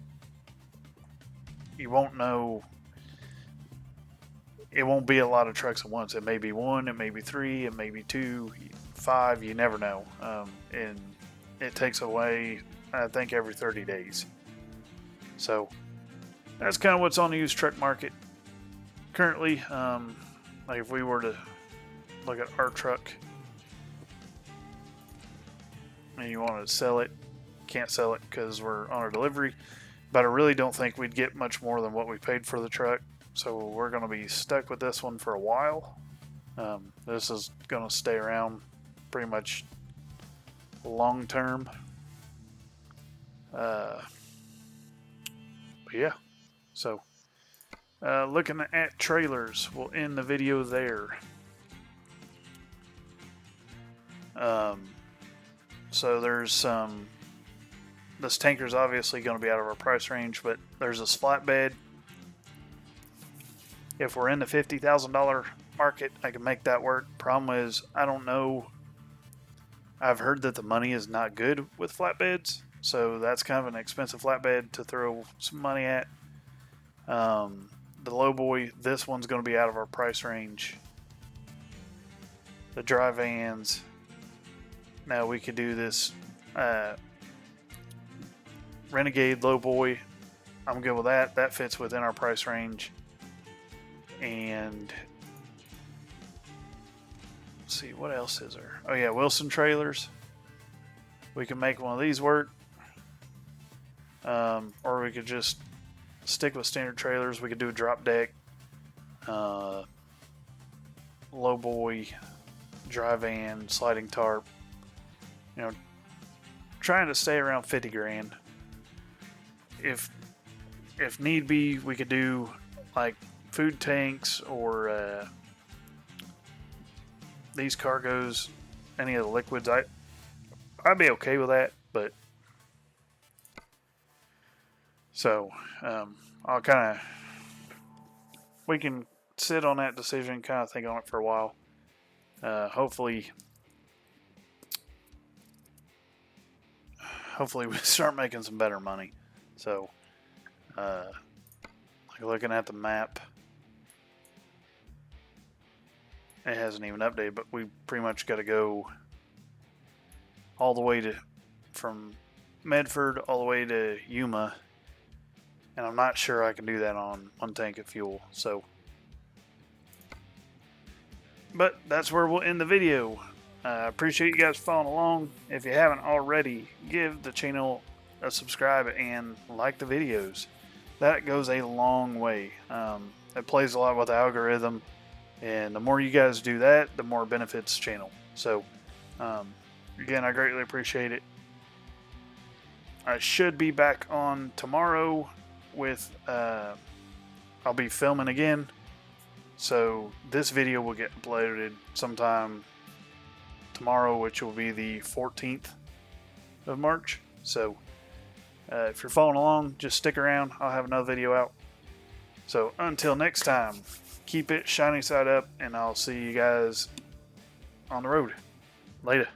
you won't know. It won't be a lot of trucks at once. It may be one, it may be three, it may be 2, 5. You never know. And it takes away, I think, every 30 days. So that's kind of what's on the used truck market currently. Like if we were to look at our truck and you wanted to sell it, can't sell it because we're on a delivery. But I really don't think we'd get much more than what we paid for the truck. So we're going to be stuck with this one for a while. This is going to stay around pretty much long term. But yeah, so looking at trailers, we'll end the video there. So there's some. This tanker's obviously going to be out of our price range, but there's this flatbed. If we're in the $50,000 market, I can make that work. Problem is, I don't know. I've heard that the money is not good with flatbeds, so that's kind of an expensive flatbed to throw some money at. The low boy, this one's going to be out of our price range. The dry vans. Now we could do this Renegade low boy. I'm good with that. That fits within our price range. And let's see, what else is there? Oh yeah, Wilson trailers. We can make one of these work. Or we could just stick with standard trailers. We could do a drop deck, low boy, dry van, sliding tarp. You know, trying to stay around 50 grand. If need be, we could do like food tanks or these cargoes, any of the liquids. I'd be okay with that, but so I'll kind of, we can sit on that decision, kind of think on it for a while. Hopefully we start making some better money. So like looking at the map, it hasn't even updated, but we pretty much got to go all the way from Medford all the way to Yuma, and I'm not sure I can do that on one tank of fuel. So, but that's where we'll end the video. I appreciate you guys following along. If you haven't already, give the channel a subscribe and like the videos. That goes a long way. It plays a lot with the algorithm, and the more you guys do that, the more benefits the channel. So again, I greatly appreciate it. I should be back on tomorrow with I'll be filming again, so this video will get uploaded sometime tomorrow, which will be the 14th of March. So if you're following along, just stick around. I'll have another video out. So until next time, keep it shiny side up, and I'll see you guys on the road. Later.